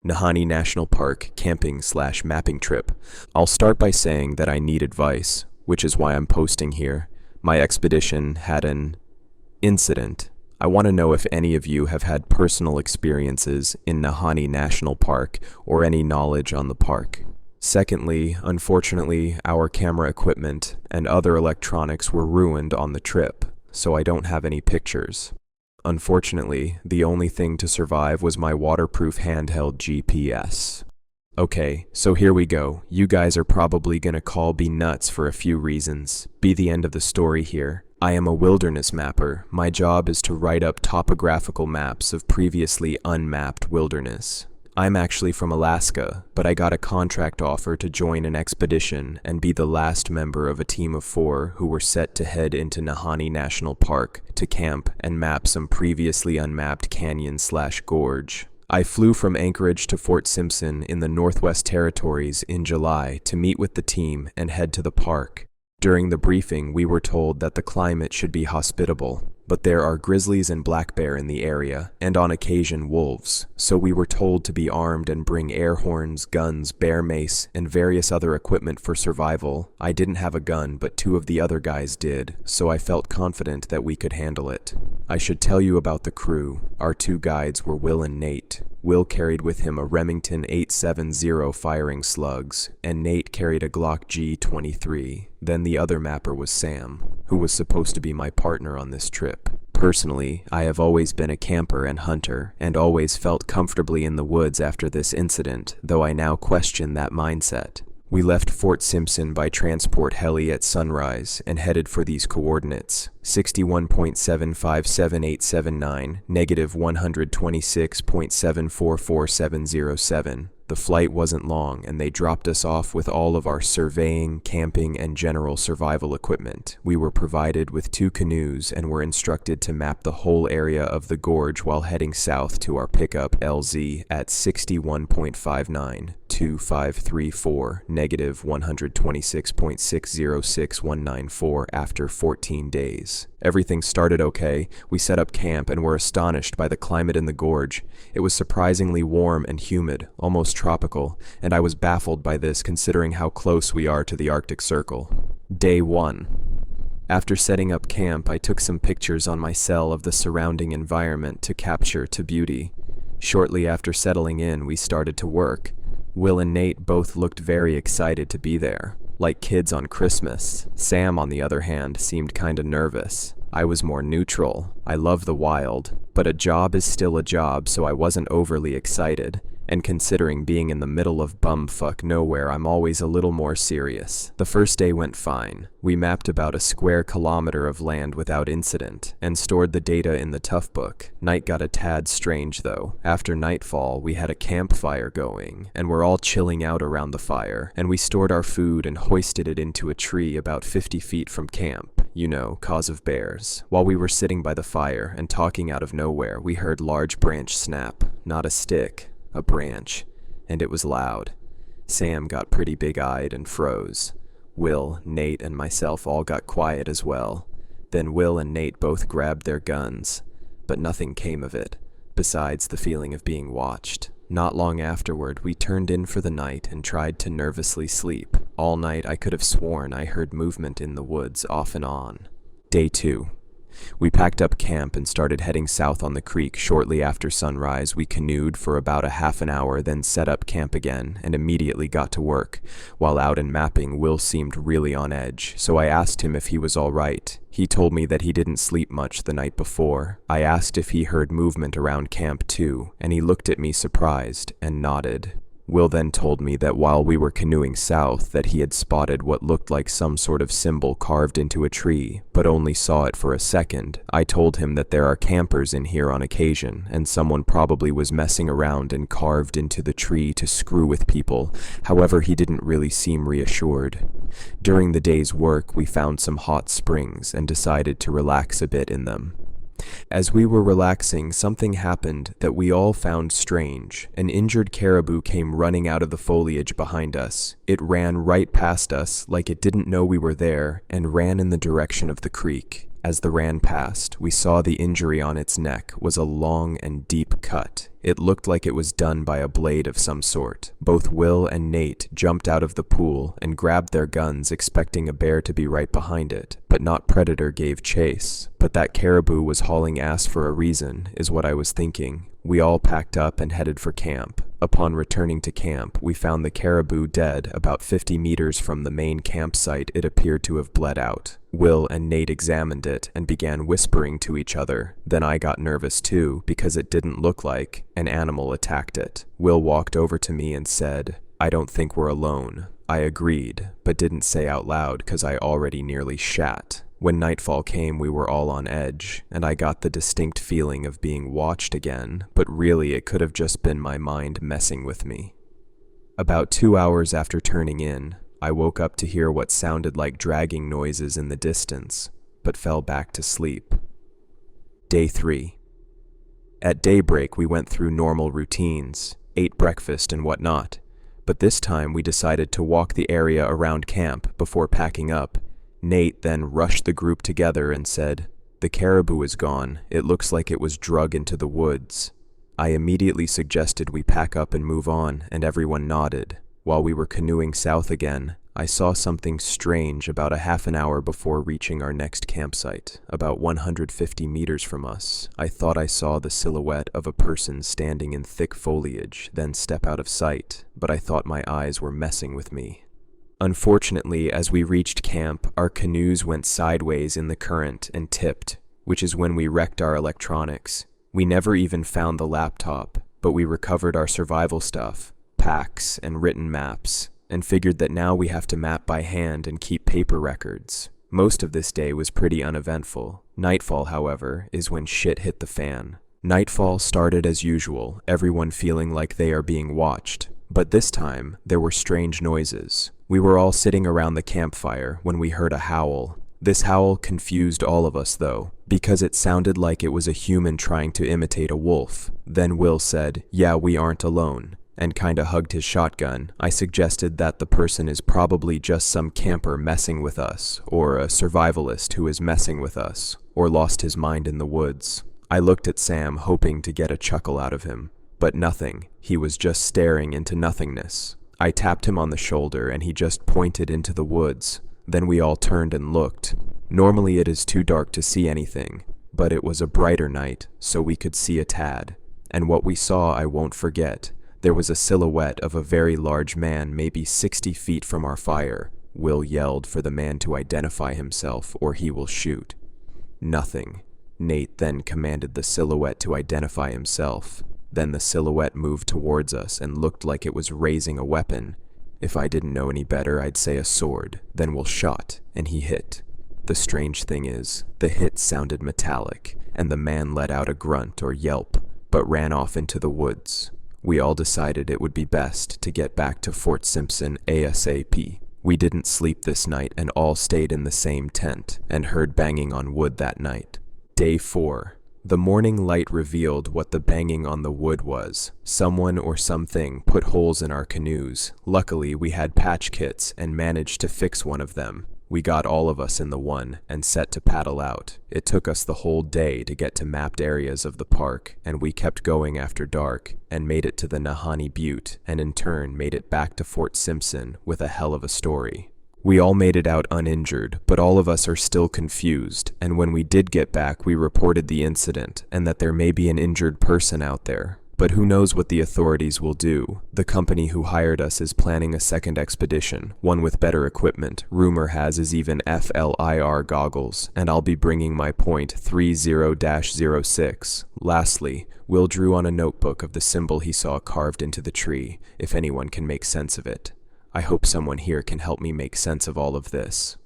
Nahanni National Park camping/mapping trip. I'll start by saying that I need advice, which is why I'm posting here. My expedition had an incident. I want to know if any of you have had personal experiences in Nahanni National Park or any knowledge on the park. Secondly, unfortunately, our camera equipment and other electronics were ruined on the trip, so I don't have any pictures. Unfortunately, the only thing to survive was my waterproof handheld GPS. Okay, so here we go. You guys are probably gonna call me nuts for a few reasons. Be the end of the story here. I am a wilderness mapper. My job is to write up topographical maps of previously unmapped wilderness. I'm actually from Alaska, but I got a contract offer to join an expedition and be the last member of a team of 4 who were set to head into Nahanni National Park to camp and map some previously unmapped canyon/gorge. I flew from Anchorage to Fort Simpson in the Northwest Territories in July to meet with the team and head to the park. During the briefing, we were told that the climate should be hospitable, but there are grizzlies and black bear in the area, and on occasion wolves, so we were told to be armed and bring air horns, guns, bear mace, and various other equipment for survival. I didn't have a gun, but 2 of the other guys did, so I felt confident that we could handle it. I should tell you about the crew. Our 2 guides were Will and Nate. Will carried with him a Remington 870 firing slugs, and Nate carried a Glock G23. Then the other mapper was Sam, who was supposed to be my partner on this trip. Personally, I have always been a camper and hunter, and always felt comfortably in the woods after this incident, though I now question that mindset. We left Fort Simpson by transport heli at sunrise and headed for these coordinates: 61.757879, -126.744707. The flight wasn't long, and they dropped us off with all of our surveying, camping, and general survival equipment. We were provided with 2 canoes and were instructed to map the whole area of the gorge while heading south to our pickup LZ at 61.592534, -126.606194 after 14 days. Everything started okay. We set up camp and were astonished by the climate in the gorge. It was surprisingly warm and humid, almost tropical, and I was baffled by this considering how close we are to the Arctic Circle. Day 1. After setting up camp, I took some pictures on my cell of the surrounding environment to capture to beauty. Shortly after settling in, we started to work. Will and Nate both looked very excited to be there, like kids on Christmas. Sam, on the other hand, seemed kinda nervous. I was more neutral. I love the wild, but a job is still a job, so I wasn't overly excited. And considering being in the middle of bumfuck nowhere, I'm always a little more serious. The first day went fine. We mapped about a square kilometer of land without incident, and stored the data in the Tough Book. Night got a tad strange though. After nightfall, we had a campfire going, and we're all chilling out around the fire, and we stored our food and hoisted it into a tree about 50 feet from camp. You know, cause of bears. While we were sitting by the fire and talking out of nowhere, we heard large branch snap. Not a stick. A branch, and it was loud. Sam got pretty big-eyed and froze. Will, Nate, and myself all got quiet as well. Then Will and Nate both grabbed their guns, but nothing came of it, besides the feeling of being watched. Not long afterward, we turned in for the night and tried to nervously sleep. All night I could have sworn I heard movement in the woods off and on. Day 2. We packed up camp and started heading south on the creek. Shortly after sunrise, we canoed for about a half an hour, then set up camp again and immediately got to work. While out and mapping, Will seemed really on edge, so I asked him if he was all right. He told me that he didn't sleep much the night before. I asked if he heard movement around camp too, and he looked at me surprised and nodded. Will then told me that while we were canoeing south that he had spotted what looked like some sort of symbol carved into a tree, but only saw it for a second. I told him that there are campers in here on occasion, and someone probably was messing around and carved into the tree to screw with people. However, he didn't really seem reassured. During the day's work, we found some hot springs and decided to relax a bit in them. As we were relaxing, something happened that we all found strange. An injured caribou came running out of the foliage behind us. It ran right past us like it didn't know we were there and ran in the direction of the creek. As the ram passed, we saw the injury on its neck was a long and deep cut. It looked like it was done by a blade of some sort. Both Will and Nate jumped out of the pool and grabbed their guns, expecting a bear to be right behind it, but not Predator gave chase. But that caribou was hauling ass for a reason, is what I was thinking. We all packed up and headed for camp. Upon returning to camp, we found the caribou dead about 50 meters from the main campsite. It appeared to have bled out. Will and Nate examined it and began whispering to each other. Then I got nervous too, because it didn't look like an animal attacked it. Will walked over to me and said, "I don't think we're alone." I agreed, but didn't say out loud because I already nearly shat. When nightfall came, we were all on edge, and I got the distinct feeling of being watched again, but really it could have just been my mind messing with me. About 2 hours after turning in, I woke up to hear what sounded like dragging noises in the distance, but fell back to sleep. Day 3. At daybreak, we went through normal routines, ate breakfast and whatnot, but this time we decided to walk the area around camp before packing up. Nate then rushed the group together and said, "The caribou is gone. It looks like it was drug into the woods." I immediately suggested we pack up and move on, and everyone nodded. While we were canoeing south again, I saw something strange about a half an hour before reaching our next campsite. About 150 meters from us, I thought I saw the silhouette of a person standing in thick foliage, then step out of sight, but I thought my eyes were messing with me. Unfortunately, as we reached camp, our canoes went sideways in the current and tipped, which is when we wrecked our electronics. We never even found the laptop, but we recovered our survival stuff, packs and written maps, and figured that now we have to map by hand and keep paper records. Most of this day was pretty uneventful. Nightfall, however, is when shit hit the fan. Nightfall started as usual, everyone feeling like they are being watched. But this time, there were strange noises. We were all sitting around the campfire when we heard a howl. This howl confused all of us, though, because it sounded like it was a human trying to imitate a wolf. Then Will said, "Yeah, we aren't alone," and kinda hugged his shotgun. I suggested that the person is probably just some camper messing with us, or a survivalist who is messing with us, or lost his mind in the woods. I looked at Sam, hoping to get a chuckle out of him. But nothing. He was just staring into nothingness. I tapped him on the shoulder and he just pointed into the woods. Then we all turned and looked. Normally it is too dark to see anything, but it was a brighter night, so we could see a tad. And what we saw I won't forget. There was a silhouette of a very large man, maybe 60 feet from our fire. Will yelled for the man to identify himself or he will shoot. Nothing. Nate then commanded the silhouette to identify himself. Then the silhouette moved towards us and looked like it was raising a weapon. If I didn't know any better, I'd say a sword. Then Will shot, and he hit. The strange thing is, the hit sounded metallic, and the man let out a grunt or yelp, but ran off into the woods. We all decided it would be best to get back to Fort Simpson ASAP. We didn't sleep this night and all stayed in the same tent and heard banging on wood that night. Day 4. The morning light revealed what the banging on the wood was. Someone or something put holes in our canoes. Luckily, we had patch kits and managed to fix one of them. We got all of us in the one and set to paddle out. It took us the whole day to get to mapped areas of the park, and we kept going after dark and made it to the Nahanni Butte, and in turn made it back to Fort Simpson with a hell of a story. We all made it out uninjured, but all of us are still confused, and when we did get back, we reported the incident and that there may be an injured person out there. But who knows what the authorities will do? The company who hired us is planning a second expedition, one with better equipment. Rumor has is even FLIR goggles, and I'll be bringing my .30-06. Lastly, Will drew on a notebook of the symbol he saw carved into the tree, if anyone can make sense of it. I hope someone here can help me make sense of all of this.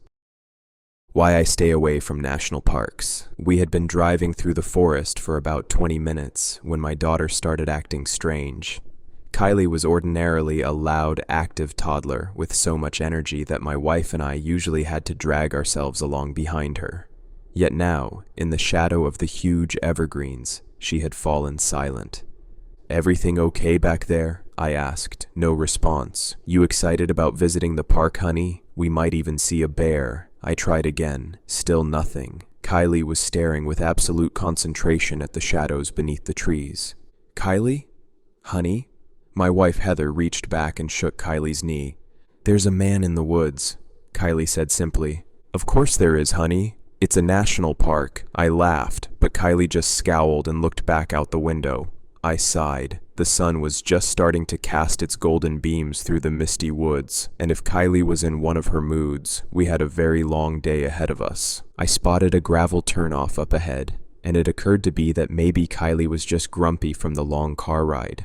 Why I stay away from national parks. We had been driving through the forest for about 20 minutes when my daughter started acting strange. Kylie was ordinarily a loud, active toddler with so much energy that my wife and I usually had to drag ourselves along behind her. Yet now, in the shadow of the huge evergreens, she had fallen silent. "Everything okay back there?" I asked. No response. "You excited about visiting the park, honey? We might even see a bear." I tried again. Still nothing. Kylie was staring with absolute concentration at the shadows beneath the trees. Kylie? Honey? My wife Heather reached back and shook Kylie's knee. There's a man in the woods, Kylie said simply. Of course there is, honey. It's a national park. I laughed, but Kylie just scowled and looked back out the window. I sighed. The sun was just starting to cast its golden beams through the misty woods, and if Kylie was in one of her moods, we had a very long day ahead of us. I spotted a gravel turnoff up ahead, and it occurred to me that maybe Kylie was just grumpy from the long car ride.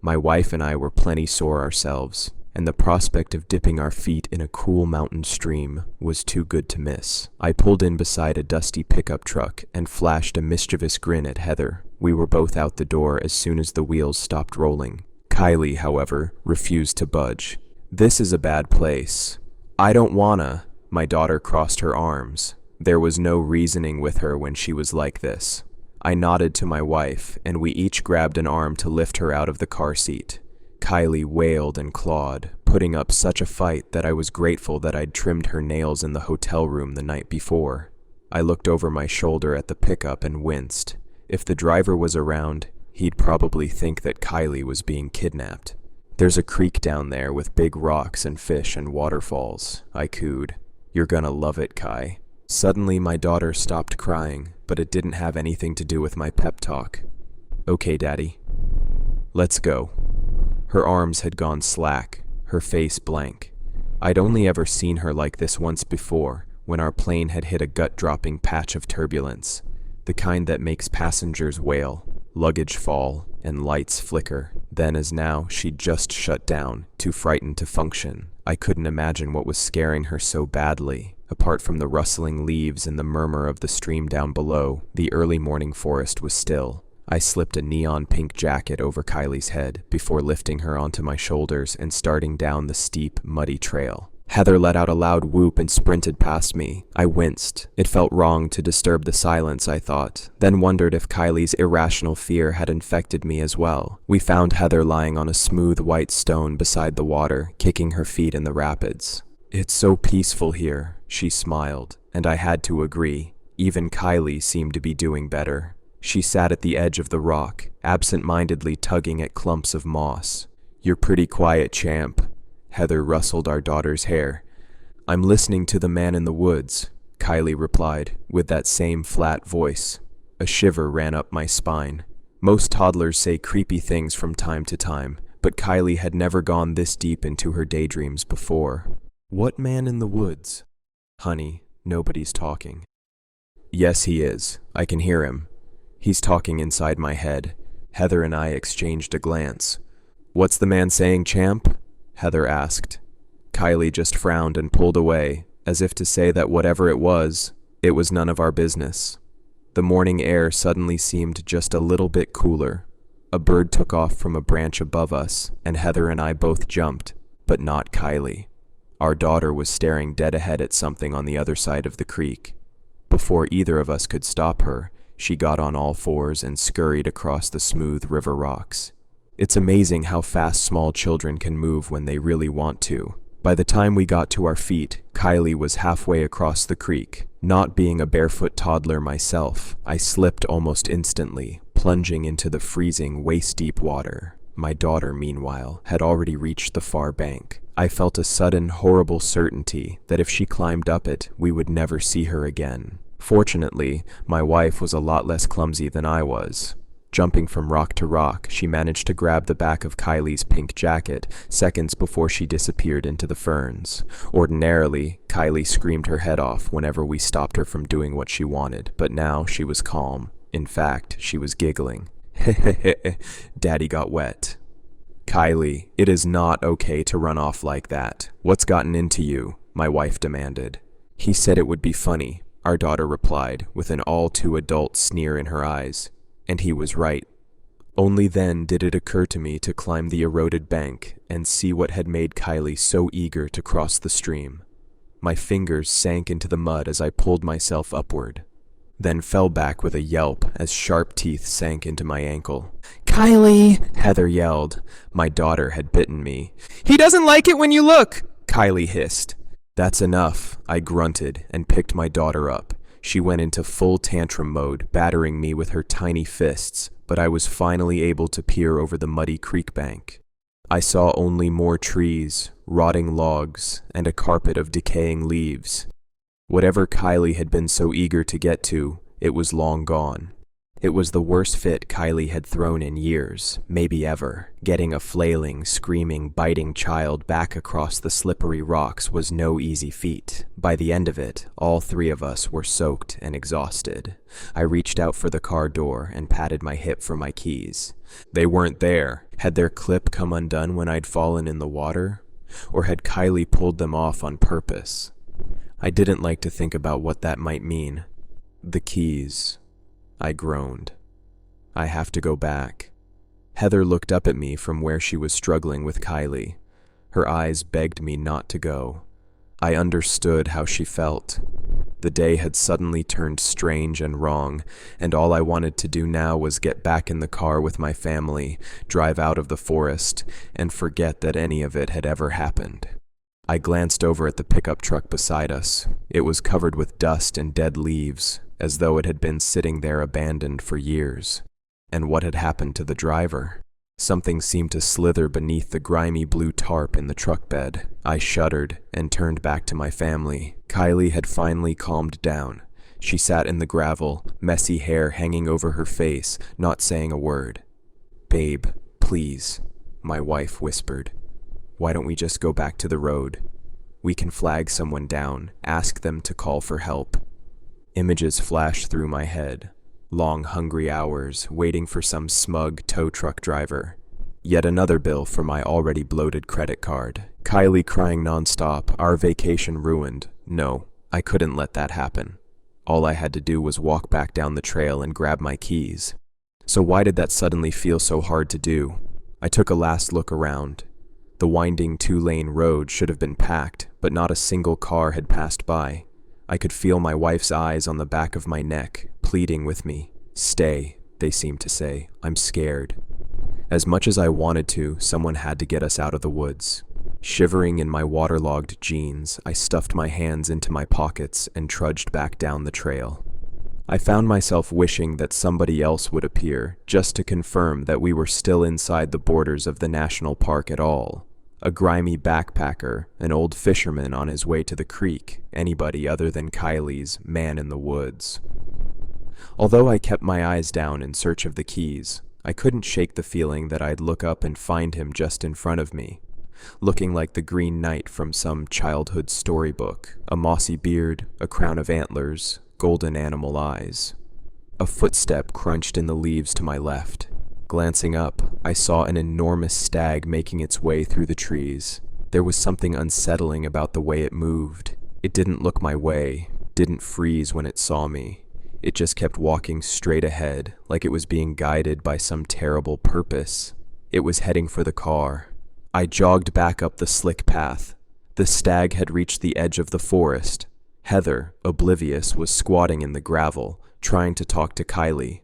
My wife and I were plenty sore ourselves, and the prospect of dipping our feet in a cool mountain stream was too good to miss. I pulled in beside a dusty pickup truck and flashed a mischievous grin at Heather. We were both out the door as soon as the wheels stopped rolling. Kylie, however, refused to budge. This is a bad place. I don't wanna. My daughter crossed her arms. There was no reasoning with her when she was like this. I nodded to my wife, and we each grabbed an arm to lift her out of the car seat. Kylie wailed and clawed, putting up such a fight that I was grateful that I'd trimmed her nails in the hotel room the night before. I looked over my shoulder at the pickup and winced. If the driver was around, he'd probably think that Kylie was being kidnapped. There's a creek down there with big rocks and fish and waterfalls, I cooed. You're gonna love it, Kai. Suddenly my daughter stopped crying, but it didn't have anything to do with my pep talk. Okay, Daddy. Let's go. Her arms had gone slack, her face blank. I'd only ever seen her like this once before, when our plane had hit a gut-dropping patch of turbulence, the kind that makes passengers wail, luggage fall, and lights flicker. Then as now, she'd just shut down, too frightened to function. I couldn't imagine what was scaring her so badly. Apart from the rustling leaves and the murmur of the stream down below, the early morning forest was still. I slipped a neon pink jacket over Kylie's head before lifting her onto my shoulders and starting down the steep, muddy trail. Heather let out a loud whoop and sprinted past me. I winced. It felt wrong to disturb the silence, I thought, then wondered if Kylie's irrational fear had infected me as well. We found Heather lying on a smooth white stone beside the water, kicking her feet in the rapids. It's so peaceful here, she smiled, and I had to agree. Even Kylie seemed to be doing better. She sat at the edge of the rock, absent-mindedly tugging at clumps of moss. You're pretty quiet, champ. Heather rustled our daughter's hair. I'm listening to the man in the woods, Kylie replied, with that same flat voice. A shiver ran up my spine. Most toddlers say creepy things from time to time, but Kylie had never gone this deep into her daydreams before. What man in the woods? Honey, nobody's talking. Yes, he is. I can hear him. He's talking inside my head. Heather and I exchanged a glance. What's the man saying, champ? Heather asked. Kylie just frowned and pulled away, as if to say that whatever it was none of our business. The morning air suddenly seemed just a little bit cooler. A bird took off from a branch above us, and Heather and I both jumped, but not Kylie. Our daughter was staring dead ahead at something on the other side of the creek. Before either of us could stop her, she got on all fours and scurried across the smooth river rocks. It's amazing how fast small children can move when they really want to. By the time we got to our feet, Kylie was halfway across the creek. Not being a barefoot toddler myself, I slipped almost instantly, plunging into the freezing, waist-deep water. My daughter, meanwhile, had already reached the far bank. I felt a sudden, horrible certainty that if she climbed up it, we would never see her again. Fortunately, my wife was a lot less clumsy than I was. Jumping from rock to rock, she managed to grab the back of Kylie's pink jacket seconds before she disappeared into the ferns. Ordinarily, Kylie screamed her head off whenever we stopped her from doing what she wanted, but now she was calm. In fact, she was giggling. Daddy got wet. Kylie, it is not okay to run off like that. What's gotten into you? My wife demanded. He said it would be funny, our daughter replied, with an all-too-adult sneer in her eyes. And he was right. Only then did it occur to me to climb the eroded bank and see what had made Kylie so eager to cross the stream. My fingers sank into the mud as I pulled myself upward, then fell back with a yelp as sharp teeth sank into my ankle. Kylie! Heather yelled. My daughter had bitten me. He doesn't like it when you look! Kylie hissed. That's enough, I grunted and picked my daughter up. She went into full tantrum mode, battering me with her tiny fists, but I was finally able to peer over the muddy creek bank. I saw only more trees, rotting logs, and a carpet of decaying leaves. Whatever Kylie had been so eager to get to, it was long gone. It was the worst fit Kylie had thrown in years, maybe ever. Getting a flailing, screaming, biting child back across the slippery rocks was no easy feat. By the end of it, all three of us were soaked and exhausted. I reached out for the car door and patted my hip for my keys. They weren't there. Had their clip come undone when I'd fallen in the water? Or had Kylie pulled them off on purpose? I didn't like to think about what that might mean. The keys. I groaned. I have to go back. Heather looked up at me from where she was struggling with Kylie. Her eyes begged me not to go. I understood how she felt. The day had suddenly turned strange and wrong, and all I wanted to do now was get back in the car with my family, drive out of the forest, and forget that any of it had ever happened. I glanced over at the pickup truck beside us. It was covered with dust and dead leaves, as though it had been sitting there abandoned for years. And what had happened to the driver? Something seemed to slither beneath the grimy blue tarp in the truck bed. I shuddered and turned back to my family. Kylie had finally calmed down. She sat in the gravel, messy hair hanging over her face, not saying a word. "Babe, please," my wife whispered. "Why don't we just go back to the road? We can flag someone down, ask them to call for help." Images flashed through my head. Long, hungry hours, waiting for some smug tow truck driver. Yet another bill for my already bloated credit card. Kylie crying nonstop, our vacation ruined. No, I couldn't let that happen. All I had to do was walk back down the trail and grab my keys. So why did that suddenly feel so hard to do? I took a last look around. The winding two-lane road should have been packed, but not a single car had passed by. I could feel my wife's eyes on the back of my neck, pleading with me. "Stay," they seemed to say. "I'm scared." As much as I wanted to, someone had to get us out of the woods. Shivering in my waterlogged jeans, I stuffed my hands into my pockets and trudged back down the trail. I found myself wishing that somebody else would appear, just to confirm that we were still inside the borders of the national park at all. A grimy backpacker, an old fisherman on his way to the creek, anybody other than Kylie's man in the woods. Although I kept my eyes down in search of the keys, I couldn't shake the feeling that I'd look up and find him just in front of me, looking like the Green Knight from some childhood storybook, a mossy beard, a crown of antlers, golden animal eyes. A footstep crunched in the leaves to my left. Glancing up, I saw an enormous stag making its way through the trees. There was something unsettling about the way it moved. It didn't look my way, didn't freeze when it saw me. It just kept walking straight ahead, like it was being guided by some terrible purpose. It was heading for the car. I jogged back up the slick path. The stag had reached the edge of the forest. Heather, oblivious, was squatting in the gravel, trying to talk to Kylie.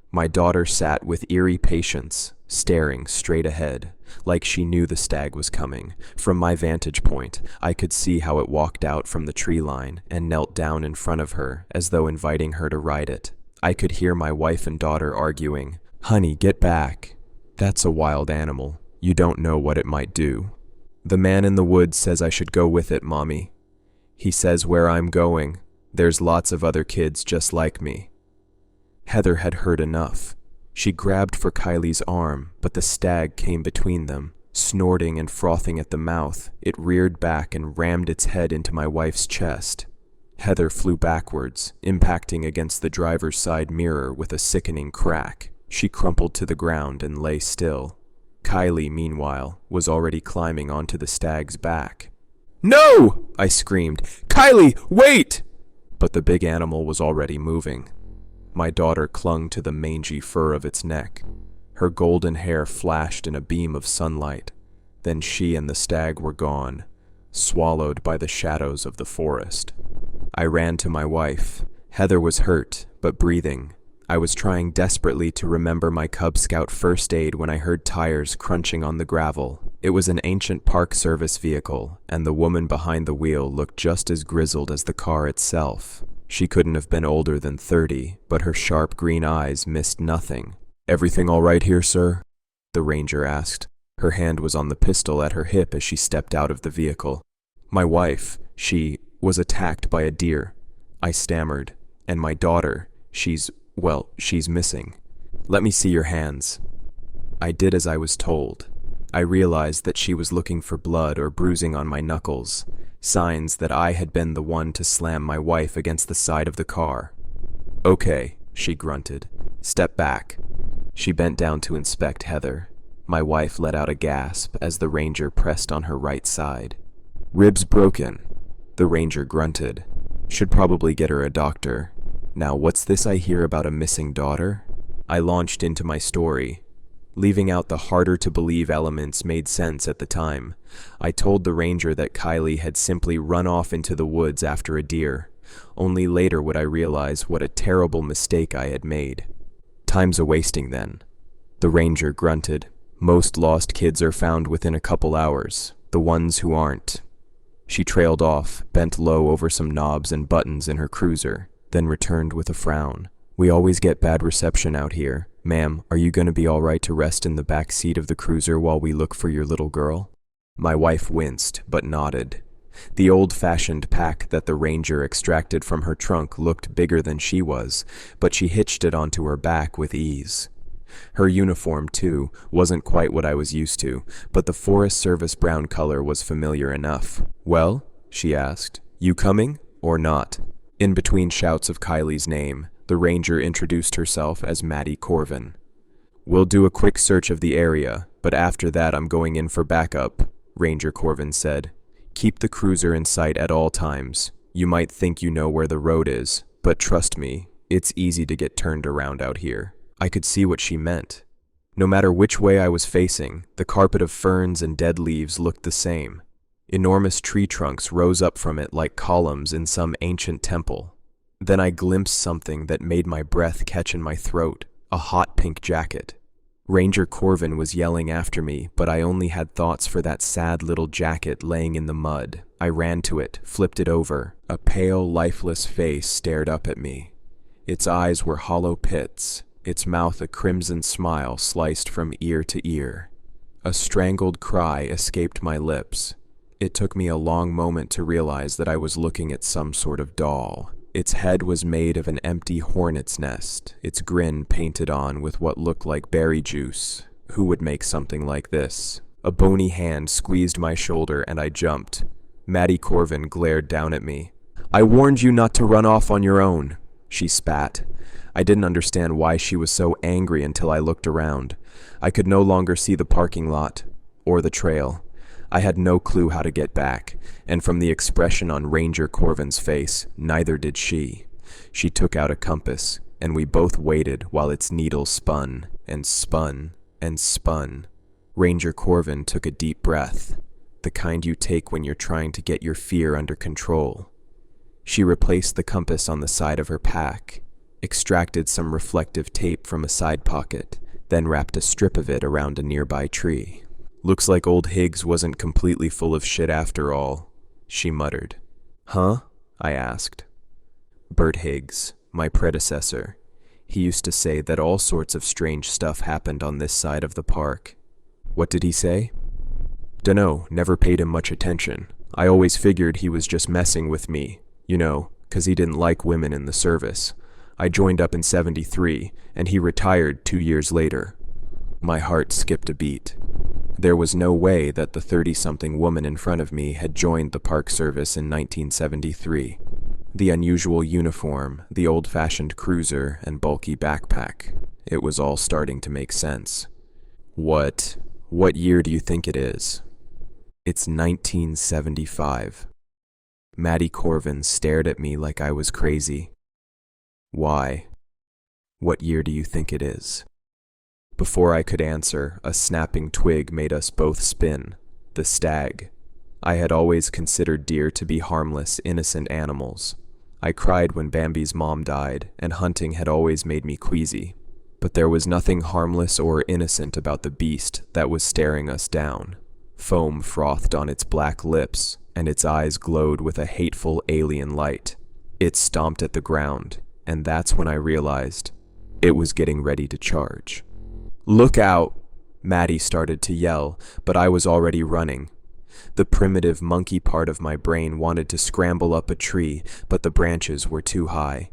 My daughter sat with eerie patience, staring straight ahead, like she knew the stag was coming. From my vantage point, I could see how it walked out from the tree line and knelt down in front of her, as though inviting her to ride it. I could hear my wife and daughter arguing. "Honey, get back. That's a wild animal. You don't know what it might do." "The man in the woods says I should go with it, Mommy. He says where I'm going, there's lots of other kids just like me." Heather had heard enough. She grabbed for Kylie's arm, but the stag came between them. Snorting and frothing at the mouth, it reared back and rammed its head into my wife's chest. Heather flew backwards, impacting against the driver's side mirror with a sickening crack. She crumpled to the ground and lay still. Kylie, meanwhile, was already climbing onto the stag's back. "No!" I screamed. "Kylie, wait!" But the big animal was already moving. My daughter clung to the mangy fur of its neck. Her golden hair flashed in a beam of sunlight. Then she and the stag were gone, swallowed by the shadows of the forest. I ran to my wife. Heather was hurt, but breathing. I was trying desperately to remember my Cub Scout first aid when I heard tires crunching on the gravel. It was an ancient Park Service vehicle, and the woman behind the wheel looked just as grizzled as the car itself. She couldn't have been older than 30, but her sharp green eyes missed nothing. "Everything all right here, sir?" the ranger asked. Her hand was on the pistol at her hip as she stepped out of the vehicle. "My wife, she was attacked by a deer," I stammered. "And my daughter, she's missing. Let me see your hands." I did as I was told. I realized that she was looking for blood or bruising on my knuckles, signs that I had been the one to slam my wife against the side of the car. "Okay," she grunted. "Step back." She bent down to inspect Heather. My wife let out a gasp as the ranger pressed on her right side. "Ribs broken," the ranger grunted. "Should probably get her a doctor. Now what's this I hear about a missing daughter?" I launched into my story. Leaving out the harder-to-believe elements made sense at the time. I told the ranger that Kylie had simply run off into the woods after a deer. Only later would I realize what a terrible mistake I had made. "Time's a-wasting then," the ranger grunted. "Most lost kids are found within a couple hours, the ones who aren't." She trailed off, bent low over some knobs and buttons in her cruiser, then returned with a frown. "We always get bad reception out here. Ma'am, are you going to be all right to rest in the back seat of the cruiser while we look for your little girl?" My wife winced, but nodded. The old-fashioned pack that the ranger extracted from her trunk looked bigger than she was, but she hitched it onto her back with ease. Her uniform, too, wasn't quite what I was used to, but the Forest Service brown color was familiar enough. "Well?" she asked. "You coming, or not?" In between shouts of Kylie's name, the ranger introduced herself as Maddie Corvin. "We'll do a quick search of the area, but after that I'm going in for backup," Ranger Corvin said. "Keep the cruiser in sight at all times. You might think you know where the road is, but trust me, it's easy to get turned around out here." I could see what she meant. No matter which way I was facing, the carpet of ferns and dead leaves looked the same. Enormous tree trunks rose up from it like columns in some ancient temple. Then I glimpsed something that made my breath catch in my throat, a hot pink jacket. Ranger Corvin was yelling after me, but I only had thoughts for that sad little jacket laying in the mud. I ran to it, flipped it over. A pale, lifeless face stared up at me. Its eyes were hollow pits, its mouth a crimson smile sliced from ear to ear. A strangled cry escaped my lips. It took me a long moment to realize that I was looking at some sort of doll. Its head was made of an empty hornet's nest, its grin painted on with what looked like berry juice. Who would make something like this? A bony hand squeezed my shoulder and I jumped. Maddie Corvin glared down at me. "I warned you not to run off on your own," she spat. I didn't understand why she was so angry until I looked around. I could no longer see the parking lot or the trail. I had no clue how to get back, and from the expression on Ranger Corvin's face, neither did she. She took out a compass, and we both waited while its needle spun and spun and spun. Ranger Corvin took a deep breath, the kind you take when you're trying to get your fear under control. She replaced the compass on the side of her pack, extracted some reflective tape from a side pocket, then wrapped a strip of it around a nearby tree. "Looks like old Higgs wasn't completely full of shit after all," she muttered. "Huh?" I asked. Bert Higgs, my predecessor. He used to say that all sorts of strange stuff happened on this side of the park. "What did he say?" "Dunno, never paid him much attention. I always figured he was just messing with me, 'cause he didn't like women in the service. I joined up in '73, and he retired 2 years later." My heart skipped a beat. There was no way that the 30-something woman in front of me had joined the Park Service in 1973. The unusual uniform, the old-fashioned cruiser, and bulky backpack. It was all starting to make sense. What year do you think it is?" "It's 1975. Maddie Corvin stared at me like I was crazy. "Why? What year do you think it is?" Before I could answer, a snapping twig made us both spin. The stag. I had always considered deer to be harmless, innocent animals. I cried when Bambi's mom died, and hunting had always made me queasy. But there was nothing harmless or innocent about the beast that was staring us down. Foam frothed on its black lips, and its eyes glowed with a hateful alien light. It stomped at the ground, and that's when I realized it was getting ready to charge. "Look out!" Maddie started to yell, but I was already running. The primitive monkey part of my brain wanted to scramble up a tree, but the branches were too high.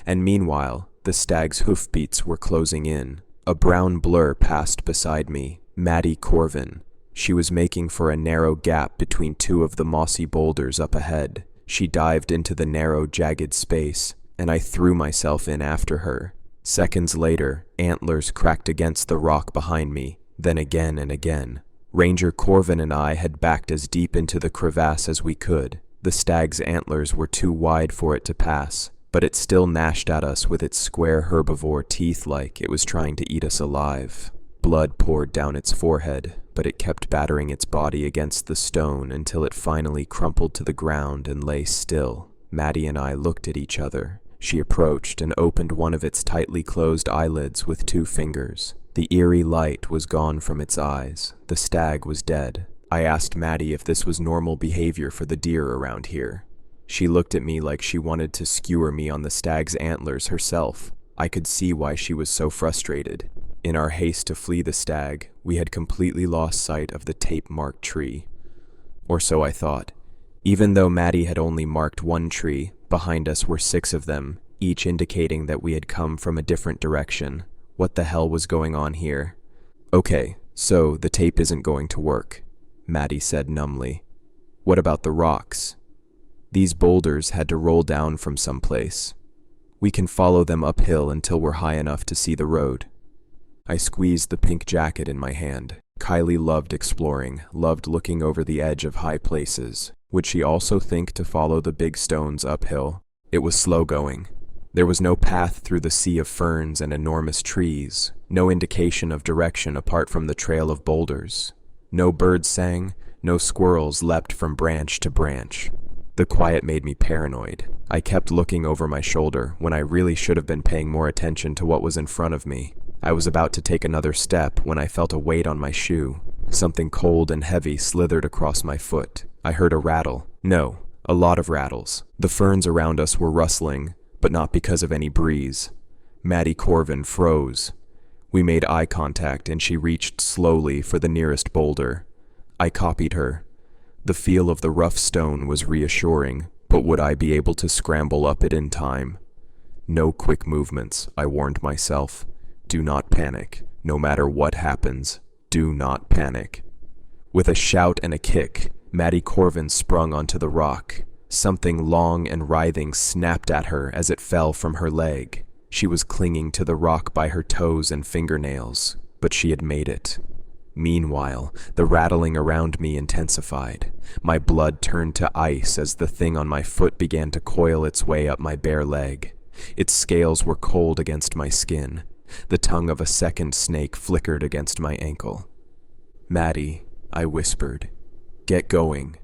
And meanwhile, the stag's hoofbeats were closing in. A brown blur passed beside me, Maddie Corvin. She was making for a narrow gap between two of the mossy boulders up ahead. She dived into the narrow, jagged space, and I threw myself in after her. Seconds later, antlers cracked against the rock behind me, then again and again. Ranger Corvin and I had backed as deep into the crevasse as we could. The stag's antlers were too wide for it to pass, but it still gnashed at us with its square herbivore teeth like it was trying to eat us alive. Blood poured down its forehead, but it kept battering its body against the stone until it finally crumpled to the ground and lay still. Maddie and I looked at each other. She approached and opened one of its tightly closed eyelids with 2 fingers. The eerie light was gone from its eyes. The stag was dead. I asked Maddie if this was normal behavior for the deer around here. She looked at me like she wanted to skewer me on the stag's antlers herself. I could see why she was so frustrated. In our haste to flee the stag, we had completely lost sight of the tape-marked tree. Or so I thought. Even though Maddie had only marked 1 tree, behind us were 6 of them, each indicating that we had come from a different direction. What the hell was going on here? "Okay, so the tape isn't going to work," Maddie said numbly. "What about the rocks? These boulders had to roll down from someplace. We can follow them uphill until we're high enough to see the road." I squeezed the pink jacket in my hand. Kylie loved exploring, loved looking over the edge of high places. Would she also think to follow the big stones uphill? It was slow going. There was no path through the sea of ferns and enormous trees, no indication of direction apart from the trail of boulders. No birds sang, no squirrels leapt from branch to branch. The quiet made me paranoid. I kept looking over my shoulder when I really should have been paying more attention to what was in front of me. I was about to take another step when I felt a weight on my shoe. Something cold and heavy slithered across my foot. I heard a rattle. No, a lot of rattles. The ferns around us were rustling, but not because of any breeze. Maddie Corvin froze. We made eye contact and she reached slowly for the nearest boulder. I copied her. The feel of the rough stone was reassuring, but would I be able to scramble up it in time? No quick movements, I warned myself. Do not panic. No matter what happens, do not panic. With a shout and a kick, Maddie Corvin sprung onto the rock. Something long and writhing snapped at her as it fell from her leg. She was clinging to the rock by her toes and fingernails, but she had made it. Meanwhile, the rattling around me intensified. My blood turned to ice as the thing on my foot began to coil its way up my bare leg. Its scales were cold against my skin. The tongue of a second snake flickered against my ankle. "Maddie," I whispered. "Get going.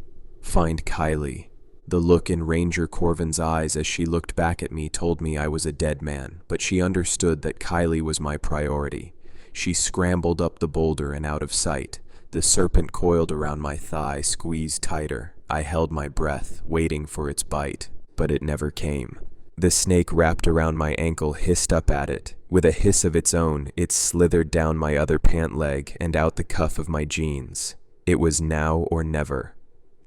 Find Kylie." The look in Ranger Corvin's eyes as she looked back at me told me I was a dead man, but she understood that Kylie was my priority. She scrambled up the boulder and out of sight. The serpent coiled around my thigh, squeezed tighter. I held my breath, waiting for its bite, but it never came. The snake wrapped around my ankle hissed up at it. With a hiss of its own, it slithered down my other pant leg and out the cuff of my jeans. It was now or never.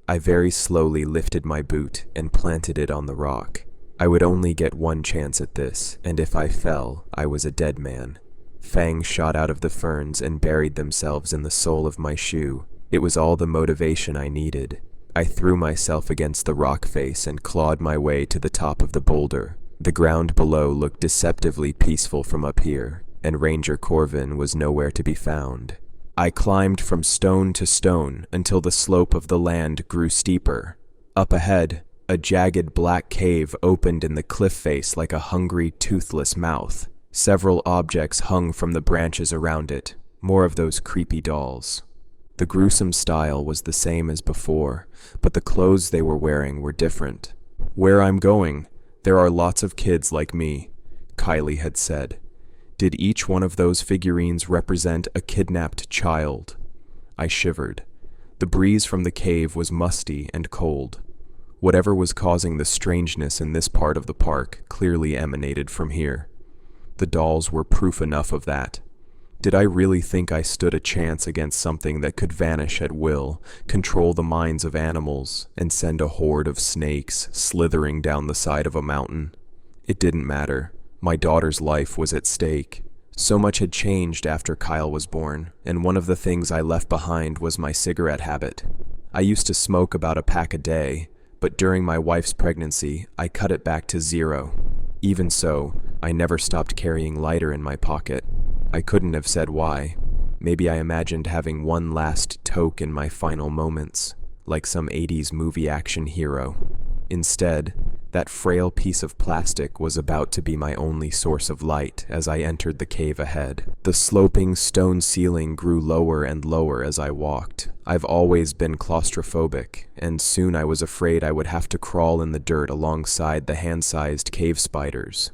I very slowly lifted my boot and planted it on the rock. I would only get one chance at this, and if I fell, I was a dead man. Fangs shot out of the ferns and buried themselves in the sole of my shoe. It was all the motivation I needed. I threw myself against the rock face and clawed my way to the top of the boulder. The ground below looked deceptively peaceful from up here, and Ranger Corvin was nowhere to be found. I climbed from stone to stone until the slope of the land grew steeper. Up ahead, a jagged black cave opened in the cliff face like a hungry, toothless mouth. Several objects hung from the branches around it, more of those creepy dolls. The gruesome style was the same as before, but the clothes they were wearing were different. "Where I'm going, there are lots of kids like me," Kylie had said. Did each one of those figurines represent a kidnapped child? I shivered. The breeze from the cave was musty and cold. Whatever was causing the strangeness in this part of the park clearly emanated from here. The dolls were proof enough of that. Did I really think I stood a chance against something that could vanish at will, control the minds of animals, and send a horde of snakes slithering down the side of a mountain? It didn't matter. My daughter's life was at stake. So much had changed after Kyle was born, and one of the things I left behind was my cigarette habit. I used to smoke about a pack a day, but during my wife's pregnancy, I cut it back to 0. Even so, I never stopped carrying lighter in my pocket. I couldn't have said why. Maybe I imagined having one last toke in my final moments, like some 80s movie action hero. Instead, that frail piece of plastic was about to be my only source of light as I entered the cave ahead. The sloping stone ceiling grew lower and lower as I walked. I've always been claustrophobic, and soon I was afraid I would have to crawl in the dirt alongside the hand-sized cave spiders.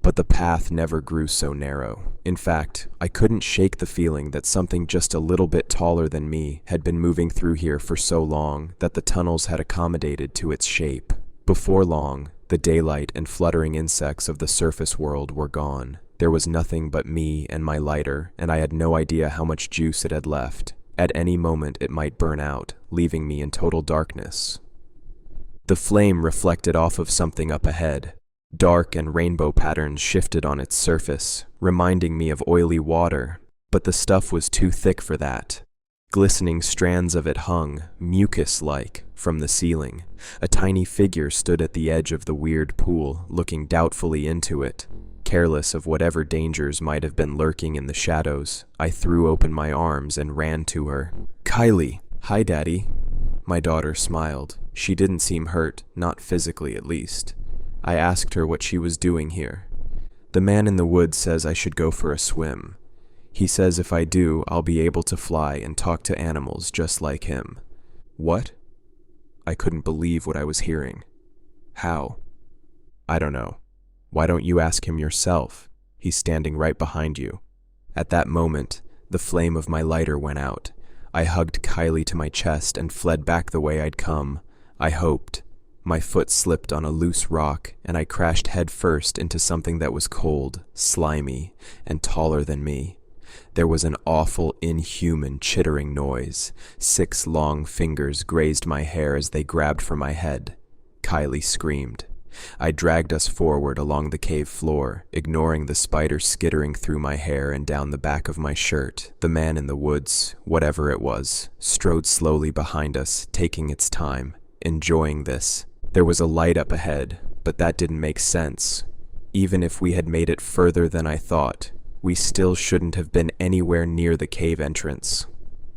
But the path never grew so narrow. In fact, I couldn't shake the feeling that something just a little bit taller than me had been moving through here for so long that the tunnels had accommodated to its shape. Before long, the daylight and fluttering insects of the surface world were gone. There was nothing but me and my lighter, and I had no idea how much juice it had left. At any moment it might burn out, leaving me in total darkness. The flame reflected off of something up ahead. Dark and rainbow patterns shifted on its surface, reminding me of oily water, but the stuff was too thick for that. Glistening strands of it hung, mucus-like, from the ceiling. A tiny figure stood at the edge of the weird pool, looking doubtfully into it. Careless of whatever dangers might have been lurking in the shadows, I threw open my arms and ran to her. "Kylie! Hi, Daddy." My daughter smiled. She didn't seem hurt, not physically at least. I asked her what she was doing here. "The man in the woods says I should go for a swim. He says if I do, I'll be able to fly and talk to animals just like him." "What?" I couldn't believe what I was hearing. "How?" "I don't know. Why don't you ask him yourself? He's standing right behind you." At that moment, the flame of my lighter went out. I hugged Kylie to my chest and fled back the way I'd come. I hoped. My foot slipped on a loose rock, and I crashed headfirst into something that was cold, slimy, and taller than me. There was an awful, inhuman, chittering noise. 6 long fingers grazed my hair as they grabbed for my head. Kylie screamed. I dragged us forward along the cave floor, ignoring the spider skittering through my hair and down the back of my shirt. The man in the woods, whatever it was, strode slowly behind us, taking its time, enjoying this. There was a light up ahead, but that didn't make sense. Even if we had made it further than I thought, we still shouldn't have been anywhere near the cave entrance.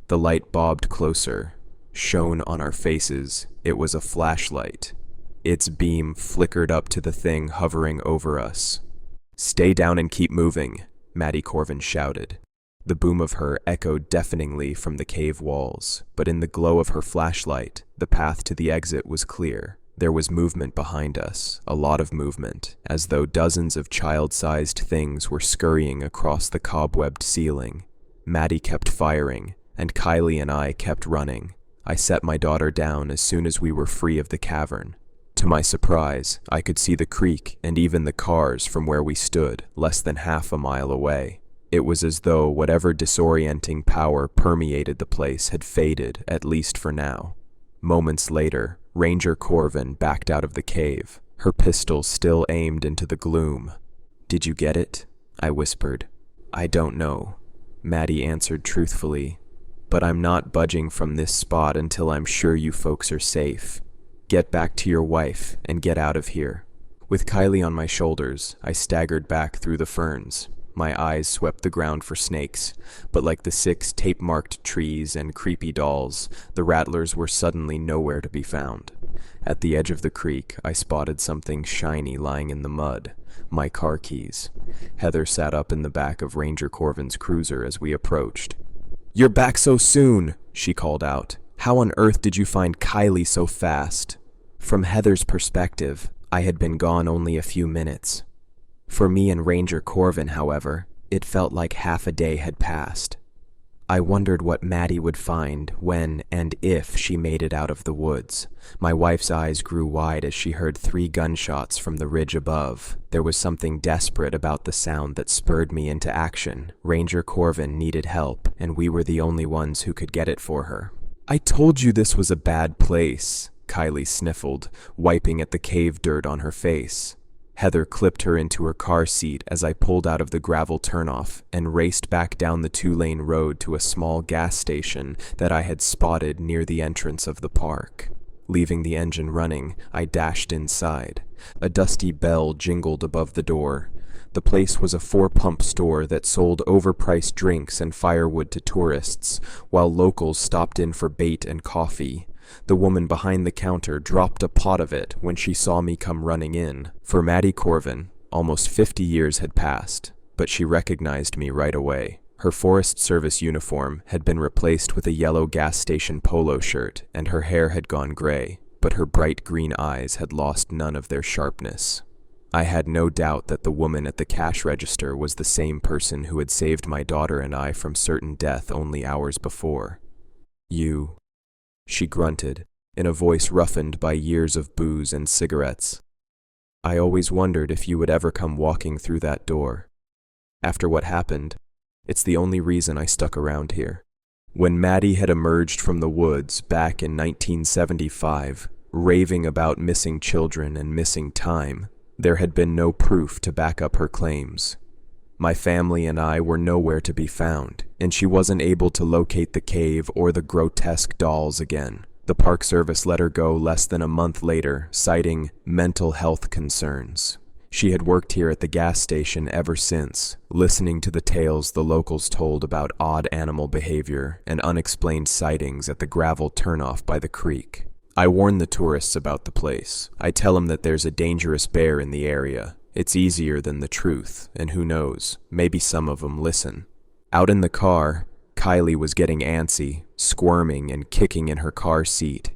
The light bobbed closer, shone on our faces. It was a flashlight. Its beam flickered up to the thing hovering over us. "Stay down and keep moving," Maddie Corvin shouted. The boom of her echoed deafeningly from the cave walls, but in the glow of her flashlight, the path to the exit was clear. There was movement behind us, a lot of movement, as though dozens of child-sized things were scurrying across the cobwebbed ceiling. Maddie kept firing, and Kylie and I kept running. I set my daughter down as soon as we were free of the cavern. To my surprise, I could see the creek and even the cars from where we stood, less than half a mile away. It was as though whatever disorienting power permeated the place had faded, at least for now. Moments later, Ranger Corvin backed out of the cave, her pistol still aimed into the gloom. "Did you get it?" I whispered. "I don't know," Maddie answered truthfully, "but I'm not budging from this spot until I'm sure you folks are safe. Get back to your wife and get out of here." With Kylie on my shoulders, I staggered back through the ferns. My eyes swept the ground for snakes, but like the 6 tape-marked trees and creepy dolls, the rattlers were suddenly nowhere to be found. At the edge of the creek, I spotted something shiny lying in the mud, my car keys. Heather sat up in the back of Ranger Corvin's cruiser as we approached. "You're back so soon," she called out. "How on earth did you find Kylie so fast?" From Heather's perspective, I had been gone only a few minutes. For me and Ranger Corvin, however, it felt like half a day had passed. I wondered what Maddie would find when and if she made it out of the woods. My wife's eyes grew wide as she heard 3 gunshots from the ridge above. There was something desperate about the sound that spurred me into action. Ranger Corvin needed help, and we were the only ones who could get it for her. "I told you this was a bad place," Kylie sniffled, wiping at the cave dirt on her face. Heather clipped her into her car seat as I pulled out of the gravel turnoff and raced back down the 2-lane road to a small gas station that I had spotted near the entrance of the park. Leaving the engine running, I dashed inside. A dusty bell jingled above the door. The place was a 4-pump store that sold overpriced drinks and firewood to tourists, while locals stopped in for bait and coffee. The woman behind the counter dropped a pot of it when she saw me come running in. For Maddie Corvin, almost 50 years had passed, but she recognized me right away. Her Forest Service uniform had been replaced with a yellow gas station polo shirt, and her hair had gone gray, but her bright green eyes had lost none of their sharpness. I had no doubt that the woman at the cash register was the same person who had saved my daughter and I from certain death only hours before. "You," she grunted, in a voice roughened by years of booze and cigarettes. "I always wondered if you would ever come walking through that door. After what happened, it's the only reason I stuck around here." When Maddie had emerged from the woods back in 1975, raving about missing children and missing time, there had been no proof to back up her claims. My family and I were nowhere to be found, and she wasn't able to locate the cave or the grotesque dolls again. The Park Service let her go less than a month later, citing mental health concerns. She had worked here at the gas station ever since, listening to the tales the locals told about odd animal behavior and unexplained sightings at the gravel turnoff by the creek. I warn the tourists about the place. I tell them that there's a dangerous bear in the area. It's easier than the truth, and who knows, maybe some of them listen. Out in the car, Kylie was getting antsy, squirming and kicking in her car seat.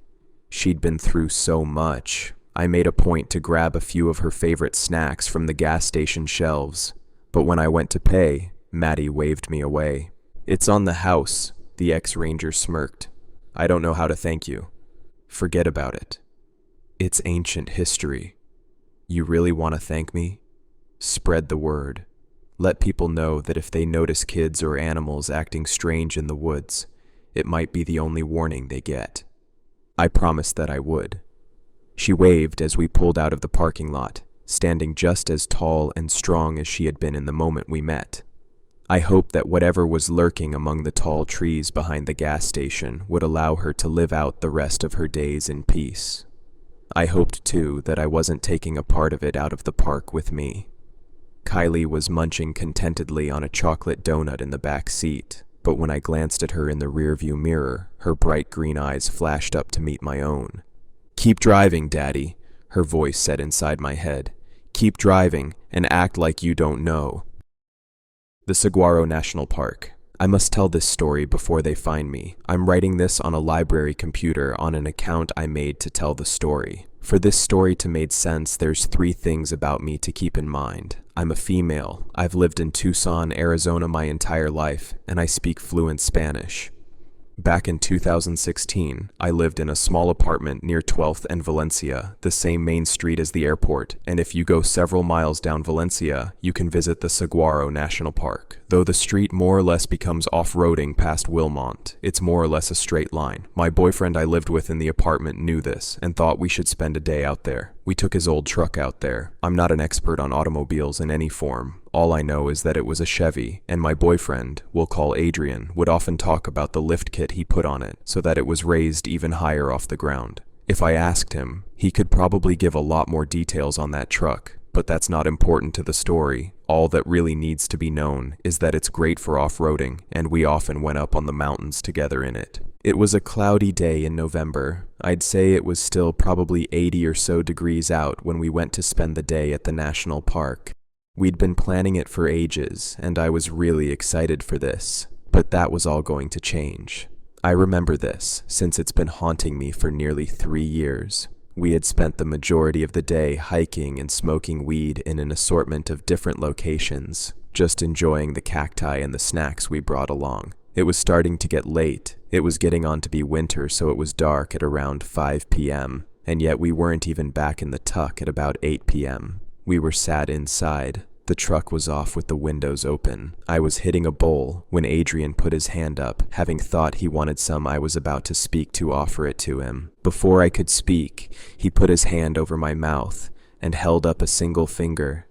She'd been through so much. I made a point to grab a few of her favorite snacks from the gas station shelves, but when I went to pay, Maddie waved me away. "It's on the house," the ex-ranger smirked. "I don't know how to thank you." "Forget about it. It's ancient history. You really want to thank me? Spread the word. Let people know that if they notice kids or animals acting strange in the woods, it might be the only warning they get." I promised that I would. She waved as we pulled out of the parking lot, standing just as tall and strong as she had been in the moment we met. I hoped that whatever was lurking among the tall trees behind the gas station would allow her to live out the rest of her days in peace. I hoped, too, that I wasn't taking a part of it out of the park with me. Kylie was munching contentedly on a chocolate donut in the back seat, but when I glanced at her in the rearview mirror, her bright green eyes flashed up to meet my own. "Keep driving, Daddy," her voice said inside my head. "Keep driving and act like you don't know." The Saguaro National Park. I must tell this story before they find me. I'm writing this on a library computer on an account I made to tell the story. For this story to make sense, there's 3 things about me to keep in mind. I'm a female. I've lived in Tucson, Arizona my entire life, and I speak fluent Spanish. Back in 2016, I lived in a small apartment near 12th and Valencia, the same main street as the airport, and if you go several miles down Valencia, you can visit the Saguaro National Park. Though the street more or less becomes off-roading past Wilmont, it's more or less a straight line. My boyfriend I lived with in the apartment knew this and thought we should spend a day out there. We took his old truck out there. I'm not an expert on automobiles in any form. All I know is that it was a Chevy, and my boyfriend, we'll call Adrian, would often talk about the lift kit he put on it so that it was raised even higher off the ground. If I asked him, he could probably give a lot more details on that truck, but that's not important to the story. All that really needs to be known is that it's great for off-roading, and we often went up on the mountains together in it. It was a cloudy day in November. I'd say it was still probably 80 or so degrees out when we went to spend the day at the national park. We'd been planning it for ages, and I was really excited for this, but that was all going to change. I remember this, since it's been haunting me for nearly 3 years. We had spent the majority of the day hiking and smoking weed in an assortment of different locations, just enjoying the cacti and the snacks we brought along. It was starting to get late. It was getting on to be winter, so it was dark at around 5 p.m., and yet we weren't even back in the tuck at about 8 p.m. We were sat inside. The truck was off with the windows open. I was hitting a bowl when Adrian put his hand up, having thought he wanted some I was about to speak to offer it to him. Before I could speak, he put his hand over my mouth and held up a single finger.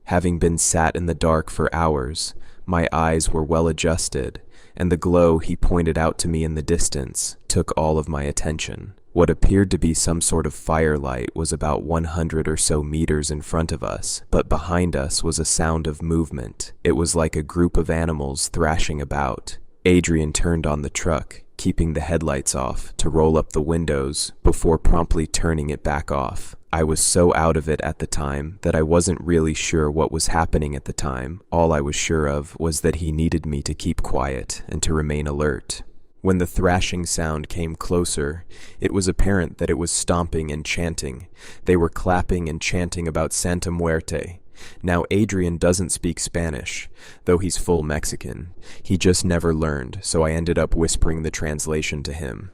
Having been sat in the dark for hours, my eyes were well adjusted, and the glow he pointed out to me in the distance took all of my attention. What appeared to be some sort of firelight was about 100 or so meters in front of us, but behind us was a sound of movement. It was like a group of animals thrashing about. Adrian turned on the truck, keeping the headlights off, to roll up the windows before promptly turning it back off. I was so out of it at the time that I wasn't really sure what was happening at the time. All I was sure of was that he needed me to keep quiet and to remain alert. When the thrashing sound came closer, it was apparent that it was stomping and chanting. They were clapping and chanting about Santa Muerte. Now, Adrian doesn't speak Spanish, though he's full Mexican. He just never learned, so I ended up whispering the translation to him.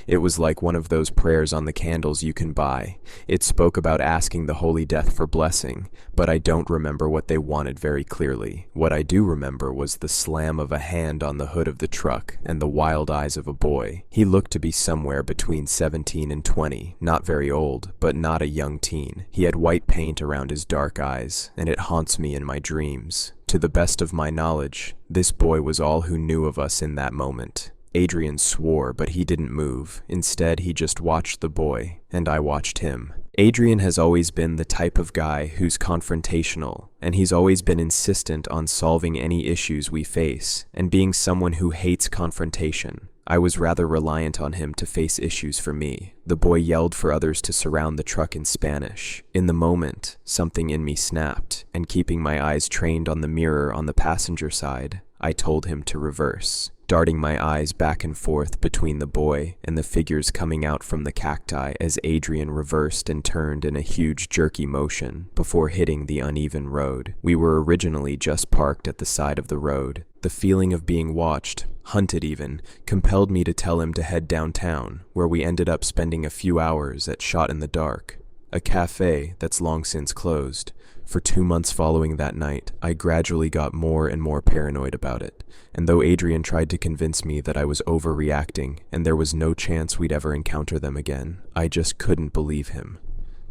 It was like one of those prayers on the candles you can buy. It spoke about asking the Holy Death for blessing, but I don't remember what they wanted very clearly. What I do remember was the slam of a hand on the hood of the truck and the wild eyes of a boy. He looked to be somewhere between 17 and 20, not very old, but not a young teen. He had white paint around his dark eyes, and it haunts me in my dreams. To the best of my knowledge, this boy was all who knew of us in that moment. Adrian swore, but he didn't move. Instead, he just watched the boy, and I watched him. Adrian has always been the type of guy who's confrontational, and he's always been insistent on solving any issues we face, and being someone who hates confrontation. I was rather reliant on him to face issues for me. The boy yelled for others to surround the truck in Spanish. In the moment, something in me snapped, and keeping my eyes trained on the mirror on the passenger side, I told him to reverse. Darting my eyes back and forth between the boy and the figures coming out from the cacti as Adrian reversed and turned in a huge jerky motion before hitting the uneven road. We were originally just parked at the side of the road. The feeling of being watched, hunted even, compelled me to tell him to head downtown, where we ended up spending a few hours at Shot in the Dark, a cafe that's long since closed. For 2 months following that night, I gradually got more and more paranoid about it, and though Adrian tried to convince me that I was overreacting and there was no chance we'd ever encounter them again, I just couldn't believe him,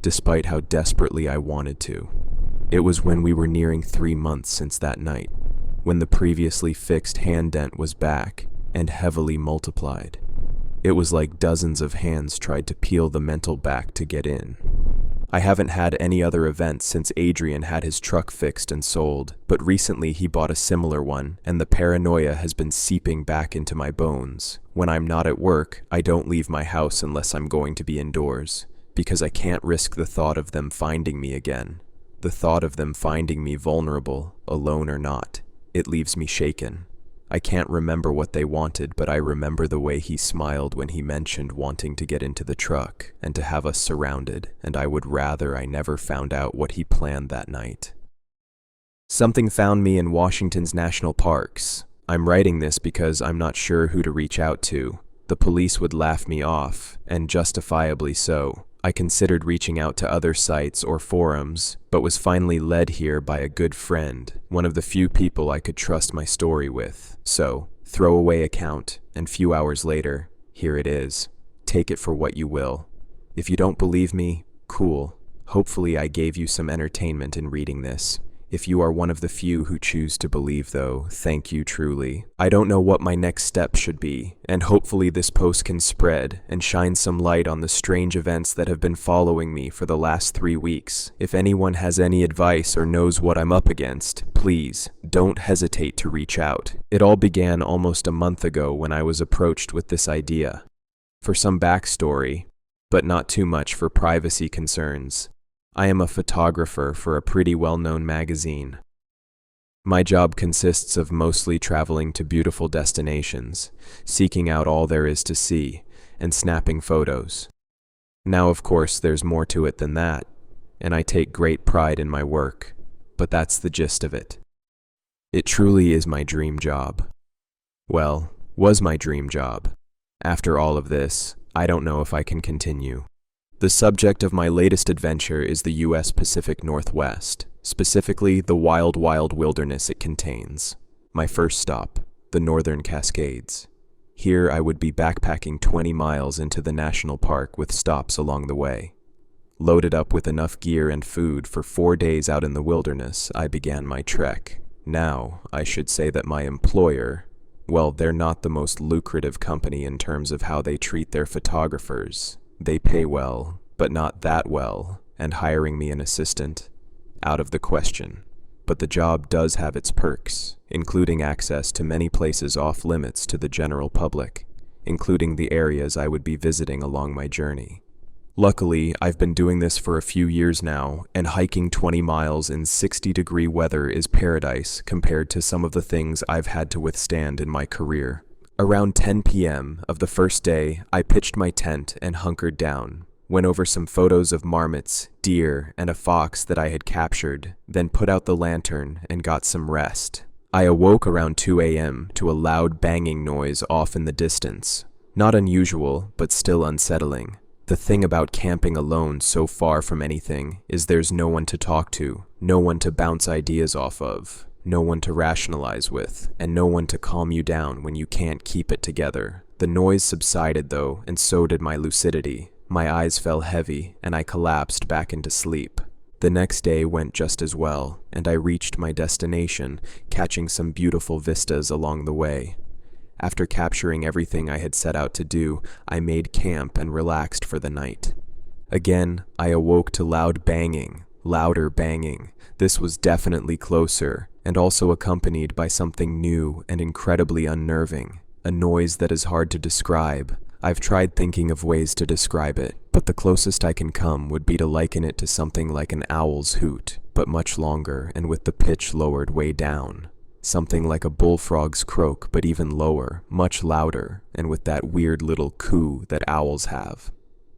despite how desperately I wanted to. It was when we were nearing 3 months since that night, when the previously fixed hand dent was back and heavily multiplied. It was like dozens of hands tried to peel the mental back to get in. I haven't had any other events since Adrian had his truck fixed and sold, but recently he bought a similar one, and the paranoia has been seeping back into my bones. When I'm not at work, I don't leave my house unless I'm going to be indoors, because I can't risk the thought of them finding me again. The thought of them finding me vulnerable, alone or not, it leaves me shaken. I can't remember what they wanted, but I remember the way he smiled when he mentioned wanting to get into the truck and to have us surrounded, and I would rather I never found out what he planned that night. Something found me in Washington's national parks. I'm writing this because I'm not sure who to reach out to. The police would laugh me off, and justifiably so. I considered reaching out to other sites or forums, but was finally led here by a good friend, one of the few people I could trust my story with. So, throwaway account, and few hours later, here it is. Take it for what you will. If you don't believe me, cool. Hopefully I gave you some entertainment in reading this. If you are one of the few who choose to believe, though, thank you truly. I don't know what my next step should be, and hopefully this post can spread and shine some light on the strange events that have been following me for the last 3 weeks. If anyone has any advice or knows what I'm up against, please, don't hesitate to reach out. It all began almost a month ago when I was approached with this idea. For some backstory, but not too much for privacy concerns, I am a photographer for a pretty well-known magazine. My job consists of mostly traveling to beautiful destinations, seeking out all there is to see, and snapping photos. Now, of course, there's more to it than that, and I take great pride in my work, but that's the gist of it. It truly is my dream job. Well, was my dream job. After all of this, I don't know if I can continue. The subject of my latest adventure is the U.S. Pacific Northwest, specifically the wild, wild wilderness it contains. My first stop, the Northern Cascades. Here I would be backpacking 20 miles into the national park with stops along the way. Loaded up with enough gear and food for 4 days out in the wilderness, I began my trek. Now, I should say that my employer, well, they're not the most lucrative company in terms of how they treat their photographers. They pay well, but not that well, and hiring me an assistant? Out of the question. But the job does have its perks, including access to many places off limits to the general public, including the areas I would be visiting along my journey. Luckily, I've been doing this for a few years now, and hiking 20 miles in 60-degree weather is paradise compared to some of the things I've had to withstand in my career. Around 10 p.m. of the first day, I pitched my tent and hunkered down, went over some photos of marmots, deer, and a fox that I had captured, then put out the lantern and got some rest. I awoke around 2 a.m. to a loud banging noise off in the distance. Not unusual, but still unsettling. The thing about camping alone so far from anything is there's no one to talk to, no one to bounce ideas off of, no one to rationalize with, and no one to calm you down when you can't keep it together. The noise subsided though, and so did my lucidity. My eyes fell heavy, and I collapsed back into sleep. The next day went just as well, and I reached my destination, catching some beautiful vistas along the way. After capturing everything I had set out to do, I made camp and relaxed for the night. Again, I awoke to loud banging, louder banging. This was definitely closer, and also accompanied by something new and incredibly unnerving, a noise that is hard to describe. I've tried thinking of ways to describe it, but the closest I can come would be to liken it to something like an owl's hoot, but much longer and with the pitch lowered way down. Something like a bullfrog's croak, but even lower, much louder, and with that weird little coo that owls have.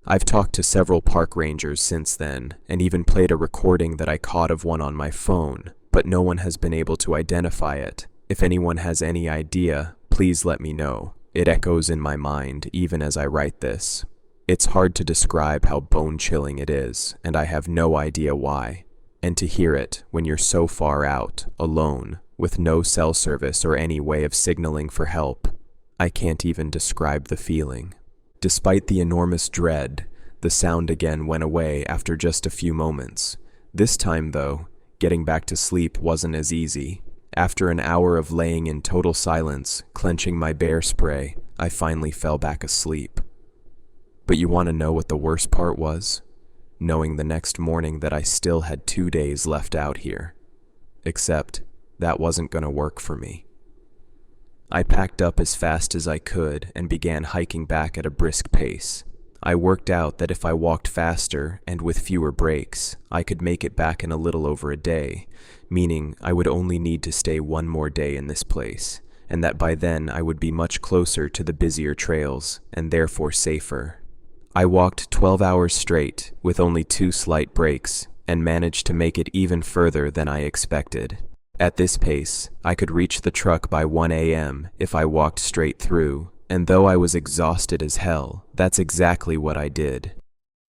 I've talked to several park rangers since then, and even played a recording that I caught of one on my phone, but no one has been able to identify it. If anyone has any idea, please let me know. It echoes in my mind even as I write this. It's hard to describe how bone-chilling it is, and I have no idea why. And to hear it when you're so far out, alone, with no cell service or any way of signaling for help, I can't even describe the feeling. Despite the enormous dread, the sound again went away after just a few moments. This time, though, getting back to sleep wasn't as easy. After an hour of laying in total silence, clenching my bear spray, I finally fell back asleep. But you want to know what the worst part was? Knowing the next morning that I still had 2 days left out here. Except, that wasn't going to work for me. I packed up as fast as I could and began hiking back at a brisk pace. I worked out that if I walked faster and with fewer breaks, I could make it back in a little over a day, meaning I would only need to stay 1 more day in this place, and that by then I would be much closer to the busier trails, and therefore safer. I walked 12 hours straight, with only 2 slight breaks, and managed to make it even further than I expected. At this pace, I could reach the truck by 1 a.m. if I walked straight through, and though I was exhausted as hell, that's exactly what I did.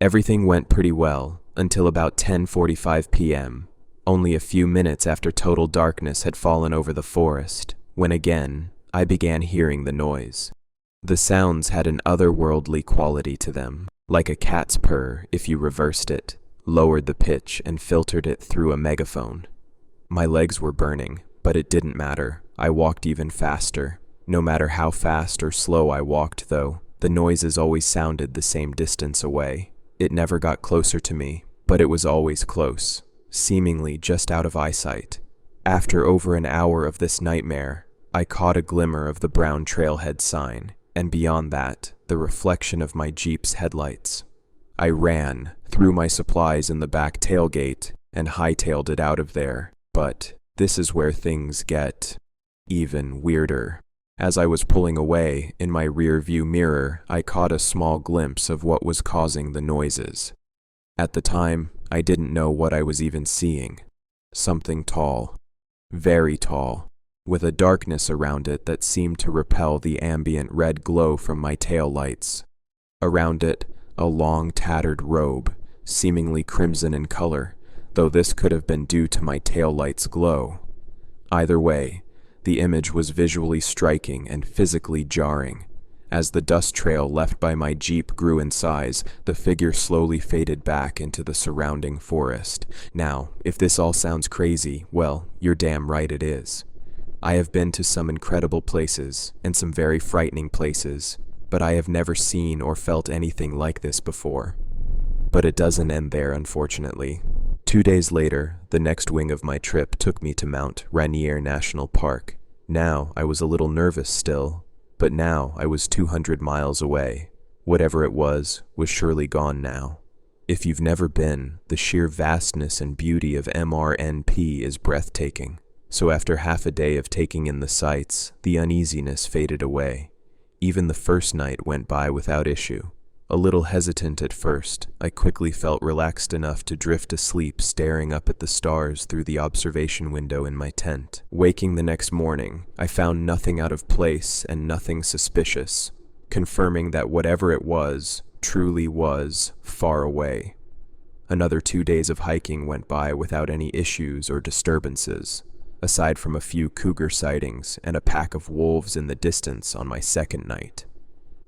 Everything went pretty well until about 10:45 p.m., only a few minutes after total darkness had fallen over the forest, when again, I began hearing the noise. The sounds had an otherworldly quality to them, like a cat's purr if you reversed it, lowered the pitch, and filtered it through a megaphone. My legs were burning, but it didn't matter. I walked even faster. No matter how fast or slow I walked, though, the noises always sounded the same distance away. It never got closer to me, but it was always close, seemingly just out of eyesight. After over an hour of this nightmare, I caught a glimmer of the brown trailhead sign, and beyond that, the reflection of my Jeep's headlights. I ran, threw my supplies in the back tailgate, and hightailed it out of there. But this is where things get even weirder. As I was pulling away, in my rear-view mirror, I caught a small glimpse of what was causing the noises. At the time, I didn't know what I was even seeing. Something tall, very tall, with a darkness around it that seemed to repel the ambient red glow from my tail lights. Around it, a long tattered robe, seemingly crimson in color, though this could have been due to my tail light's glow. Either way, the image was visually striking and physically jarring. As the dust trail left by my Jeep grew in size, the figure slowly faded back into the surrounding forest. Now, if this all sounds crazy, well, you're damn right it is. I have been to some incredible places, and some very frightening places, but I have never seen or felt anything like this before. But it doesn't end there, unfortunately. 2 days later, the next wing of my trip took me to Mount Rainier National Park. Now, I was a little nervous still, but now I was 200 miles away. Whatever it was surely gone now. If you've never been, the sheer vastness and beauty of MRNP is breathtaking. So after half a day of taking in the sights, the uneasiness faded away. Even the first night went by without issue. A little hesitant at first, I quickly felt relaxed enough to drift asleep staring up at the stars through the observation window in my tent. Waking the next morning, I found nothing out of place and nothing suspicious, confirming that whatever it was, truly was, far away. Another 2 days of hiking went by without any issues or disturbances, aside from a few cougar sightings and a pack of wolves in the distance on my second night.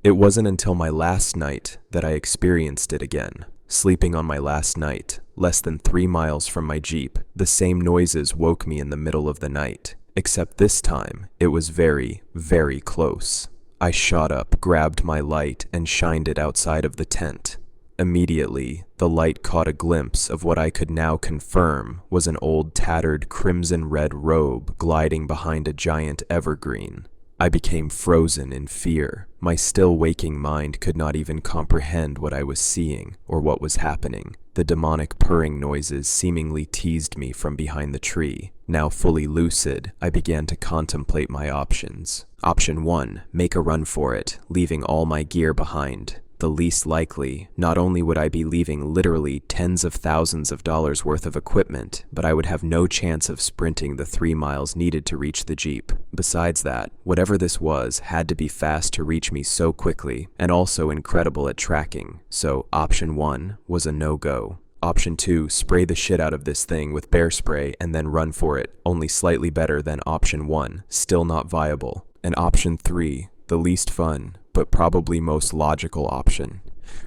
It wasn't until my last night that I experienced it again. Sleeping on my last night, less than 3 miles from my Jeep, the same noises woke me in the middle of the night, except this time it was very, very close. I shot up, grabbed my light, and shined it outside of the tent. Immediately, the light caught a glimpse of what I could now confirm was an old tattered crimson-red robe gliding behind a giant evergreen. I became frozen in fear. My still waking mind could not even comprehend what I was seeing or what was happening. The demonic purring noises seemingly teased me from behind the tree. Now fully lucid, I began to contemplate my options. Option 1, make a run for it, leaving all my gear behind. The least likely, not only would I be leaving literally tens of thousands of dollars worth of equipment, but I would have no chance of sprinting the 3 miles needed to reach the Jeep. Besides that, whatever this was had to be fast to reach me so quickly, and also incredible at tracking, so option 1 was a no-go. Option 2, spray the shit out of this thing with bear spray and then run for it, only slightly better than option 1, still not viable. And option 3, the least fun, but probably most logical option.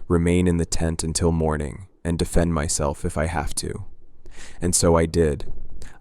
Remain in the tent until morning, and defend myself if I have to. And so I did.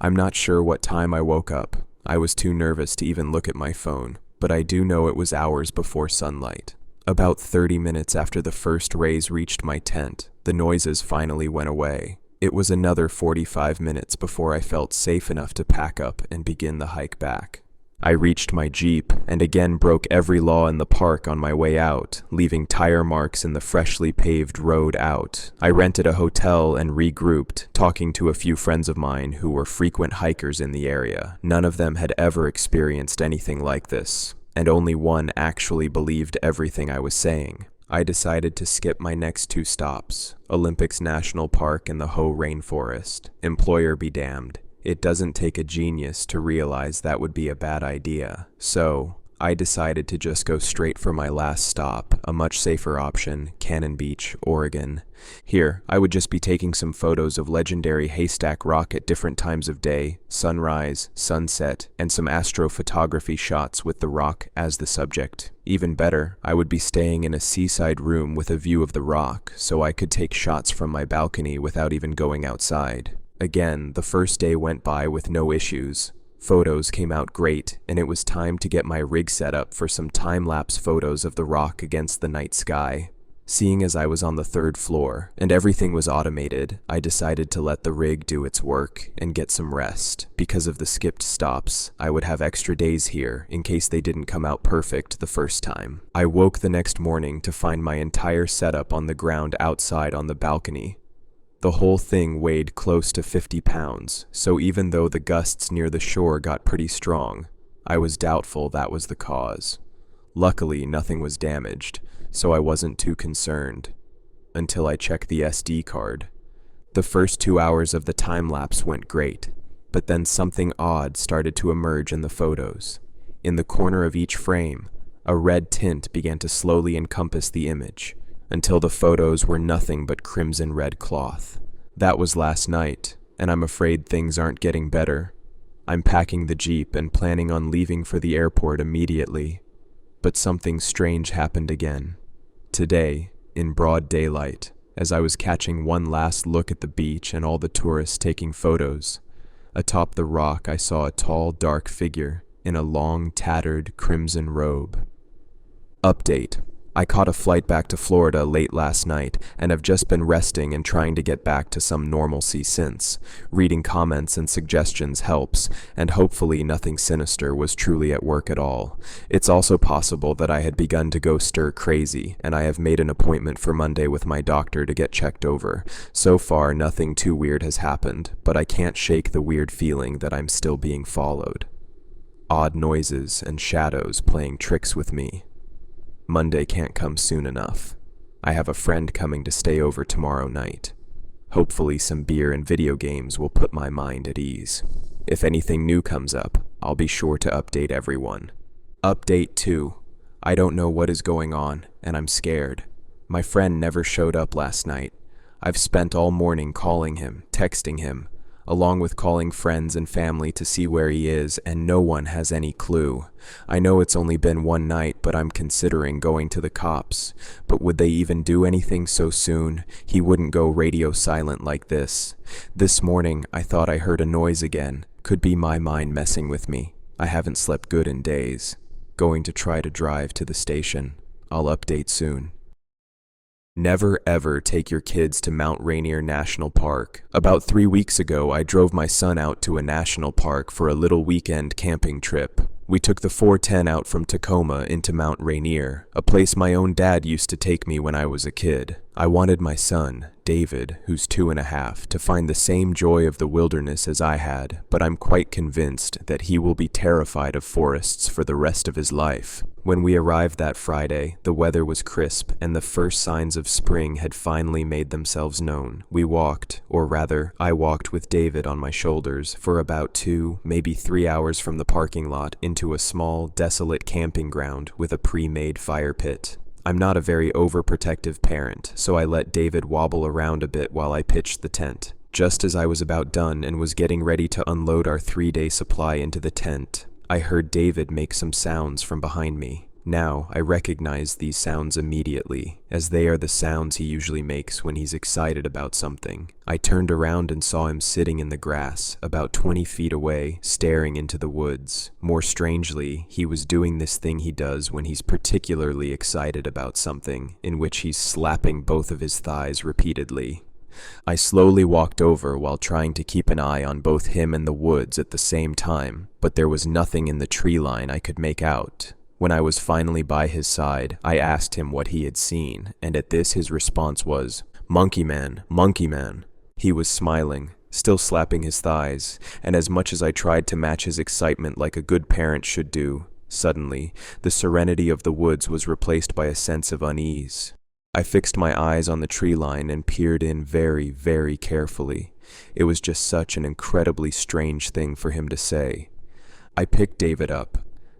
I'm not sure what time I woke up. I was too nervous to even look at my phone, but I do know it was hours before sunlight. About 30 minutes after the first rays reached my tent, the noises finally went away. It was another 45 minutes before I felt safe enough to pack up and begin the hike back. I reached my Jeep and again broke every law in the park on my way out, leaving tire marks in the freshly paved road out. I rented a hotel and regrouped, talking to a few friends of mine who were frequent hikers in the area. None of them had ever experienced anything like this, and only one actually believed everything I was saying. I decided to skip my next 2 stops, Olympics National Park and the Hoh Rainforest. Employer be damned. It doesn't take a genius to realize that would be a bad idea. So, I decided to just go straight for my last stop, a much safer option, Cannon Beach, Oregon. Here, I would just be taking some photos of legendary Haystack Rock at different times of day, sunrise, sunset, and some astrophotography shots with the rock as the subject. Even better, I would be staying in a seaside room with a view of the rock, so I could take shots from my balcony without even going outside. Again, the first day went by with no issues. Photos came out great, and it was time to get my rig set up for some time-lapse photos of the rock against the night sky. Seeing as I was on the 3rd floor, and everything was automated, I decided to let the rig do its work and get some rest. Because of the skipped stops, I would have extra days here in case they didn't come out perfect the first time. I woke the next morning to find my entire setup on the ground outside on the balcony. The whole thing weighed close to 50 pounds, so even though the gusts near the shore got pretty strong, I was doubtful that was the cause. Luckily, nothing was damaged, so I wasn't too concerned. Until I checked the SD card. The first 2 hours of the time-lapse went great, but then something odd started to emerge in the photos. In the corner of each frame, a red tint began to slowly encompass the image, until the photos were nothing but crimson red cloth. That was last night, and I'm afraid things aren't getting better. I'm packing the Jeep and planning on leaving for the airport immediately. But something strange happened again. Today, in broad daylight, as I was catching one last look at the beach and all the tourists taking photos, atop the rock I saw a tall, dark figure in a long, tattered, crimson robe. Update. I caught a flight back to Florida late last night and have just been resting and trying to get back to some normalcy since. Reading comments and suggestions helps, and hopefully nothing sinister was truly at work at all. It's also possible that I had begun to go stir crazy, and I have made an appointment for Monday with my doctor to get checked over. So far, nothing too weird has happened, but I can't shake the weird feeling that I'm still being followed. Odd noises and shadows playing tricks with me. Monday can't come soon enough. I have a friend coming to stay over tomorrow night. Hopefully some beer and video games will put my mind at ease. If anything new comes up, I'll be sure to update everyone. Update 2. I don't know what is going on, and I'm scared. My friend never showed up last night. I've spent all morning calling him, texting him, along with calling friends and family to see where he is, and no one has any clue. I know it's only been one night, but I'm considering going to the cops. But would they even do anything so soon? He wouldn't go radio silent like this. This morning, I thought I heard a noise again. Could be my mind messing with me. I haven't slept good in days. Going to try to drive to the station. I'll update soon. Never ever take your kids to Mount Rainier National Park. About 3 weeks ago, I drove my son out to a national park for a little weekend camping trip. We took the 410 out from Tacoma into Mount Rainier, a place my own dad used to take me when I was a kid. I wanted my son, David, who's 2.5, to find the same joy of the wilderness as I had, but I'm quite convinced that he will be terrified of forests for the rest of his life. When we arrived that Friday, the weather was crisp and the first signs of spring had finally made themselves known. We walked, or rather, I walked with David on my shoulders for about 2, maybe 3 hours from the parking lot into a small, desolate camping ground with a pre-made fire pit. I'm not a very overprotective parent, so I let David wobble around a bit while I pitched the tent. Just as I was about done and was getting ready to unload our 3-day supply into the tent, I heard David make some sounds from behind me. Now, I recognize these sounds immediately, as they are the sounds he usually makes when he's excited about something. I turned around and saw him sitting in the grass, about 20 feet away, staring into the woods. More strangely, he was doing this thing he does when he's particularly excited about something, in which he's slapping both of his thighs repeatedly. I slowly walked over while trying to keep an eye on both him and the woods at the same time, but there was nothing in the tree line I could make out. When I was finally by his side, I asked him what he had seen, and at this his response was, "Monkey man, monkey man." He was smiling, still slapping his thighs, and as much as I tried to match his excitement like a good parent should do, suddenly, the serenity of the woods was replaced by a sense of unease. I fixed my eyes on the tree line and peered in very, very carefully. It was just such an incredibly strange thing for him to say. I picked David up,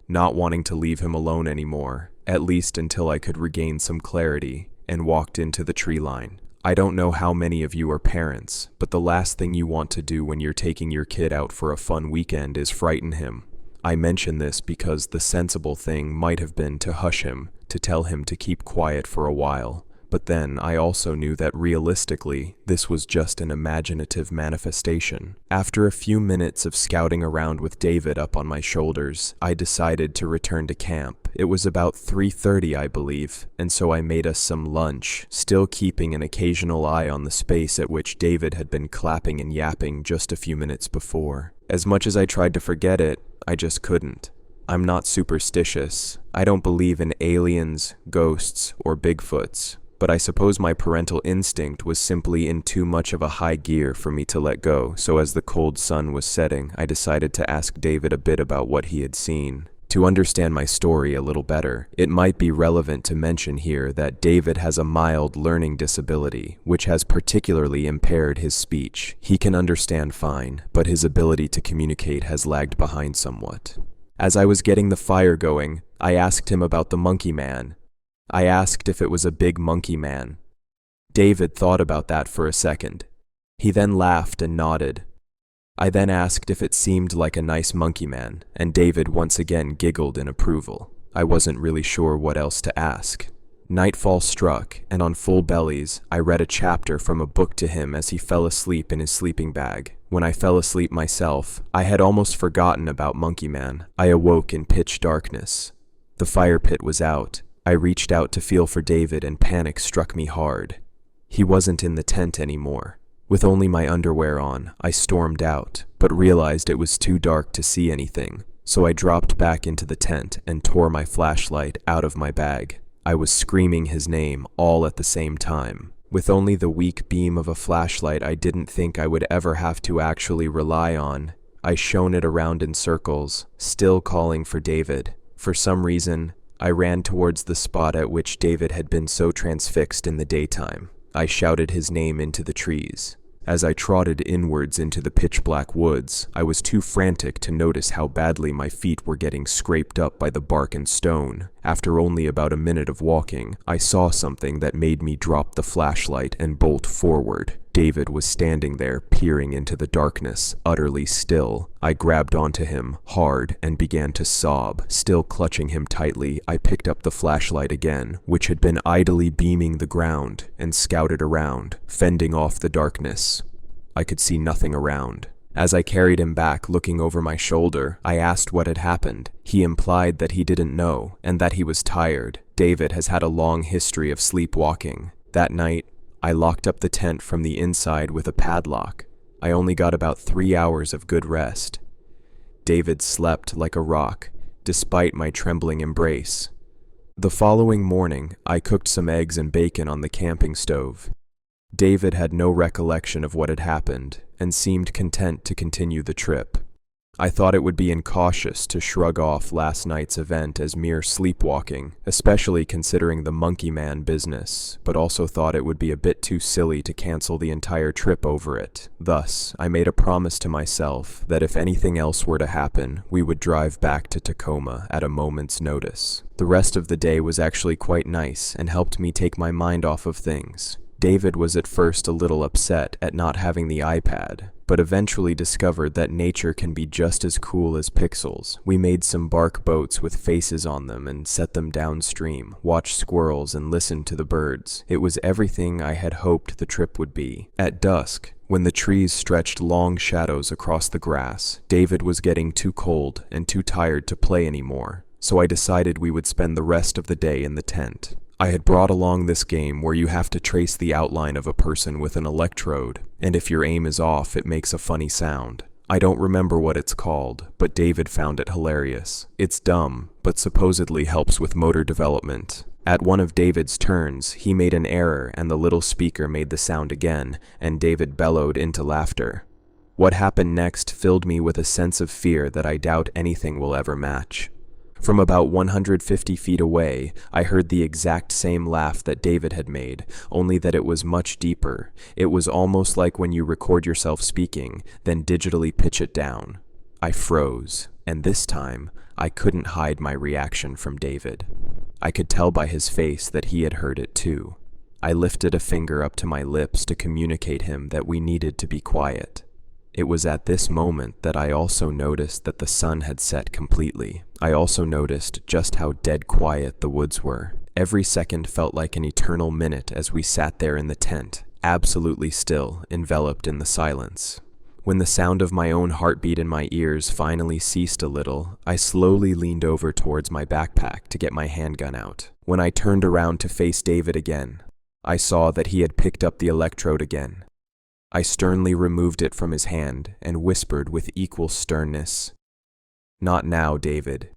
not wanting to leave him alone anymore, at least until I could regain some clarity, and walked into the tree line. I don't know how many of you are parents, but the last thing you want to do when you're taking your kid out for a fun weekend is frighten him. I mention this because the sensible thing might have been to hush him, to tell him to keep quiet for a while. But then I also knew that realistically, this was just an imaginative manifestation. After a few minutes of scouting around with David up on my shoulders, I decided to return to camp. It was about 3:30, I believe, and so I made us some lunch, still keeping an occasional eye on the space at which David had been clapping and yapping just a few minutes before. As much as I tried to forget it, I just couldn't. I'm not superstitious. I don't believe in aliens, ghosts, or Bigfoots. But I suppose my parental instinct was simply in too much of a high gear for me to let go, so as the cold sun was setting, I decided to ask David a bit about what he had seen. To understand my story a little better, it might be relevant to mention here that David has a mild learning disability, which has particularly impaired his speech. He can understand fine, but his ability to communicate has lagged behind somewhat. As I was getting the fire going, I asked him about the monkey man. I asked if it was a big monkey man. David thought about that for a second. He then laughed and nodded. I then asked if it seemed like a nice monkey man, and David once again giggled in approval. I wasn't really sure what else to ask. Nightfall struck, and on full bellies, I read a chapter from a book to him as he fell asleep in his sleeping bag. When I fell asleep myself, I had almost forgotten about Monkey Man. I awoke in pitch darkness. The fire pit was out. I reached out to feel for David and panic struck me hard. He wasn't in the tent anymore. With only my underwear on, I stormed out, but realized it was too dark to see anything, so I dropped back into the tent and tore my flashlight out of my bag. I was screaming his name all at the same time. With only the weak beam of a flashlight I didn't think I would ever have to actually rely on, I shone it around in circles, still calling for David. For some reason, I ran towards the spot at which David had been so transfixed in the daytime. I shouted his name into the trees. As I trotted inwards into the pitch-black woods, I was too frantic to notice how badly my feet were getting scraped up by the bark and stone. After only about a minute of walking, I saw something that made me drop the flashlight and bolt forward. David was standing there, peering into the darkness, utterly still. I grabbed onto him, hard, and began to sob. Still clutching him tightly, I picked up the flashlight again, which had been idly beaming the ground, and scouted around, fending off the darkness. I could see nothing around. As I carried him back, looking over my shoulder, I asked what had happened. He implied that he didn't know, and that he was tired. David has had a long history of sleepwalking. That night, I locked up the tent from the inside with a padlock. I only got about 3 hours of good rest. David slept like a rock, despite my trembling embrace. The following morning, I cooked some eggs and bacon on the camping stove. David had no recollection of what had happened, and seemed content to continue the trip. I thought it would be incautious to shrug off last night's event as mere sleepwalking, especially considering the Monkey Man business, but also thought it would be a bit too silly to cancel the entire trip over it. Thus, I made a promise to myself that if anything else were to happen, we would drive back to Tacoma at a moment's notice. The rest of the day was actually quite nice and helped me take my mind off of things. David was at first a little upset at not having the iPad, but eventually discovered that nature can be just as cool as pixels. We made some bark boats with faces on them and set them downstream, watched squirrels and listened to the birds. It was everything I had hoped the trip would be. At dusk, when the trees stretched long shadows across the grass, David was getting too cold and too tired to play anymore, so I decided we would spend the rest of the day in the tent. I had brought along this game where you have to trace the outline of a person with an electrode, and if your aim is off, it makes a funny sound. I don't remember what it's called, but David found it hilarious. It's dumb, but supposedly helps with motor development. At one of David's turns, he made an error and the little speaker made the sound again, and David bellowed into laughter. What happened next filled me with a sense of fear that I doubt anything will ever match. From about 150 feet away, I heard the exact same laugh that David had made, only that it was much deeper. It was almost like when you record yourself speaking, then digitally pitch it down. I froze, and this time, I couldn't hide my reaction from David. I could tell by his face that he had heard it too. I lifted a finger up to my lips to communicate him that we needed to be quiet. It was at this moment that I also noticed that the sun had set completely. I also noticed just how dead quiet the woods were. Every second felt like an eternal minute as we sat there in the tent, absolutely still, enveloped in the silence. When the sound of my own heartbeat in my ears finally ceased a little, I slowly leaned over towards my backpack to get my handgun out. When I turned around to face David again, I saw that he had picked up the electrode again. I sternly removed it from his hand and whispered with equal sternness, "Not now, David."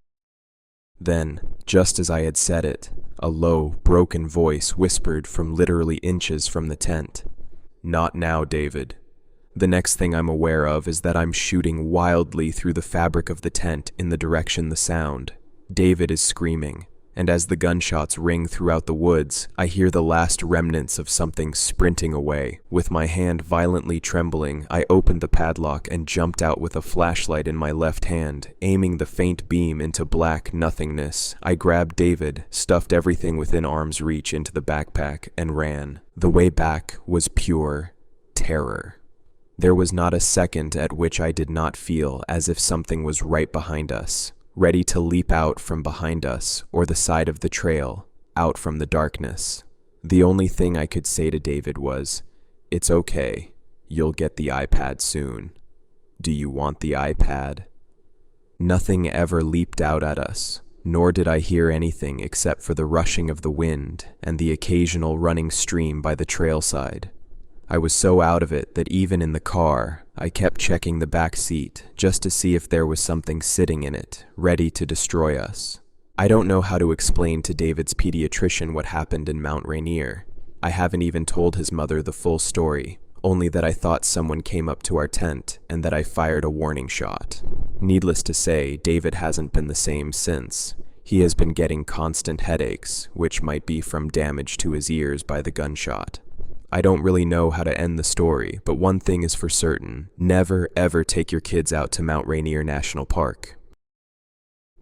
Then, just as I had said it, a low, broken voice whispered from literally inches from the tent, "Not now, David." The next thing I'm aware of is that I'm shooting wildly through the fabric of the tent in the direction the sound. David is screaming, and as the gunshots ring throughout the woods, I hear the last remnants of something sprinting away. With my hand violently trembling, I opened the padlock and jumped out with a flashlight in my left hand, aiming the faint beam into black nothingness. I grabbed David, stuffed everything within arm's reach into the backpack, and ran. The way back was pure terror. There was not a second at which I did not feel as if something was right behind us, ready to leap out from behind us or the side of the trail, out from the darkness. The only thing I could say to David was, "It's okay. You'll get the iPad soon. Do you want the iPad?" Nothing ever leaped out at us, nor did I hear anything except for the rushing of the wind and the occasional running stream by the trail side. I was so out of it that even in the car, I kept checking the back seat just to see if there was something sitting in it, ready to destroy us. I don't know how to explain to David's pediatrician what happened in Mount Rainier. I haven't even told his mother the full story, only that I thought someone came up to our tent and that I fired a warning shot. Needless to say, David hasn't been the same since. He has been getting constant headaches, which might be from damage to his ears by the gunshot. I don't really know how to end the story, but one thing is for certain: never ever take your kids out to Mount Rainier National Park.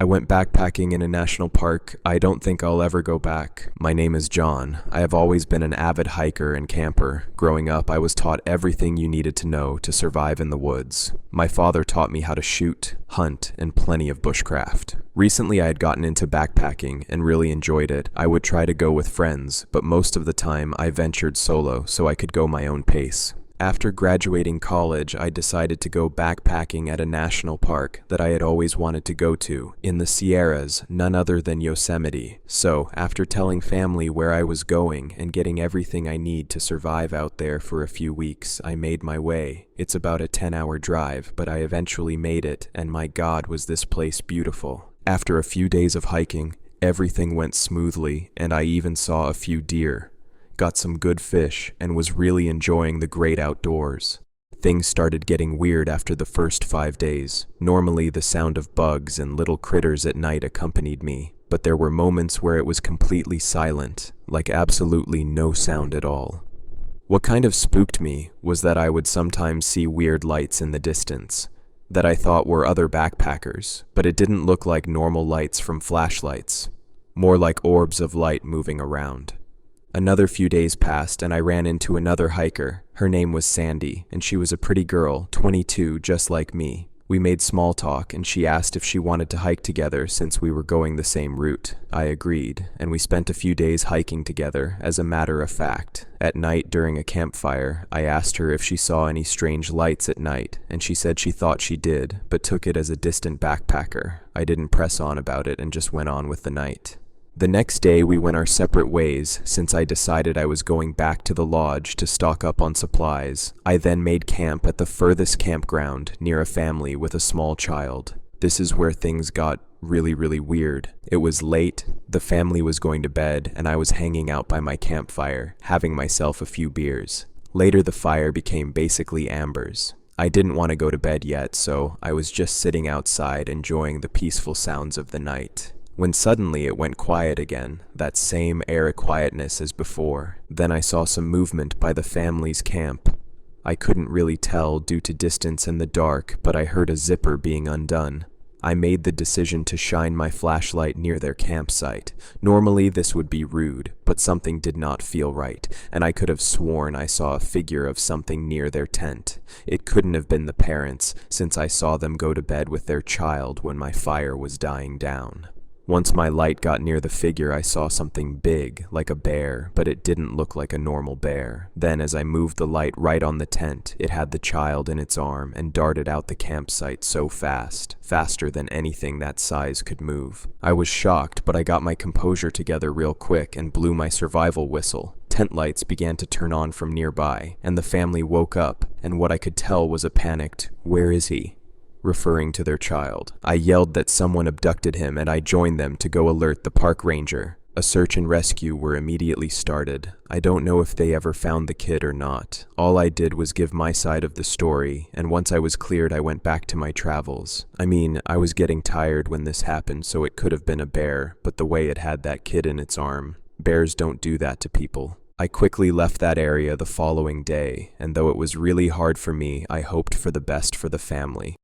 I went backpacking in a national park. I don't think I'll ever go back. My name is John. I have always been an avid hiker and camper. Growing up, I was taught everything you needed to know to survive in the woods. My father taught me how to shoot, hunt, and plenty of bushcraft. Recently, I had gotten into backpacking and really enjoyed it. I would try to go with friends, but most of the time I ventured solo so I could go my own pace. After graduating college, I decided to go backpacking at a national park that I had always wanted to go to, in the Sierras, none other than Yosemite. So, after telling family where I was going and getting everything I need to survive out there for a few weeks, I made my way. It's about a 10-hour drive, but I eventually made it, and my God, was this place beautiful. After a few days of hiking, everything went smoothly, and I even saw a few deer. Got some good fish, and was really enjoying the great outdoors. Things started getting weird after the first 5 days. Normally, the sound of bugs and little critters at night accompanied me, but there were moments where it was completely silent, like absolutely no sound at all. What kind of spooked me was that I would sometimes see weird lights in the distance, that I thought were other backpackers, but it didn't look like normal lights from flashlights, more like orbs of light moving around. Another few days passed and I ran into another hiker. Her name was Sandy, and she was a pretty girl, 22, just like me. We made small talk and she asked if she wanted to hike together since we were going the same route. I agreed, and we spent a few days hiking together, as a matter of fact. At night during a campfire, I asked her if she saw any strange lights at night, and she said she thought she did, but took it as a distant backpacker. I didn't press on about it and just went on with the night. The next day we went our separate ways since I decided I was going back to the lodge to stock up on supplies. I then made camp at the furthest campground near a family with a small child. This is where things got really weird. It was late, the family was going to bed, and I was hanging out by my campfire, having myself a few beers. Later the fire became basically embers. I didn't want to go to bed yet, so I was just sitting outside enjoying the peaceful sounds of the night, when suddenly it went quiet again, that same airy quietness as before. Then I saw some movement by the family's camp. I couldn't really tell due to distance and the dark, but I heard a zipper being undone. I made the decision to shine my flashlight near their campsite. Normally this would be rude, but something did not feel right, and I could have sworn I saw a figure of something near their tent. It couldn't have been the parents, since I saw them go to bed with their child when my fire was dying down. Once my light got near the figure, I saw something big, like a bear, but it didn't look like a normal bear. Then, as I moved the light right on the tent, it had the child in its arm and darted out the campsite so fast, faster than anything that size could move. I was shocked, but I got my composure together real quick and blew my survival whistle. Tent lights began to turn on from nearby, and the family woke up, and what I could tell was a panicked, "Where is he?" referring to their child. I yelled that someone abducted him and I joined them to go alert the park ranger. A search and rescue were immediately started. I don't know if they ever found the kid or not. All I did was give my side of the story, and once I was cleared, I went back to my travels. I mean, I was getting tired when this happened, so it could have been a bear, but the way it had that kid in its arm. Bears don't do that to people. I quickly left that area the following day, and though it was really hard for me, I hoped for the best for the family.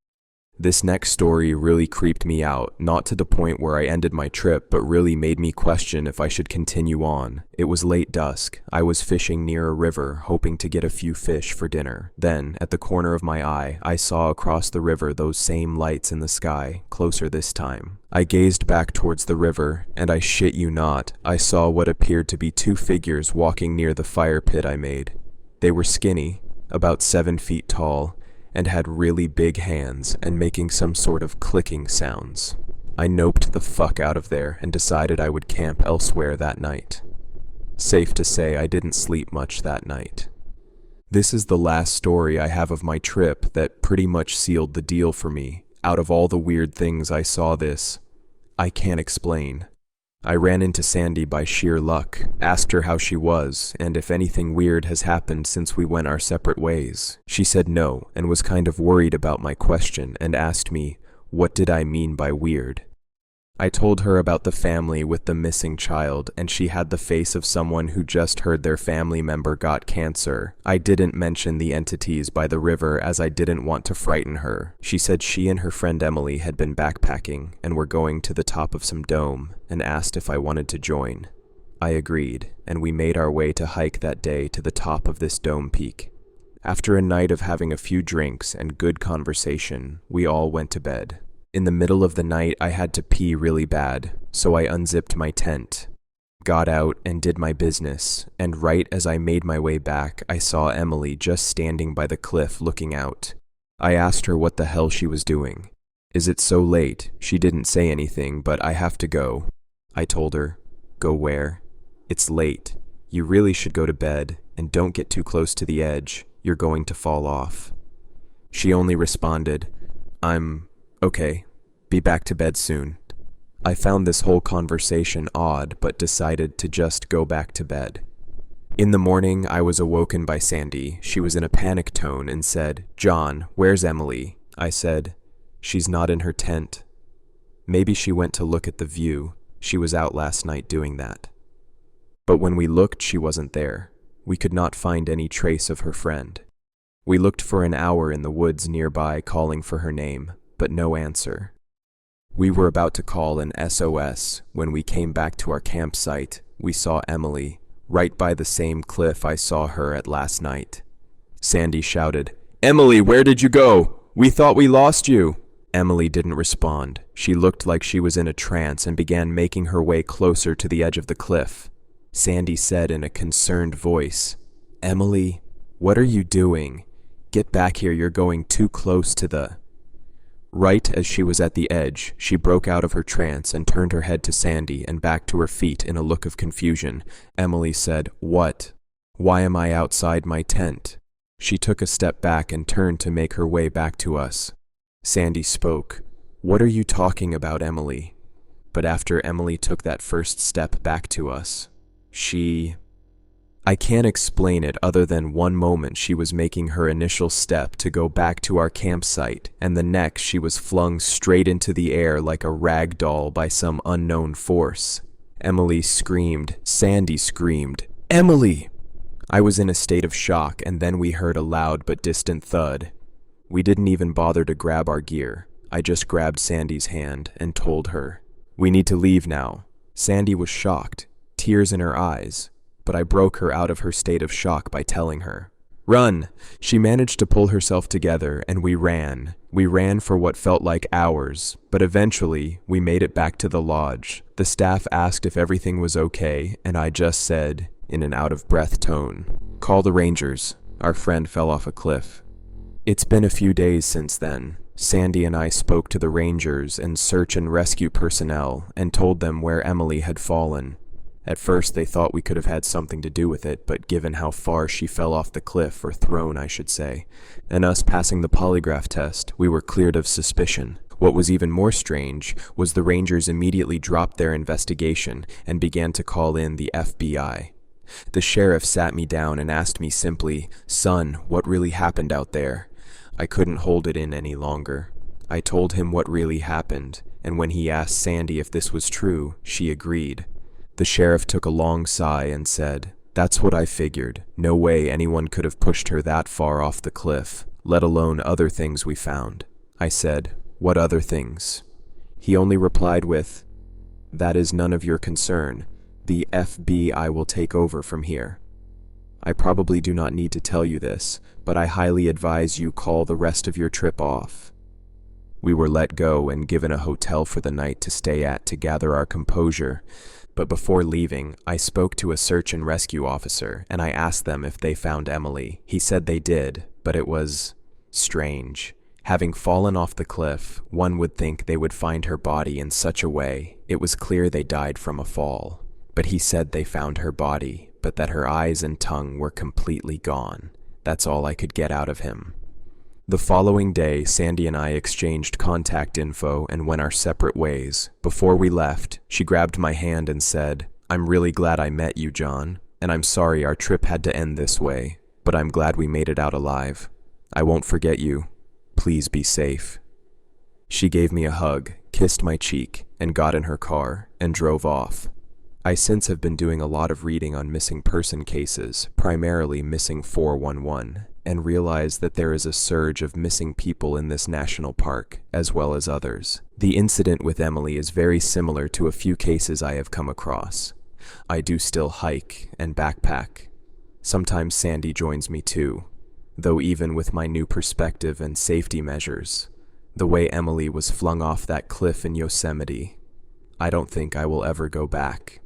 This next story really creeped me out, not to the point where I ended my trip, but really made me question if I should continue on. It was late dusk. I was fishing near a river, hoping to get a few fish for dinner. Then, at the corner of my eye, I saw across the river those same lights in the sky, closer this time. I gazed back towards the river, and I shit you not, I saw what appeared to be two figures walking near the fire pit I made. They were skinny, about 7 feet tall, and had really big hands and making some sort of clicking sounds. I noped the fuck out of there and decided I would camp elsewhere that night. Safe to say I didn't sleep much that night. This is the last story I have of my trip that pretty much sealed the deal for me. Out of all the weird things I saw this, I can't explain. I ran into Sandy by sheer luck, asked her how she was, and if anything weird has happened since we went our separate ways. She said no, and was kind of worried about my question, and asked me, what did I mean by weird? I told her about the family with the missing child, and she had the face of someone who just heard their family member got cancer. I didn't mention the entities by the river as I didn't want to frighten her. She said she and her friend Emily had been backpacking and were going to the top of some dome, and asked if I wanted to join. I agreed, and we made our way to hike that day to the top of this dome peak. After a night of having a few drinks and good conversation, we all went to bed. In the middle of the night, I had to pee really bad, so I unzipped my tent, got out, and did my business, and right as I made my way back, I saw Emily just standing by the cliff looking out. I asked her what the hell she was doing. Is it so late? She didn't say anything, but I have to go. I told her. Go where? It's late. You really should go to bed, and don't get too close to the edge. You're going to fall off. She only responded, Okay, be back to bed soon. I found this whole conversation odd, but decided to just go back to bed. In the morning, I was awoken by Sandy. She was in a panic tone and said, John, where's Emily? I said, she's not in her tent. Maybe she went to look at the view. She was out last night doing that. But when we looked, she wasn't there. We could not find any trace of her friend. We looked for an hour in the woods nearby, calling for her name, but no answer. We were about to call an SOS. When we came back to our campsite, we saw Emily, right by the same cliff I saw her at last night. Sandy shouted, Emily, where did you go? We thought we lost you. Emily didn't respond. She looked like she was in a trance and began making her way closer to the edge of the cliff. Sandy said in a concerned voice, Emily, what are you doing? Get back here, you're going too close to the... Right as she was at the edge, she broke out of her trance and turned her head to Sandy and back to her feet in a look of confusion. Emily said, What? Why am I outside my tent? She took a step back and turned to make her way back to us. Sandy spoke. What are you talking about, Emily? But after Emily took that first step back to us, I can't explain it other than one moment she was making her initial step to go back to our campsite, and the next she was flung straight into the air like a rag doll by some unknown force. Emily screamed. Sandy screamed, Emily! I was in a state of shock, and then we heard a loud but distant thud. We didn't even bother to grab our gear. I just grabbed Sandy's hand and told her, We need to leave now. Sandy was shocked, tears in her eyes. But I broke her out of her state of shock by telling her, Run! She managed to pull herself together, and we ran. We ran for what felt like hours, but eventually we made it back to the lodge. The staff asked if everything was okay, and I just said, in an out-of-breath tone, Call the rangers. Our friend fell off a cliff. It's been a few days since then. Sandy and I spoke to the rangers and search and rescue personnel and told them where Emily had fallen. At first, they thought we could have had something to do with it, but given how far she fell off the cliff, or thrown, I should say, and us passing the polygraph test, we were cleared of suspicion. What was even more strange was the Rangers immediately dropped their investigation and began to call in the FBI. The sheriff sat me down and asked me simply, "Son, what really happened out there?" I couldn't hold it in any longer. I told him what really happened, and when he asked Sandy if this was true, she agreed. The sheriff took a long sigh and said, "That's what I figured. No way anyone could have pushed her that far off the cliff, let alone other things we found." I said, "What other things?" He only replied with, "That is none of your concern. The FBI will take over from here." I probably do not need to tell you this, but I highly advise you call the rest of your trip off. We were let go and given a hotel for the night to stay at to gather our composure, but before leaving, I spoke to a search and rescue officer and I asked them if they found Emily. He said they did, but it was strange. Having fallen off the cliff, one would think they would find her body in such a way. It was clear they died from a fall. But he said they found her body, but that her eyes and tongue were completely gone. That's all I could get out of him. The following day, Sandy and I exchanged contact info and went our separate ways. Before we left, she grabbed my hand and said, "I'm really glad I met you, John, and I'm sorry our trip had to end this way, but I'm glad we made it out alive. I won't forget you. Please be safe." She gave me a hug, kissed my cheek, and got in her car and drove off. I since have been doing a lot of reading on missing person cases, primarily missing 411, and realized that there is a surge of missing people in this national park, as well as others. The incident with Emily is very similar to a few cases I have come across. I do still hike and backpack. Sometimes Sandy joins me too, though even with my new perspective and safety measures, the way Emily was flung off that cliff in Yosemite, I don't think I will ever go back.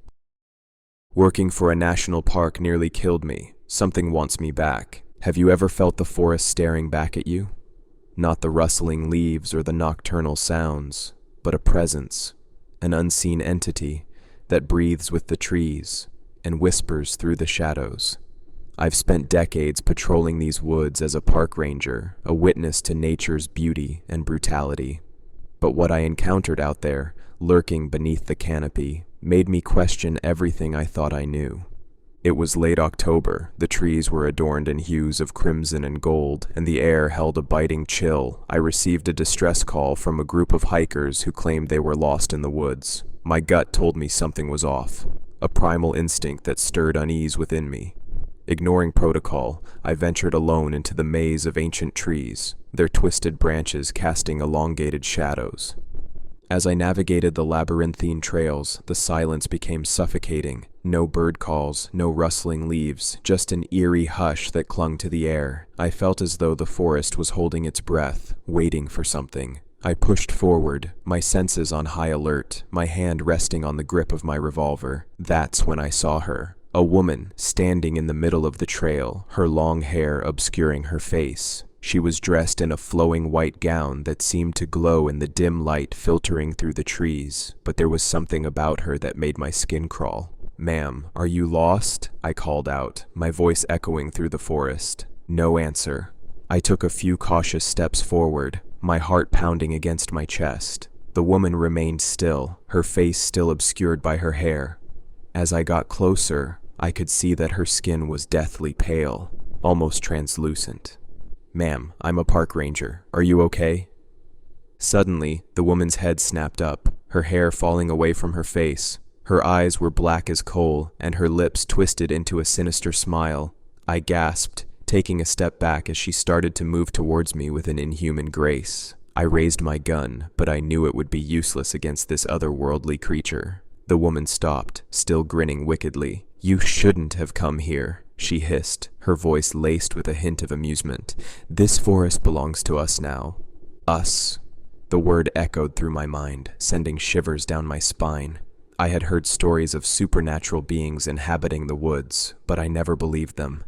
Working for a national park nearly killed me. Something wants me back. Have you ever felt the forest staring back at you? Not the rustling leaves or the nocturnal sounds, but a presence, an unseen entity that breathes with the trees and whispers through the shadows. I've spent decades patrolling these woods as a park ranger, a witness to nature's beauty and brutality. But what I encountered out there, lurking beneath the canopy, made me question everything I thought I knew. It was late October, the trees were adorned in hues of crimson and gold, and the air held a biting chill. I received a distress call from a group of hikers who claimed they were lost in the woods. My gut told me something was off, a primal instinct that stirred unease within me. Ignoring protocol, I ventured alone into the maze of ancient trees, their twisted branches casting elongated shadows. As I navigated the labyrinthine trails, the silence became suffocating. No bird calls, no rustling leaves, just an eerie hush that clung to the air. I felt as though the forest was holding its breath, waiting for something. I pushed forward, my senses on high alert, my hand resting on the grip of my revolver. That's when I saw her. A woman, standing in the middle of the trail, her long hair obscuring her face. She was dressed in a flowing white gown that seemed to glow in the dim light filtering through the trees, but there was something about her that made my skin crawl. "Ma'am, are you lost?" I called out, my voice echoing through the forest. No answer. I took a few cautious steps forward, my heart pounding against my chest. The woman remained still, her face still obscured by her hair. As I got closer, I could see that her skin was deathly pale, almost translucent. "Ma'am, I'm a park ranger. Are you okay?" Suddenly, the woman's head snapped up, her hair falling away from her face. Her eyes were black as coal, and her lips twisted into a sinister smile. I gasped, taking a step back as she started to move towards me with an inhuman grace. I raised my gun, but I knew it would be useless against this otherworldly creature. The woman stopped, still grinning wickedly. "You shouldn't have come here," she hissed, her voice laced with a hint of amusement. "This forest belongs to us now." Us. The word echoed through my mind, sending shivers down my spine. I had heard stories of supernatural beings inhabiting the woods, but I never believed them.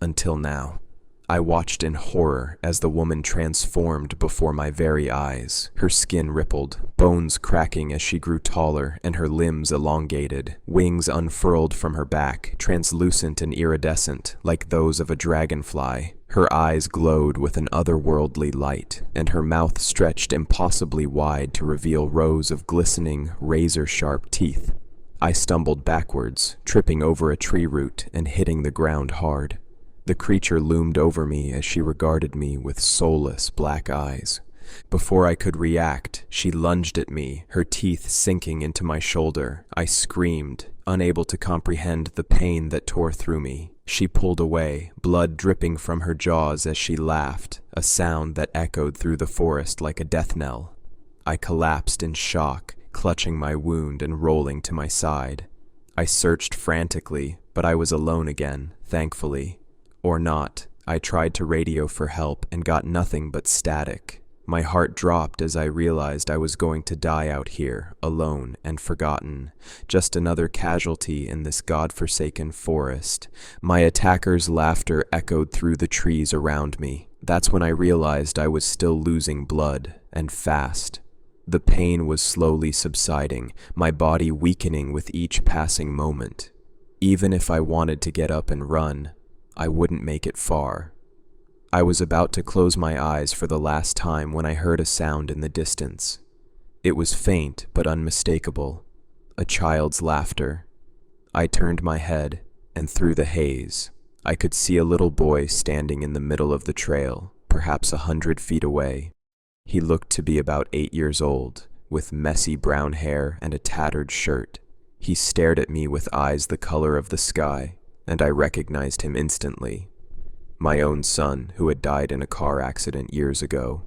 Until now. I watched in horror as the woman transformed before my very eyes. Her skin rippled, bones cracking as she grew taller and her limbs elongated, wings unfurled from her back, translucent and iridescent like those of a dragonfly. Her eyes glowed with an otherworldly light, and her mouth stretched impossibly wide to reveal rows of glistening, razor-sharp teeth. I stumbled backwards, tripping over a tree root and hitting the ground hard. The creature loomed over me as she regarded me with soulless black eyes. Before I could react, she lunged at me, her teeth sinking into my shoulder. I screamed, unable to comprehend the pain that tore through me. She pulled away, blood dripping from her jaws as she laughed, a sound that echoed through the forest like a death knell. I collapsed in shock, clutching my wound and rolling to my side. I searched frantically, but I was alone again, thankfully. Or not. I tried to radio for help and got nothing but static. My heart dropped as I realized I was going to die out here, alone and forgotten. Just another casualty in this godforsaken forest. My attacker's laughter echoed through the trees around me. That's when I realized I was still losing blood, and fast. The pain was slowly subsiding, my body weakening with each passing moment. Even if I wanted to get up and run, I wouldn't make it far. I was about to close my eyes for the last time when I heard a sound in the distance. It was faint but unmistakable, a child's laughter. I turned my head, and through the haze, I could see a little boy standing in the middle of the trail, perhaps 100 feet away. He looked to be about 8 years old, with messy brown hair and a tattered shirt. He stared at me with eyes the color of the sky, and I recognized him instantly. My own son, who had died in a car accident years ago.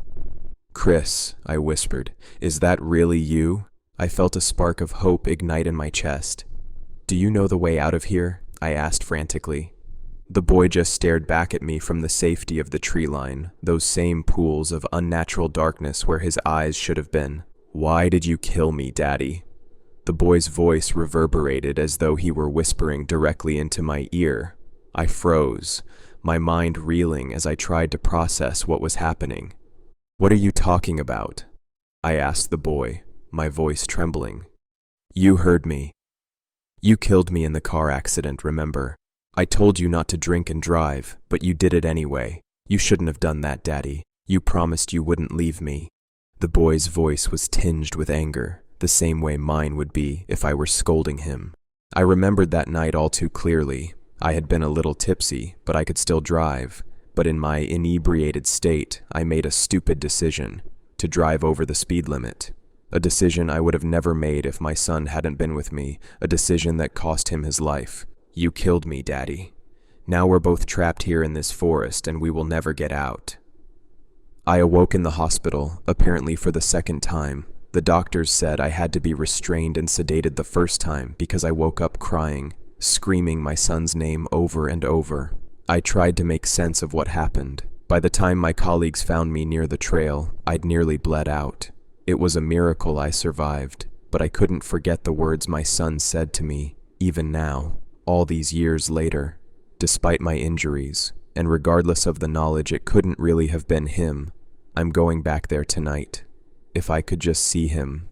"Chris," I whispered, "is that really you?" I felt a spark of hope ignite in my chest. "Do you know the way out of here?" I asked frantically. The boy just stared back at me from the safety of the tree line, those same pools of unnatural darkness where his eyes should have been. "Why did you kill me, Daddy?" The boy's voice reverberated as though he were whispering directly into my ear. I froze, my mind reeling as I tried to process what was happening. "What are you talking about?" I asked the boy, my voice trembling. "You heard me. You killed me in the car accident, remember? I told you not to drink and drive, but you did it anyway. You shouldn't have done that, Daddy. You promised you wouldn't leave me." The boy's voice was tinged with anger, the same way mine would be if I were scolding him. I remembered that night all too clearly. I had been a little tipsy, but I could still drive. But in my inebriated state, I made a stupid decision, to drive over the speed limit. A decision I would have never made if my son hadn't been with me, a decision that cost him his life. You killed me, Daddy. Now we're both trapped here in this forest and we will never get out. I awoke in the hospital, apparently for the second time. The doctors said I had to be restrained and sedated the first time because I woke up crying, screaming my son's name over and over. I tried to make sense of what happened. By the time my colleagues found me near the trail, I'd nearly bled out. It was a miracle I survived, but I couldn't forget the words my son said to me, even now, all these years later. Despite my injuries, and regardless of the knowledge it couldn't really have been him, I'm going back there tonight. If I could just see him,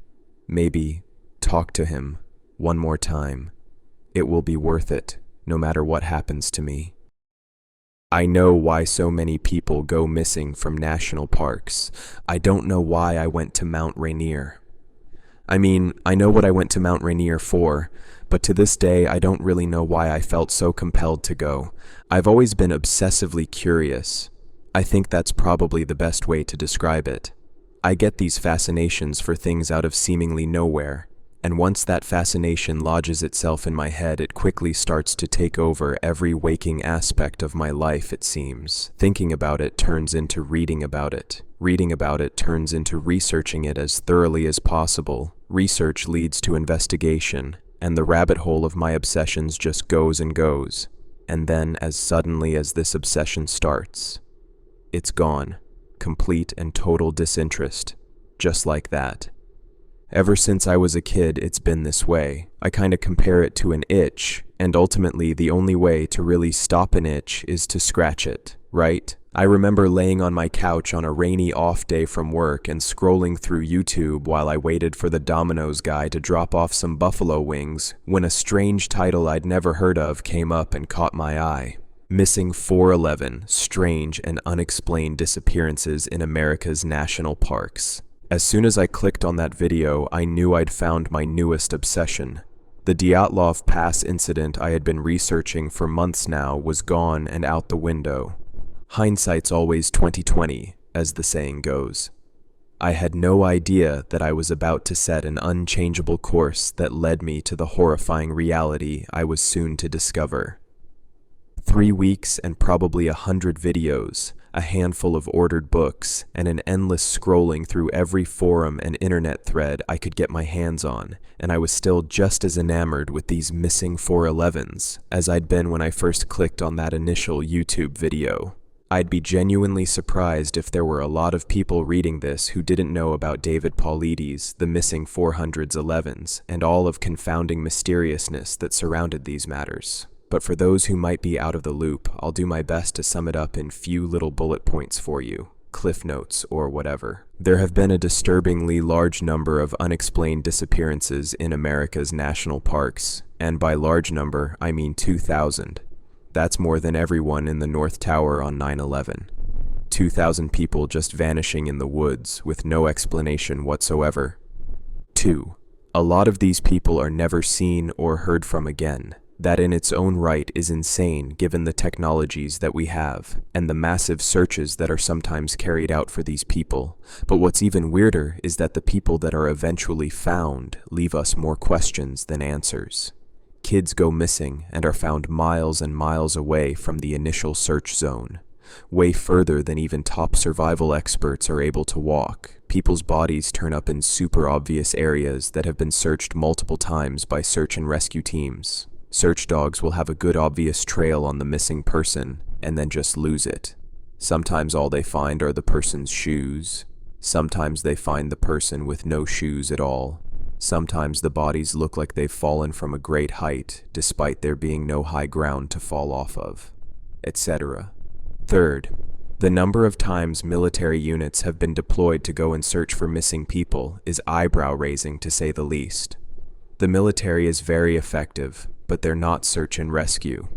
maybe talk to him one more time, it will be worth it, no matter what happens to me. I know why so many people go missing from national parks. I don't know why I went to Mount Rainier. I mean, I know what I went to Mount Rainier for, but to this day I don't really know why I felt so compelled to go. I've always been obsessively curious. I think that's probably the best way to describe it. I get these fascinations for things out of seemingly nowhere, and once that fascination lodges itself in my head, it quickly starts to take over every waking aspect of my life, it seems. Thinking about it turns into reading about it. Reading about it turns into researching it as thoroughly as possible. Research leads to investigation, and the rabbit hole of my obsessions just goes and goes. And then, as suddenly as this obsession starts, it's gone. Complete and total disinterest. Just like that. Ever since I was a kid, it's been this way. I kinda compare it to an itch, and ultimately the only way to really stop an itch is to scratch it, right? I remember laying on my couch on a rainy off day from work and scrolling through YouTube while I waited for the Domino's guy to drop off some buffalo wings when a strange title I'd never heard of came up and caught my eye. Missing 411 Strange and Unexplained Disappearances in America's National Parks. As soon as I clicked on that video, I knew I'd found my newest obsession. The Dyatlov Pass incident I had been researching for months now was gone and out the window. Hindsight's always 20/20, as the saying goes. I had no idea that I was about to set an unchangeable course that led me to the horrifying reality I was soon to discover. 3 weeks and probably 100 videos, a handful of ordered books, and an endless scrolling through every forum and internet thread I could get my hands on, and I was still just as enamored with these missing 411s as I'd been when I first clicked on that initial YouTube video. I'd be genuinely surprised if there were a lot of people reading this who didn't know about David Paulides, the missing 411s, and all of confounding mysteriousness that surrounded these matters. But for those who might be out of the loop, I'll do my best to sum it up in few little bullet points for you, cliff notes or whatever. There have been a disturbingly large number of unexplained disappearances in America's national parks, and by large number, I mean 2,000. That's more than everyone in the North Tower on 9/11. 2,000 people just vanishing in the woods with no explanation whatsoever. 2. A lot of these people are never seen or heard from again. That in its own right is insane given the technologies that we have, and the massive searches that are sometimes carried out for these people. But what's even weirder is that the people that are eventually found leave us more questions than answers. Kids go missing and are found miles and miles away from the initial search zone, way further than even top survival experts are able to walk. People's bodies turn up in super obvious areas that have been searched multiple times by search and rescue teams. Search dogs will have a good obvious trail on the missing person and then just lose it. Sometimes all they find are the person's shoes. Sometimes they find the person with no shoes at all. Sometimes the bodies look like they've fallen from a great height, despite there being no high ground to fall off of, etc. Third, the number of times military units have been deployed to go and search for missing people is eyebrow-raising to say the least. The military is very effective, but they're not search and rescue.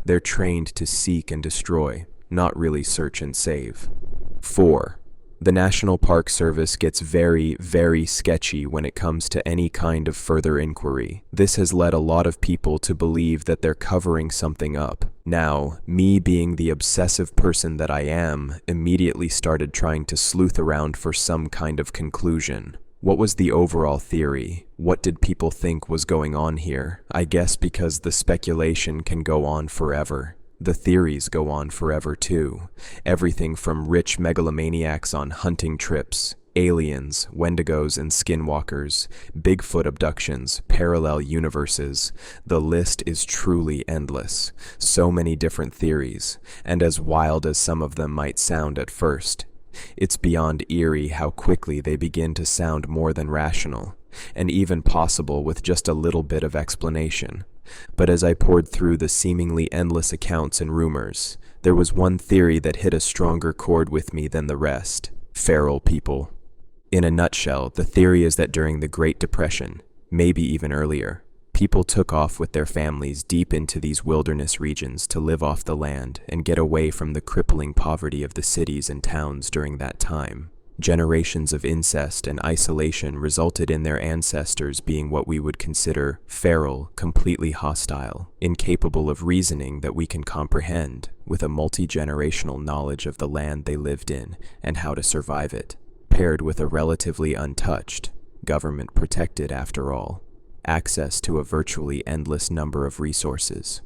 They're trained to seek and destroy, not really search and save. 4. The National Park Service gets very, very sketchy when it comes to any kind of further inquiry. This has led a lot of people to believe that they're covering something up. Now, me being the obsessive person that I am, immediately started trying to sleuth around for some kind of conclusion. What was the overall theory? What did people think was going on here? I guess because the speculation can go on forever. The theories go on forever too. Everything from rich megalomaniacs on hunting trips, aliens, wendigos and skinwalkers, Bigfoot abductions, parallel universes. The list is truly endless. So many different theories, and as wild as some of them might sound at first, it's beyond eerie how quickly they begin to sound more than rational, and even possible with just a little bit of explanation. But as I poured through the seemingly endless accounts and rumors, there was one theory that hit a stronger chord with me than the rest: feral people. In a nutshell, the theory is that during the Great Depression, maybe even earlier, people took off with their families deep into these wilderness regions to live off the land and get away from the crippling poverty of the cities and towns during that time. Generations of incest and isolation resulted in their ancestors being what we would consider feral, completely hostile, incapable of reasoning that we can comprehend, with a multi-generational knowledge of the land they lived in and how to survive it, paired with a relatively untouched, government-protected after all, access to a virtually endless number of resources.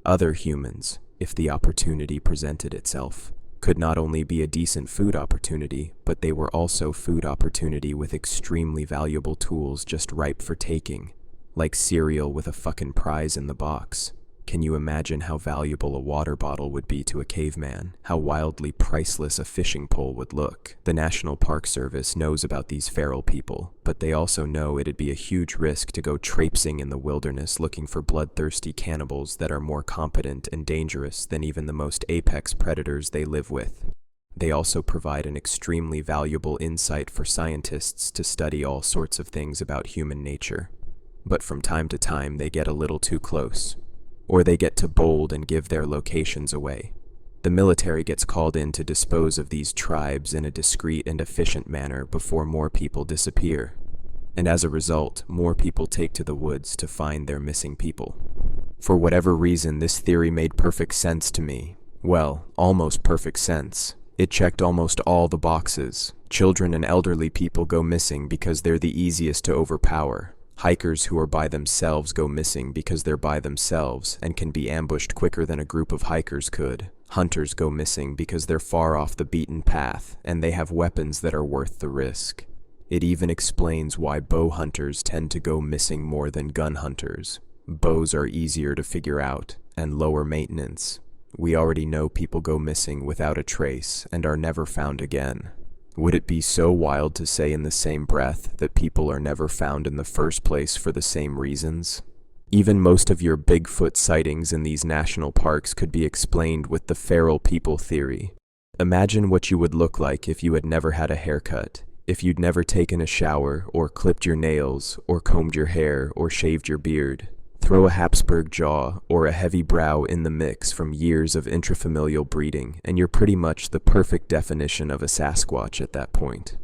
Other humans, if the opportunity presented itself, could not only be a decent food opportunity, but they were also food opportunity with extremely valuable tools just ripe for taking, like cereal with a fucking prize in the box. Can you imagine how valuable a water bottle would be to a caveman? How wildly priceless a fishing pole would look? The National Park Service knows about these feral people, but they also know it'd be a huge risk to go traipsing in the wilderness looking for bloodthirsty cannibals that are more competent and dangerous than even the most apex predators they live with. They also provide an extremely valuable insight for scientists to study all sorts of things about human nature. But from time to time, they get a little too close. Or they get too bold and give their locations away. The military gets called in to dispose of these tribes in a discreet and efficient manner before more people disappear. And as a result, more people take to the woods to find their missing people. For whatever reason, this theory made perfect sense to me. Well, almost perfect sense. It checked almost all the boxes. Children and elderly people go missing because they're the easiest to overpower. Hikers who are by themselves go missing because they're by themselves and can be ambushed quicker than a group of hikers could. Hunters go missing because they're far off the beaten path and they have weapons that are worth the risk. It even explains why bow hunters tend to go missing more than gun hunters. Bows are easier to figure out and lower maintenance. We already know people go missing without a trace and are never found again. Would it be so wild to say in the same breath that people are never found in the first place for the same reasons? Even most of your Bigfoot sightings in these national parks could be explained with the feral people theory. Imagine what you would look like if you had never had a haircut, if you'd never taken a shower, or clipped your nails, or combed your hair, or shaved your beard. Throw a Habsburg jaw or a heavy brow in the mix from years of intrafamilial breeding, and you're pretty much the perfect definition of a Sasquatch at that point.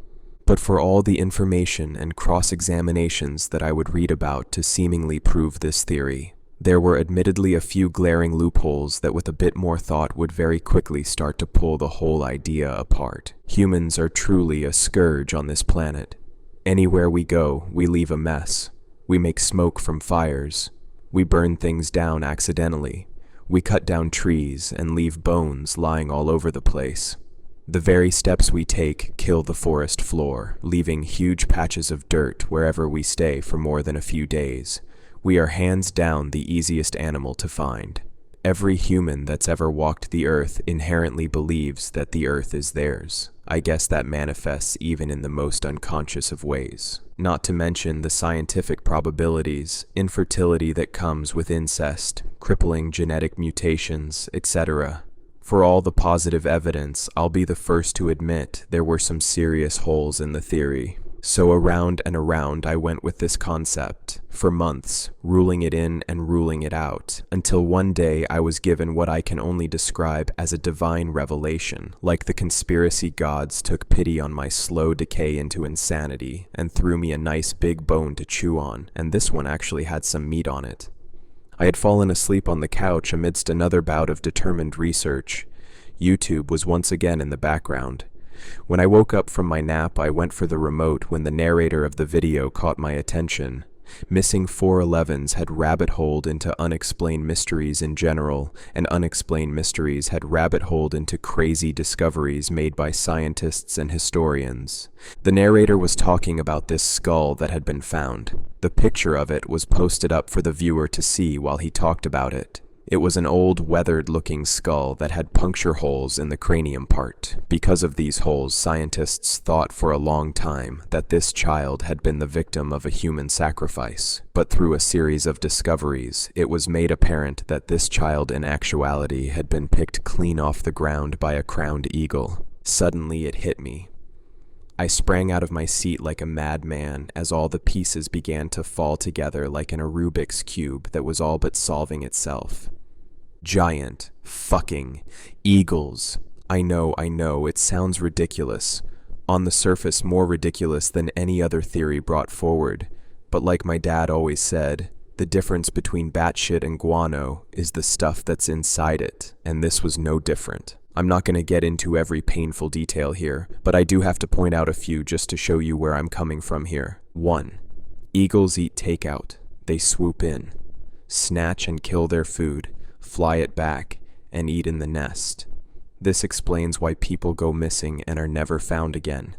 But for all the information and cross-examinations that I would read about to seemingly prove this theory, there were admittedly a few glaring loopholes that with a bit more thought would very quickly start to pull the whole idea apart. Humans are truly a scourge on this planet. Anywhere we go, we leave a mess. We make smoke from fires. We burn things down accidentally. We cut down trees and leave bones lying all over the place. The very steps we take kill the forest floor, leaving huge patches of dirt wherever we stay for more than a few days. We are hands down the easiest animal to find. Every human that's ever walked the earth inherently believes that the earth is theirs. I guess that manifests even in the most unconscious of ways. Not to mention the scientific probabilities, infertility that comes with incest, crippling genetic mutations, etc. For all the positive evidence, I'll be the first to admit there were some serious holes in the theory. So around and around I went with this concept, for months, ruling it in and ruling it out, until one day I was given what I can only describe as a divine revelation, like the conspiracy gods took pity on my slow decay into insanity, and threw me a nice big bone to chew on, and this one actually had some meat on it. I had fallen asleep on the couch amidst another bout of determined research. YouTube was once again in the background. When I woke up from my nap, I went for the remote when the narrator of the video caught my attention. Missing 411s had rabbit-holed into unexplained mysteries in general, and unexplained mysteries had rabbit-holed into crazy discoveries made by scientists and historians. The narrator was talking about this skull that had been found. The picture of it was posted up for the viewer to see while he talked about it. It was an old, weathered-looking skull that had puncture holes in the cranium part. Because of these holes, scientists thought for a long time that this child had been the victim of a human sacrifice. But through a series of discoveries, it was made apparent that this child in actuality had been picked clean off the ground by a crowned eagle. Suddenly it hit me. I sprang out of my seat like a madman as all the pieces began to fall together like in a Rubik's Cube that was all but solving itself. Giant fucking eagles. I know, it sounds ridiculous. On the surface, more ridiculous than any other theory brought forward. But like my dad always said, the difference between batshit and guano is the stuff that's inside it, and this was no different. I'm not going to get into every painful detail here, but I do have to point out a few just to show you where I'm coming from here. 1. Eagles eat takeout. They swoop in, snatch and kill their food, fly it back, and eat in the nest. This explains why people go missing and are never found again.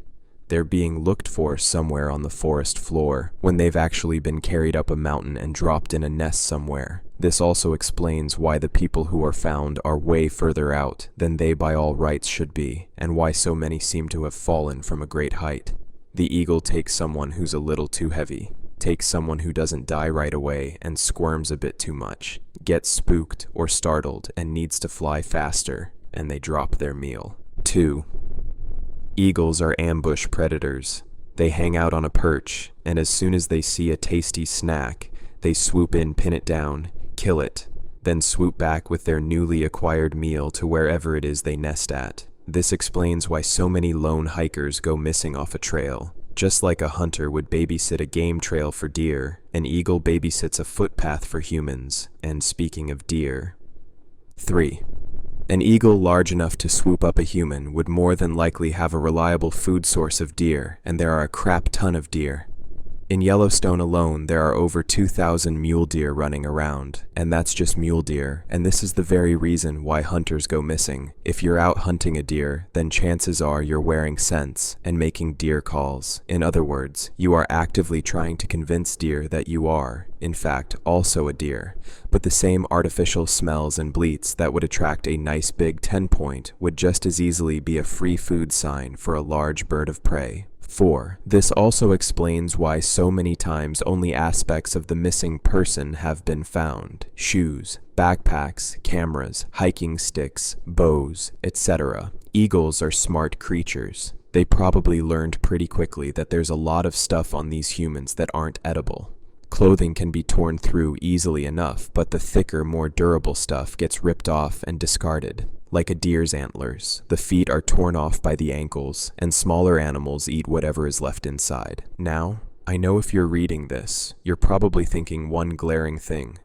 They're being looked for somewhere on the forest floor, when they've actually been carried up a mountain and dropped in a nest somewhere. This also explains why the people who are found are way further out than they by all rights should be, and why so many seem to have fallen from a great height. The eagle takes someone who's a little too heavy, takes someone who doesn't die right away and squirms a bit too much, gets spooked or startled and needs to fly faster, and they drop their meal. 2. Eagles are ambush predators. They hang out on a perch, and as soon as they see a tasty snack, they swoop in, pin it down, kill it, then swoop back with their newly acquired meal to wherever it is they nest at. This explains why so many lone hikers go missing off a trail. Just like a hunter would babysit a game trail for deer, an eagle babysits a footpath for humans. And speaking of deer. 3. An eagle large enough to swoop up a human would more than likely have a reliable food source of deer, and there are a crap ton of deer. In Yellowstone alone, there are over 2,000 mule deer running around, and that's just mule deer, and this is the very reason why hunters go missing. If you're out hunting a deer, then chances are you're wearing scents and making deer calls. In other words, you are actively trying to convince deer that you are, in fact, also a deer, but the same artificial smells and bleats that would attract a nice big 10-point would just as easily be a free food sign for a large bird of prey. 4. This also explains why so many times only aspects of the missing person have been found. Shoes, backpacks, cameras, hiking sticks, bows, etc. Eagles are smart creatures. They probably learned pretty quickly that there's a lot of stuff on these humans that aren't edible. Clothing can be torn through easily enough, but the thicker, more durable stuff gets ripped off and discarded. Like a deer's antlers, the feet are torn off by the ankles, and smaller animals eat whatever is left inside. Now, I know if you're reading this, you're probably thinking one glaring thing.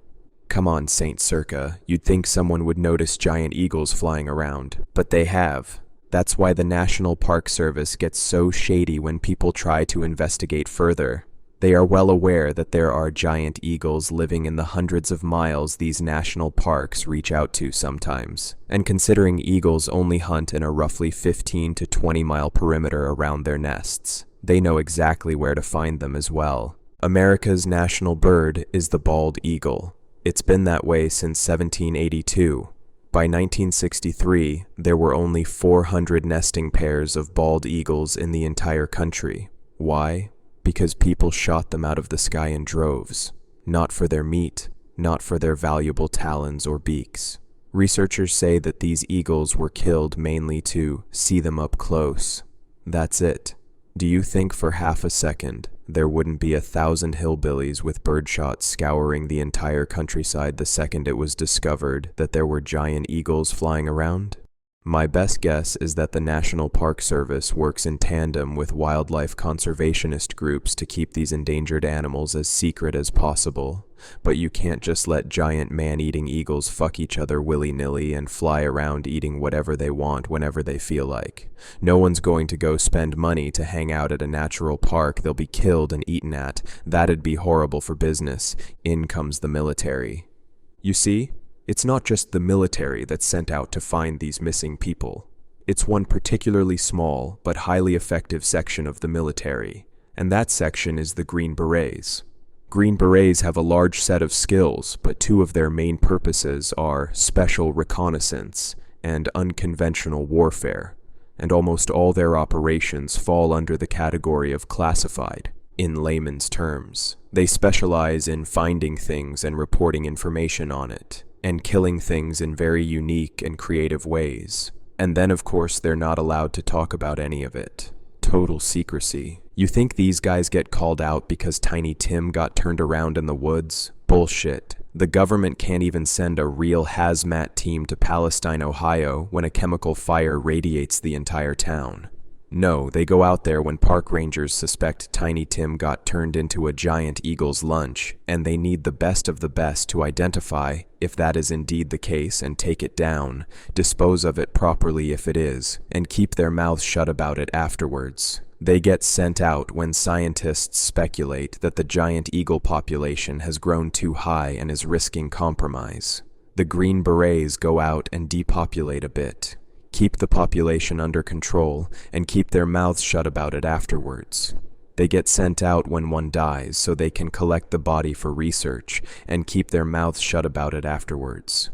Come on, Saint Circa, you'd think someone would notice giant eagles flying around, but they have. That's why the National Park Service gets so shady when people try to investigate further. They are well aware that there are giant eagles living in the hundreds of miles these national parks reach out to sometimes. And considering eagles only hunt in a roughly 15 to 20 mile perimeter around their nests, they know exactly where to find them as well. America's national bird is the bald eagle. It's been that way since 1782. By 1963, there were only 400 nesting pairs of bald eagles in the entire country. Why? Because people shot them out of the sky in droves, not for their meat, not for their valuable talons or beaks. Researchers say that these eagles were killed mainly to see them up close. That's it. Do you think for half a second there wouldn't be 1,000 hillbillies with birdshot scouring the entire countryside the second it was discovered that there were giant eagles flying around? My best guess is that the National Park Service works in tandem with wildlife conservationist groups to keep these endangered animals as secret as possible. But you can't just let giant man-eating eagles fuck each other willy-nilly and fly around eating whatever they want whenever they feel like. No one's going to go spend money to hang out at a natural park they'll be killed and eaten at. That'd be horrible for business. In comes the military. You see? It's not just the military that's sent out to find these missing people. It's one particularly small but highly effective section of the military, and that section is the Green Berets. Green Berets have a large set of skills, but two of their main purposes are special reconnaissance and unconventional warfare, and almost all their operations fall under the category of classified. In layman's terms, they specialize in finding things and reporting information on it, and killing things in very unique and creative ways. And then, of course, they're not allowed to talk about any of it. Total secrecy. You think these guys get called out because Tiny Tim got turned around in the woods? Bullshit. The government can't even send a real hazmat team to Palestine, Ohio when a chemical fire radiates the entire town. No, they go out there when park rangers suspect Tiny Tim got turned into a giant eagle's lunch, and they need the best of the best to identify if that is indeed the case and take it down, dispose of it properly if it is, and keep their mouths shut about it afterwards. They get sent out when scientists speculate that the giant eagle population has grown too high and is risking compromise. The Green Berets go out and depopulate a bit. keep the population under control, and keep their mouths shut about it afterwards. They get sent out when one dies so they can collect the body for research and keep their mouths shut about it afterwards.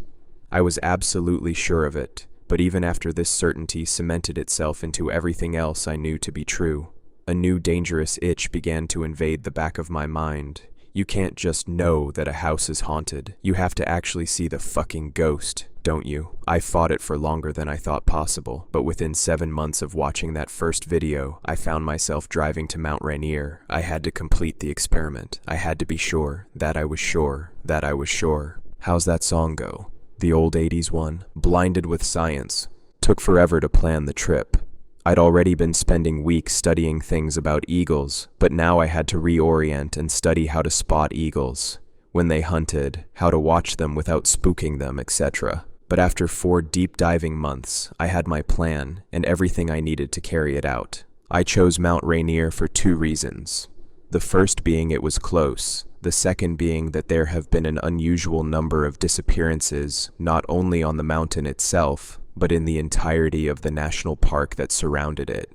I was absolutely sure of it, but even after this certainty cemented itself into everything else I knew to be true, a new dangerous itch began to invade the back of my mind. You can't just know that a house is haunted. You have to actually see the fucking ghost, don't you? I fought it for longer than I thought possible, but within 7 months of watching that first video, I found myself driving to Mount Rainier. I had to complete the experiment. I had to be sure that I was sure that I was sure. How's that song go? The old 80s one? Blinded with science. Took forever to plan the trip. I'd already been spending weeks studying things about eagles, but now I had to reorient and study how to spot eagles, when they hunted, how to watch them without spooking them, etc. But after 4 deep-diving months, I had my plan and everything I needed to carry it out. I chose Mount Rainier for 2 reasons. The first being it was close, the second being that there have been an unusual number of disappearances, not only on the mountain itself, but in the entirety of the national park that surrounded it,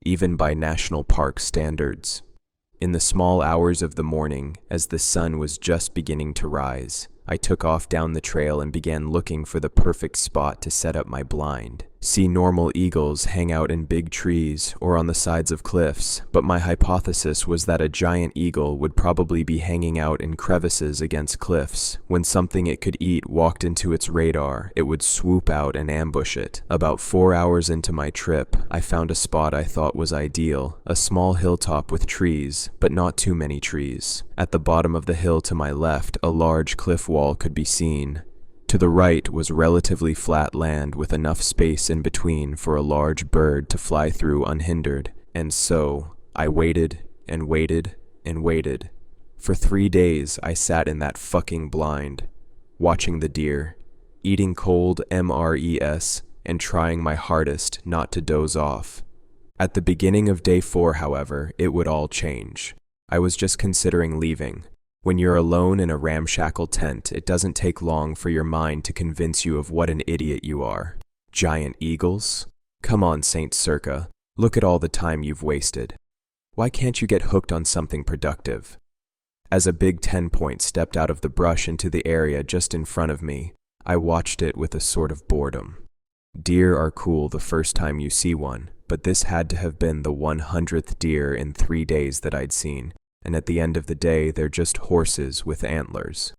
even by national park standards. In the small hours of the morning, as the sun was just beginning to rise, I took off down the trail and began looking for the perfect spot to set up my blind. See normal eagles hang out in big trees or on the sides of cliffs, but my hypothesis was that a giant eagle would probably be hanging out in crevices against cliffs. When something it could eat walked into its radar, it would swoop out and ambush it. About 4 hours into my trip, I found a spot I thought was ideal, a small hilltop with trees, but not too many trees. At the bottom of the hill to my left, a large cliff wall could be seen. To the right was relatively flat land with enough space in between for a large bird to fly through unhindered, and so I waited and waited and waited. For 3 days I sat in that fucking blind, watching the deer, eating cold MRES, and trying my hardest not to doze off. At the beginning of day 4, however, it would all change. I was just considering leaving. When you're alone in a ramshackle tent, it doesn't take long for your mind to convince you of what an idiot you are. Giant eagles? Come on, Saint Circa. Look at all the time you've wasted. Why can't you get hooked on something productive? As a big 10-point stepped out of the brush into the area just in front of me, I watched it with a sort of boredom. Deer are cool the first time you see one, but this had to have been the 100th deer in 3 days that I'd seen. And at the end of the day, they're just horses with antlers.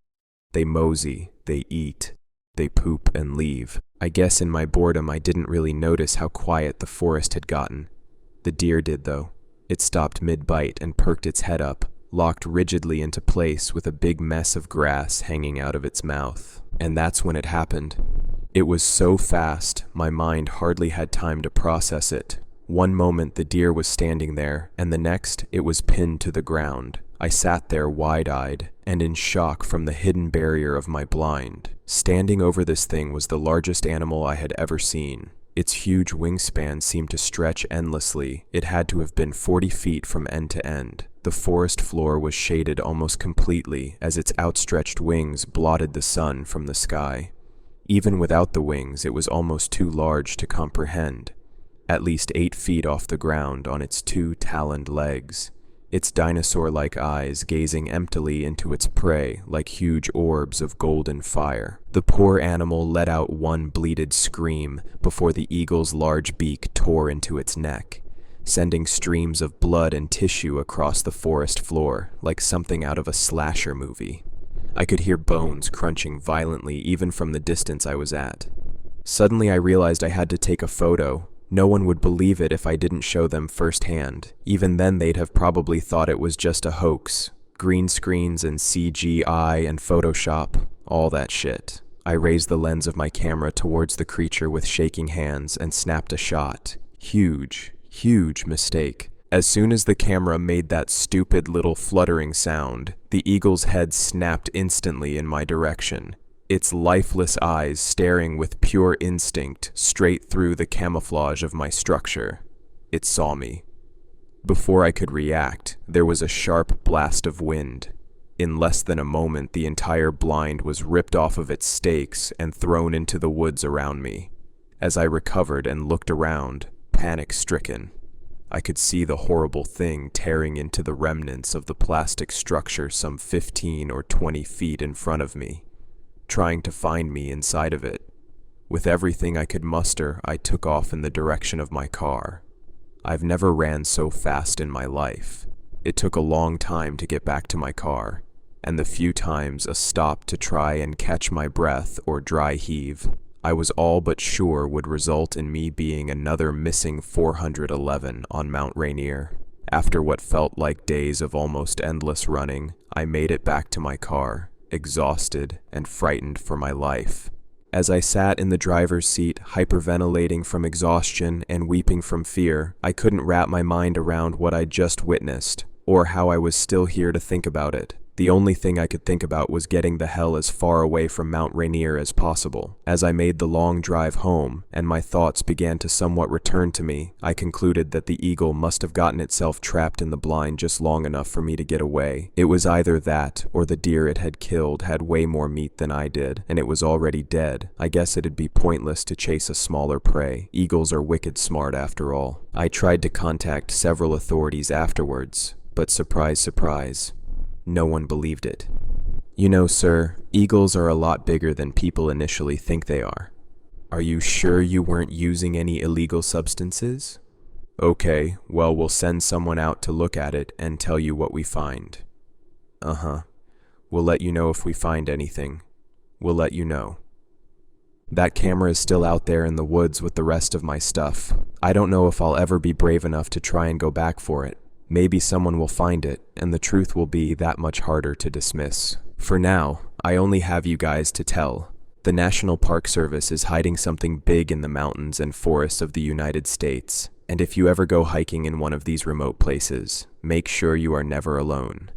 They mosey, they eat, they poop and leave. I guess in my boredom I didn't really notice how quiet the forest had gotten. The deer did though. It stopped mid-bite and perked its head up, locked rigidly into place with a big mess of grass hanging out of its mouth. And that's when it happened. It was so fast, my mind hardly had time to process it. One moment the deer was standing there, and the next it was pinned to the ground. I sat there wide-eyed and in shock from the hidden barrier of my blind. Standing over this thing was the largest animal I had ever seen. Its huge wingspan seemed to stretch endlessly. It had to have been 40 feet from end to end. The forest floor was shaded almost completely as its outstretched wings blotted the sun from the sky. Even without the wings, it was almost too large to comprehend. At least 8 feet off the ground on its 2 taloned legs, its dinosaur-like eyes gazing emptily into its prey like huge orbs of golden fire. The poor animal let out one bleated scream before the eagle's large beak tore into its neck, sending streams of blood and tissue across the forest floor like something out of a slasher movie. I could hear bones crunching violently even from the distance I was at. Suddenly I realized I had to take a photo. No one would believe it if I didn't show them firsthand. Even then they'd have probably thought it was just a hoax. Green screens and CGI and Photoshop, all that shit. I raised the lens of my camera towards the creature with shaking hands and snapped a shot. Huge, huge mistake. As soon as the camera made that stupid little fluttering sound, the eagle's head snapped instantly in my direction. Its lifeless eyes staring with pure instinct straight through the camouflage of my structure. It saw me. Before I could react, there was a sharp blast of wind. In less than a moment, the entire blind was ripped off of its stakes and thrown into the woods around me. As I recovered and looked around, panic-stricken, I could see the horrible thing tearing into the remnants of the plastic structure some 15 or 20 feet in front of me, trying to find me inside of it. With everything I could muster, I took off in the direction of my car. I've never ran so fast in my life. It took a long time to get back to my car, and the few times a stop to try and catch my breath or dry heave, I was all but sure would result in me being another missing 411 on Mount Rainier. After what felt like days of almost endless running, I made it back to my car, exhausted and frightened for my life. As I sat in the driver's seat, hyperventilating from exhaustion and weeping from fear, I couldn't wrap my mind around what I'd just witnessed, or how I was still here to think about it. The only thing I could think about was getting the hell as far away from Mount Rainier as possible. As I made the long drive home, and my thoughts began to somewhat return to me, I concluded that the eagle must have gotten itself trapped in the blind just long enough for me to get away. It was either that, or the deer it had killed had way more meat than I did, and it was already dead. I guess it'd be pointless to chase a smaller prey. Eagles are wicked smart after all. I tried to contact several authorities afterwards, but surprise, surprise, no one believed it. You know, sir, eagles are a lot bigger than people initially think they are. Are you sure you weren't using any illegal substances? Okay, well, we'll send someone out to look at it and tell you what we find. We'll let you know if we find anything. We'll let you know. That camera is still out there in the woods with the rest of my stuff. I don't know if I'll ever be brave enough to try and go back for it. Maybe someone will find it, and the truth will be that much harder to dismiss. For now, I only have you guys to tell. The National Park Service is hiding something big in the mountains and forests of the United States, and if you ever go hiking in one of these remote places, make sure you are never alone.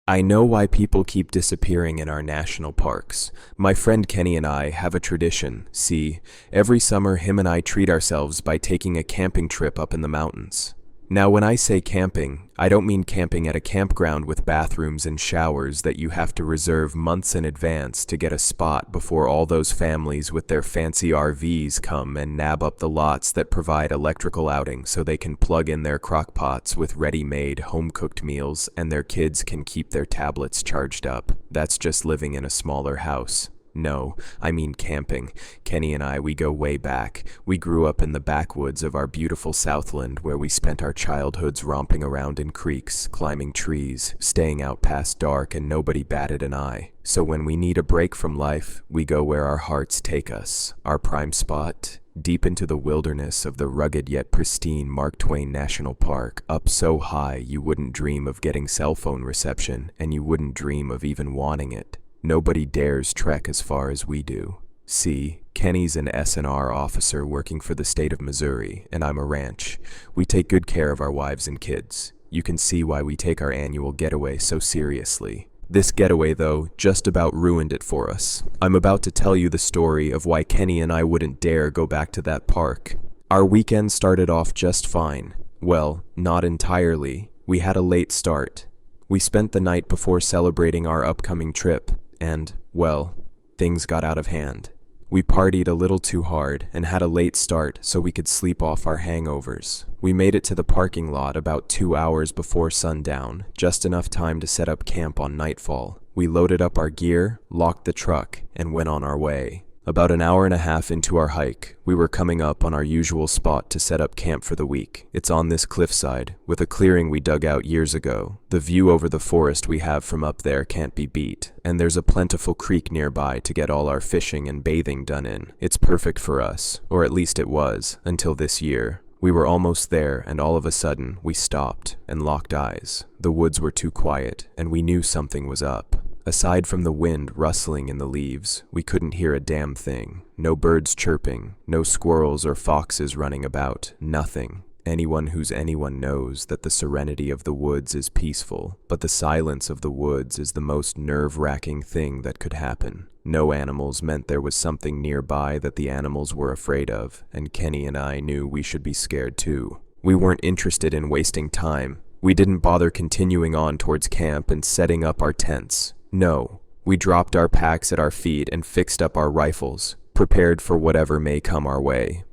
I know why people keep disappearing in our national parks. My friend Kenny and I have a tradition. See, every summer him and I treat ourselves by taking a camping trip up in the mountains. Now, when I say camping, I don't mean camping at a campground with bathrooms and showers that you have to reserve months in advance to get a spot before all those families with their fancy RVs come and nab up the lots that provide electrical outing so they can plug in their crock pots with ready-made, home-cooked meals and their kids can keep their tablets charged up. That's just living in a smaller house. No, I mean camping. Kenny and I, we go way back. We grew up in the backwoods of our beautiful Southland where we spent our childhoods romping around in creeks, climbing trees, staying out past dark, and nobody batted an eye. So when we need a break from life, we go where our hearts take us. Our prime spot? Deep into the wilderness of the rugged yet pristine Mark Twain National Park, up so high you wouldn't dream of getting cell phone reception, and you wouldn't dream of even wanting it. Nobody dares trek as far as we do. See, Kenny's an S&R officer working for the state of Missouri, and I'm a ranch. We take good care of our wives and kids. You can see why we take our annual getaway so seriously. This getaway, though, just about ruined it for us. I'm about to tell you the story of why Kenny and I wouldn't dare go back to that park. Our weekend started off just fine. Well, not entirely. We had a late start. We spent the night before celebrating our upcoming trip. And, well, things got out of hand. We partied a little too hard and had a late start so we could sleep off our hangovers. We made it to the parking lot about 2 hours before sundown, just enough time to set up camp on nightfall. We loaded up our gear, locked the truck, and went on our way. About an hour and a half into our hike, we were coming up on our usual spot to set up camp for the week. It's on this cliffside, with a clearing we dug out years ago. The view over the forest we have from up there can't be beat, and there's a plentiful creek nearby to get all our fishing and bathing done in. It's perfect for us, or at least it was, until this year. We were almost there, and all of a sudden, we stopped and locked eyes. The woods were too quiet, and we knew something was up. Aside from the wind rustling in the leaves, we couldn't hear a damn thing. No birds chirping, no squirrels or foxes running about, nothing. Anyone who's anyone knows that the serenity of the woods is peaceful, but the silence of the woods is the most nerve-wracking thing that could happen. No animals meant there was something nearby that the animals were afraid of, and Kenny and I knew we should be scared too. We weren't interested in wasting time. We didn't bother continuing on towards camp and setting up our tents. No, we dropped our packs at our feet and fixed up our rifles. prepared for whatever may come our way.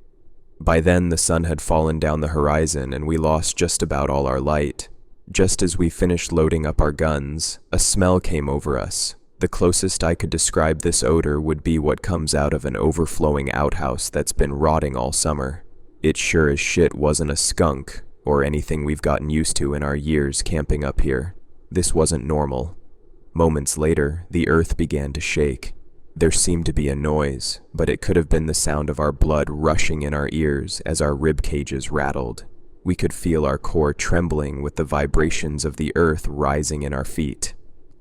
By then, the sun had fallen down the horizon and we lost just about all our light. Just as we finished loading up our guns, a smell came over us. The closest I could describe this odor would be what comes out of an overflowing outhouse that's been rotting all summer. It sure as shit wasn't a skunk, or anything we've gotten used to in our years camping up here. This wasn't normal. Moments later, the earth began to shake. There seemed to be a noise, but it could have been the sound of our blood rushing in our ears as our rib cages rattled. We could feel our core trembling with the vibrations of the earth rising in our feet.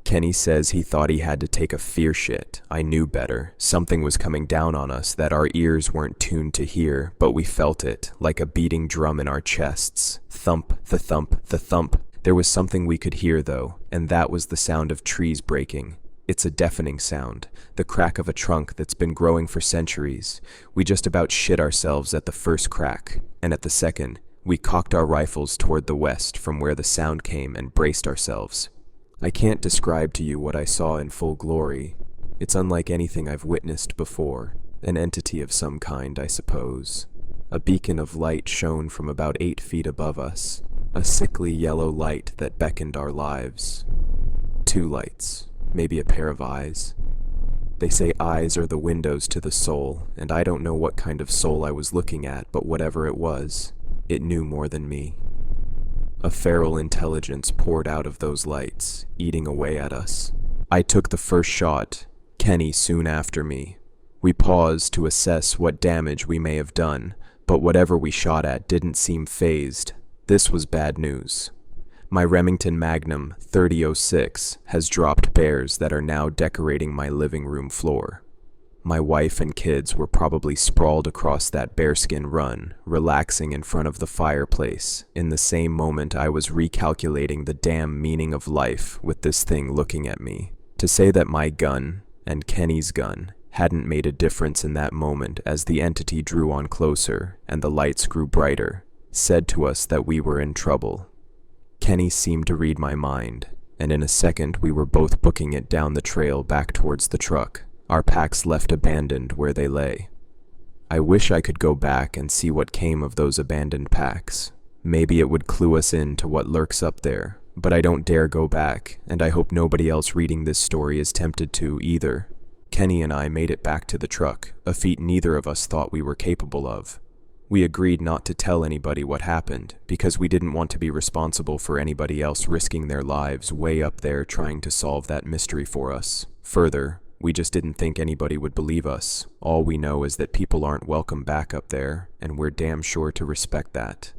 Kenny says he thought he had to take a fear shit. I knew better. Something was coming down on us that our ears weren't tuned to hear, but we felt it, like a beating drum in our chests. Thump, the thump, the thump. There was something we could hear, though, and that was the sound of trees breaking. It's a deafening sound, the crack of a trunk that's been growing for centuries. We just about shit ourselves at the first crack, and at the second, we cocked our rifles toward the west from where the sound came and braced ourselves. I can't describe to you what I saw in full glory. It's unlike anything I've witnessed before, an entity of some kind, I suppose. A beacon of light shone from about 8 feet above us, a sickly yellow light that beckoned our lives. 2 lights. Maybe a pair of eyes. They say eyes are the windows to the soul, and I don't know what kind of soul I was looking at, but whatever it was, it knew more than me. A feral intelligence poured out of those lights, eating away at us. I took the first shot, Kenny soon after me. We paused to assess what damage we may have done, but whatever we shot at didn't seem phased. This was bad news. My Remington Magnum 30-06 has dropped bears that are now decorating my living room floor. My wife and kids were probably sprawled across that bearskin run, relaxing in front of the fireplace, in the same moment I was recalculating the damn meaning of life with this thing looking at me. To say that my gun, and Kenny's gun, hadn't made a difference in that moment as the entity drew on closer and the lights grew brighter, said to us that we were in trouble. Kenny seemed to read my mind, and in a second we were both booking it down the trail back towards the truck, our packs left abandoned where they lay. I wish I could go back and see what came of those abandoned packs. Maybe it would clue us in to what lurks up there, but I don't dare go back, and I hope nobody else reading this story is tempted to either. Kenny and I made it back to the truck, a feat neither of us thought we were capable of. We agreed not to tell anybody what happened, because we didn't want to be responsible for anybody else risking their lives way up there trying to solve that mystery for us. Further, we just didn't think anybody would believe us. All we know is that people aren't welcome back up there, and we're damn sure to respect that.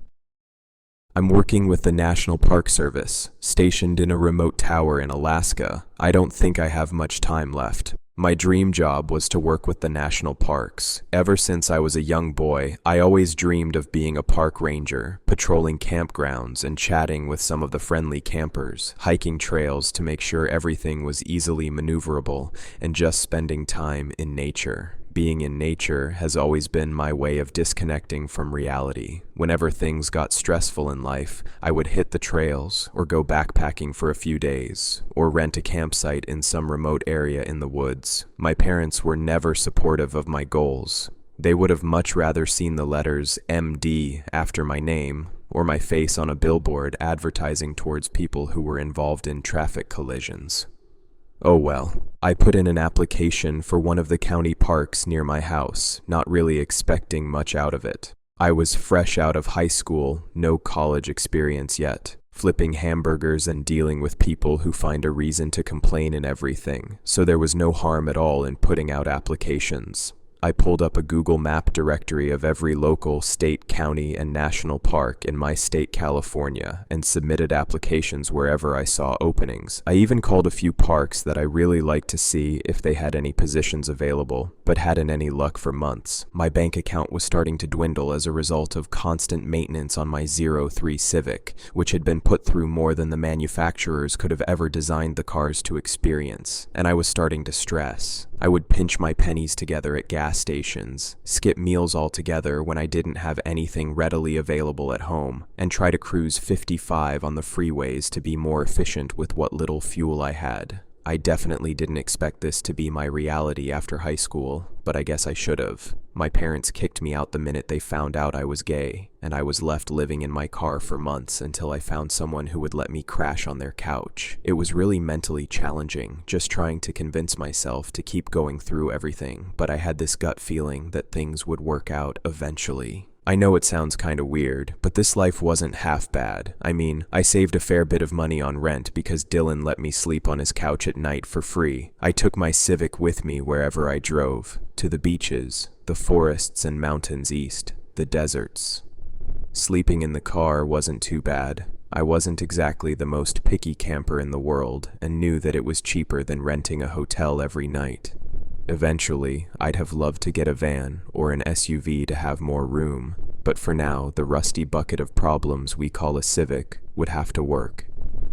I'm working with the National Park Service, stationed in a remote tower in Alaska. I don't think I have much time left. My dream job was to work with the national parks. Ever since I was a young boy, I always dreamed of being a park ranger, patrolling campgrounds and chatting with some of the friendly campers, hiking trails to make sure everything was easily maneuverable, and just spending time in nature. Being in nature has always been my way of disconnecting from reality. Whenever things got stressful in life, I would hit the trails, or go backpacking for a few days, or rent a campsite in some remote area in the woods. My parents were never supportive of my goals. They would have much rather seen the letters MD after my name, or my face on a billboard advertising towards people who were involved in traffic collisions. Oh well, I put in an application for one of the county parks near my house, not really expecting much out of it. I was fresh out of high school, no college experience yet, flipping hamburgers and dealing with people who find a reason to complain in everything, so there was no harm at all in putting out applications. I pulled up a Google Map directory of every local, state, county, and national park in my state, California, and submitted applications wherever I saw openings. I even called a few parks that I really liked to see if they had any positions available, but hadn't any luck for months. My bank account was starting to dwindle as a result of constant maintenance on my 03 Civic, which had been put through more than the manufacturers could have ever designed the cars to experience, and I was starting to stress. I would pinch my pennies together at gas stations, skip meals altogether when I didn't have anything readily available at home, and try to cruise 55 on the freeways to be more efficient with what little fuel I had. I definitely didn't expect this to be my reality after high school, but I guess I should have. My parents kicked me out the minute they found out I was gay, and I was left living in my car for months until I found someone who would let me crash on their couch. It was really mentally challenging, just trying to convince myself to keep going through everything, but I had this gut feeling that things would work out eventually. I know it sounds kinda weird, but this life wasn't half bad. I mean, I saved a fair bit of money on rent because Dylan let me sleep on his couch at night for free. I took my Civic with me wherever I drove, to the beaches, the forests and mountains east, the deserts. Sleeping in the car wasn't too bad. I wasn't exactly the most picky camper in the world and knew that it was cheaper than renting a hotel every night. Eventually, I'd have loved to get a van or an SUV to have more room, but for now, the rusty bucket of problems we call a Civic would have to work.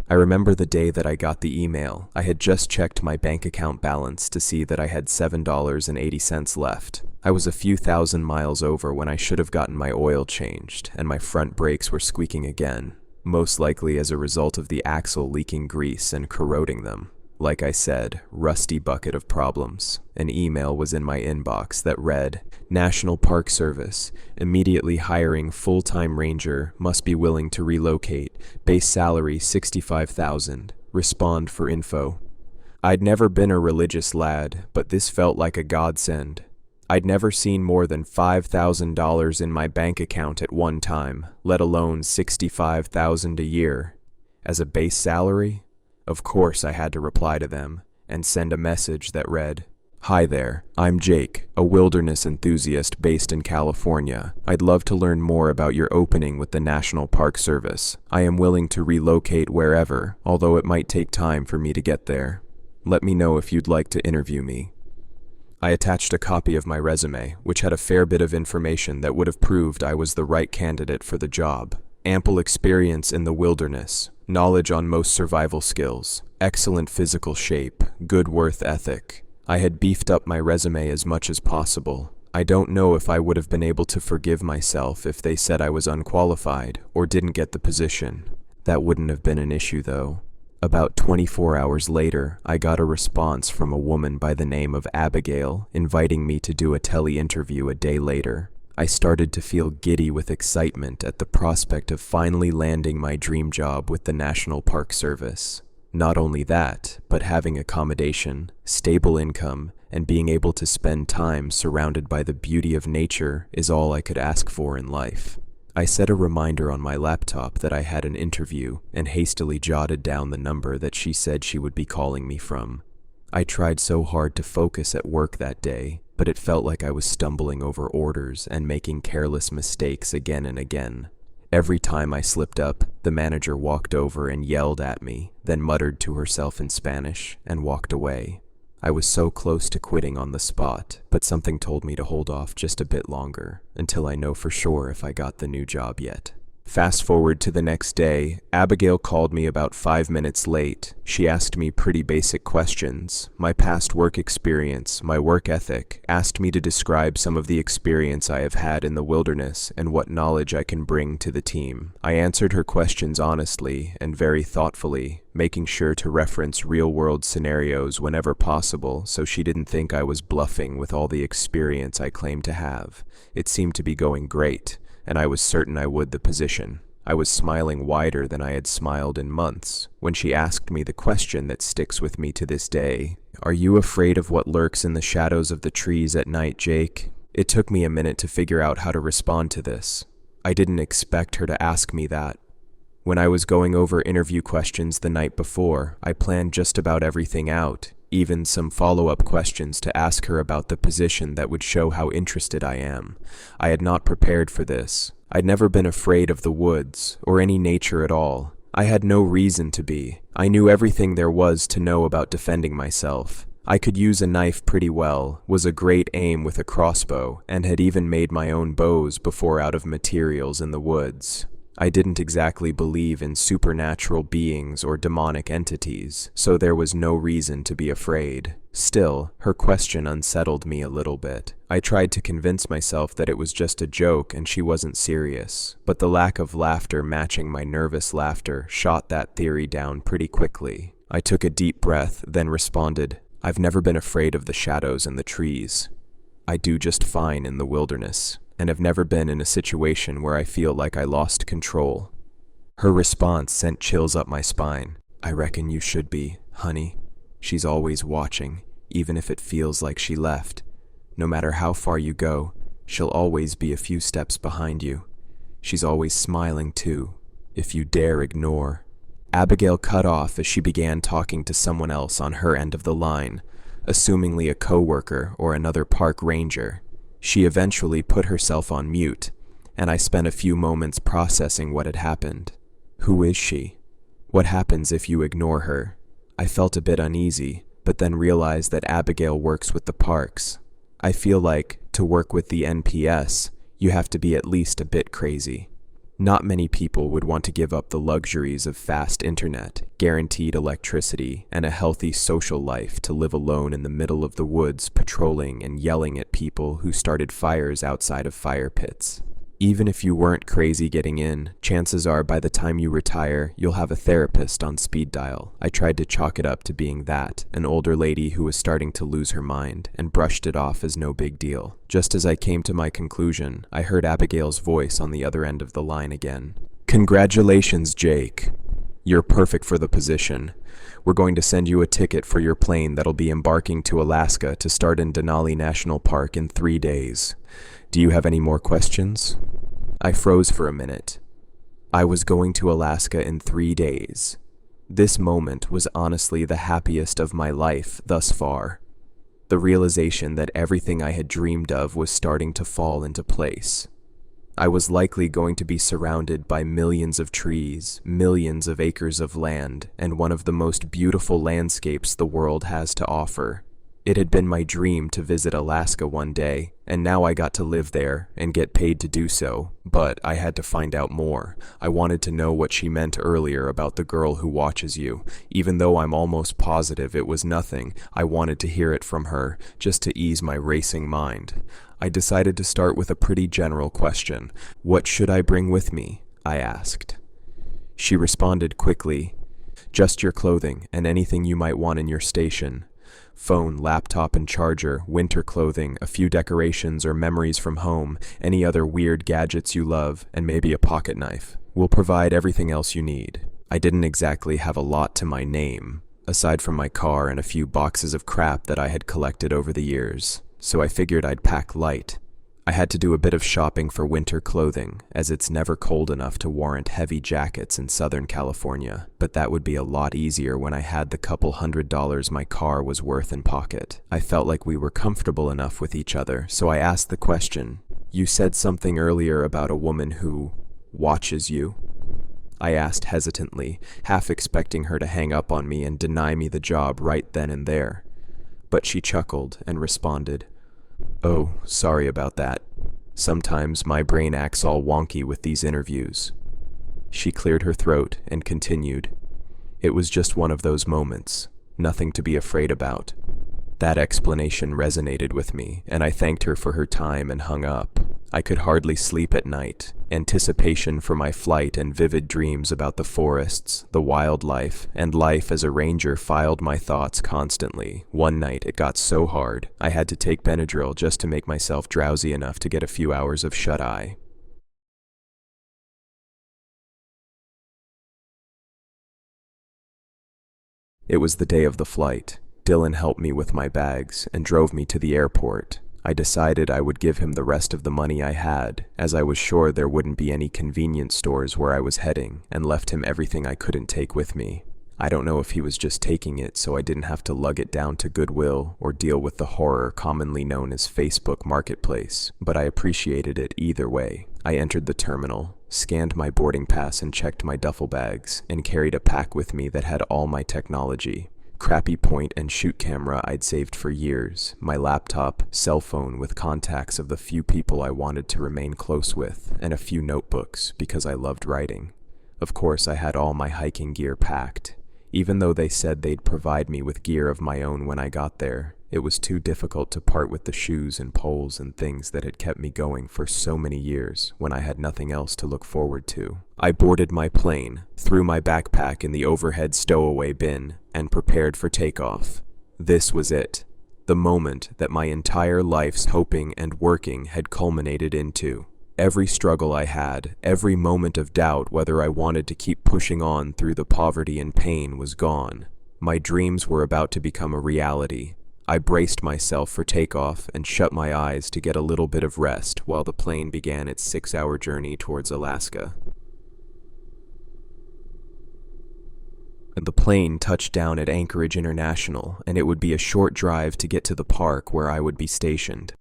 I remember the day that I got the email. I had just checked my bank account balance to see that I had $7.80 left. I was a few thousand miles over when I should have gotten my oil changed, and my front brakes were squeaking again, most likely as a result of the axle leaking grease and corroding them. Like I said, rusty bucket of problems. An email was in my inbox that read, National Park Service, immediately hiring full-time ranger, must be willing to relocate, base salary $65,000, respond for info. I'd never been a religious lad, but this felt like a godsend. I'd never seen more than $5,000 in my bank account at one time, let alone $65,000 a year. As a base salary? Of course I had to reply to them and send a message that read, Hi there, I'm Jake, a wilderness enthusiast based in California. I'd love to learn more about your opening with the National Park Service. I am willing to relocate wherever, although it might take time for me to get there. Let me know if you'd like to interview me. I attached a copy of my resume, which had a fair bit of information that would have proved I was the right candidate for the job. Ample experience in the wilderness, knowledge on most survival skills, excellent physical shape, good work ethic. I had beefed up my resume as much as possible. I don't know if I would have been able to forgive myself if they said I was unqualified or didn't get the position. That wouldn't have been an issue though. About 24 hours later, I got a response from a woman by the name of Abigail inviting me to do a tele-interview a day later. I started to feel giddy with excitement at the prospect of finally landing my dream job with the National Park Service. Not only that, but having accommodation, stable income, and being able to spend time surrounded by the beauty of nature is all I could ask for in life. I set a reminder on my laptop that I had an interview and hastily jotted down the number that she said she would be calling me from. I tried so hard to focus at work that day, but it felt like I was stumbling over orders and making careless mistakes again and again. Every time I slipped up, the manager walked over and yelled at me, then muttered to herself in Spanish and walked away. I was so close to quitting on the spot, but something told me to hold off just a bit longer, until I know for sure if I got the new job yet. Fast forward to the next day, Abigail called me about 5 minutes late. She asked me pretty basic questions, my past work experience, my work ethic, asked me to describe some of the experience I have had in the wilderness and what knowledge I can bring to the team. I answered her questions honestly and very thoughtfully, making sure to reference real-world scenarios whenever possible so she didn't think I was bluffing with all the experience I claimed to have. It seemed to be going great, and I was certain I would the position. I was smiling wider than I had smiled in months when she asked me the question that sticks with me to this day. Are you afraid of what lurks in the shadows of the trees at night, Jake? It took me a minute to figure out how to respond to this. I didn't expect her to ask me that. When I was going over interview questions the night before, I planned just about everything out, even some follow-up questions to ask her about the position that would show how interested I am. I had not prepared for this. I'd never been afraid of the woods, or any nature at all. I had no reason to be. I knew everything there was to know about defending myself. I could use a knife pretty well, was a great aim with a crossbow, and had even made my own bows before out of materials in the woods. I didn't exactly believe in supernatural beings or demonic entities, so there was no reason to be afraid. Still, her question unsettled me a little bit. I tried to convince myself that it was just a joke and she wasn't serious, but the lack of laughter matching my nervous laughter shot that theory down pretty quickly. I took a deep breath, then responded, "I've never been afraid of the shadows and the trees. I do just fine in the wilderness, and have never been in a situation where I feel like I lost control." Her response sent chills up my spine. "I reckon you should be, honey. She's always watching, even if it feels like she left. No matter how far you go, she'll always be a few steps behind you. She's always smiling too, if you dare ignore." Abigail cut off as she began talking to someone else on her end of the line, assumingly a coworker or another park ranger. She eventually put herself on mute, and I spent a few moments processing what had happened. Who is she? What happens if you ignore her? I felt a bit uneasy, but then realized that Abigail works with the parks. I feel like, to work with the NPS, you have to be at least a bit crazy. Not many people would want to give up the luxuries of fast internet, guaranteed electricity, and a healthy social life to live alone in the middle of the woods patrolling and yelling at people who started fires outside of fire pits. Even if you weren't crazy getting in, chances are by the time you retire, you'll have a therapist on speed dial. I tried to chalk it up to being that, an older lady who was starting to lose her mind, and brushed it off as no big deal. Just as I came to my conclusion, I heard Abigail's voice on the other end of the line again. "Congratulations, Jake. You're perfect for the position. We're going to send you a ticket for your plane that'll be embarking to Alaska to start in Denali National Park in 3 days. Do you have any more questions?" I froze for a minute. I was going to Alaska in 3 days. This moment was honestly the happiest of my life thus far. The realization that everything I had dreamed of was starting to fall into place. I was likely going to be surrounded by millions of trees, millions of acres of land, and one of the most beautiful landscapes the world has to offer. It had been my dream to visit Alaska one day, and now I got to live there and get paid to do so, but I had to find out more. I wanted to know what she meant earlier about the girl who watches you. Even though I'm almost positive it was nothing, I wanted to hear it from her, just to ease my racing mind. I decided to start with a pretty general question. "What should I bring with me?" I asked. She responded quickly, "Just your clothing and anything you might want in your station. Phone, laptop, and charger, winter clothing, a few decorations or memories from home, any other weird gadgets you love, and maybe a pocket knife. We'll provide everything else you need." I didn't exactly have a lot to my name, aside from my car and a few boxes of crap that I had collected over the years, so I figured I'd pack light. I had to do a bit of shopping for winter clothing, as it's never cold enough to warrant heavy jackets in Southern California, but that would be a lot easier when I had the couple $100 my car was worth in pocket. I felt like we were comfortable enough with each other, so I asked the question, "You said something earlier about a woman who watches you?" I asked hesitantly, half expecting her to hang up on me and deny me the job right then and there. But she chuckled and responded, "Oh, sorry about that. Sometimes my brain acts all wonky with these interviews." She cleared her throat and continued, "It was just one of those moments, nothing to be afraid about." That explanation resonated with me, and I thanked her for her time and hung up. I could hardly sleep at night. Anticipation for my flight and vivid dreams about the forests, the wildlife, and life as a ranger filed my thoughts constantly. One night it got so hard, I had to take Benadryl just to make myself drowsy enough to get a few hours of shut-eye. It was the day of the flight. Dylan helped me with my bags and drove me to the airport. I decided I would give him the rest of the money I had, as I was sure there wouldn't be any convenience stores where I was heading, and left him everything I couldn't take with me. I don't know if he was just taking it so I didn't have to lug it down to Goodwill or deal with the horror commonly known as Facebook Marketplace, but I appreciated it either way. I entered the terminal, scanned my boarding pass and checked my duffel bags, and carried a pack with me that had all my technology. Crappy point and shoot camera I'd saved for years, my laptop, cell phone with contacts of the few people I wanted to remain close with, and a few notebooks because I loved writing. Of course, I had all my hiking gear packed. Even though they said they'd provide me with gear of my own when I got there, It was too difficult to part with the shoes and poles and things that had kept me going for so many years when I had nothing else to look forward to. I boarded my plane, threw my backpack in the overhead stowaway bin, and prepared for takeoff. This was it. The moment that my entire life's hoping and working had culminated into. Every struggle I had, every moment of doubt whether I wanted to keep pushing on through the poverty and pain was gone. My dreams were about to become a reality. I braced myself for takeoff and shut my eyes to get a little bit of rest while the plane began its 6-hour journey towards Alaska. The plane touched down at Anchorage International, and it would be a short drive to get to the park where I would be stationed.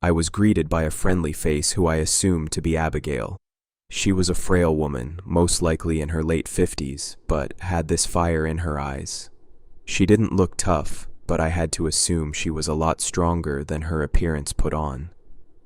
I was greeted by a friendly face who I assumed to be Abigail. She was a frail woman, most likely in her late 50s, but had this fire in her eyes. She didn't look tough, but I had to assume she was a lot stronger than her appearance put on.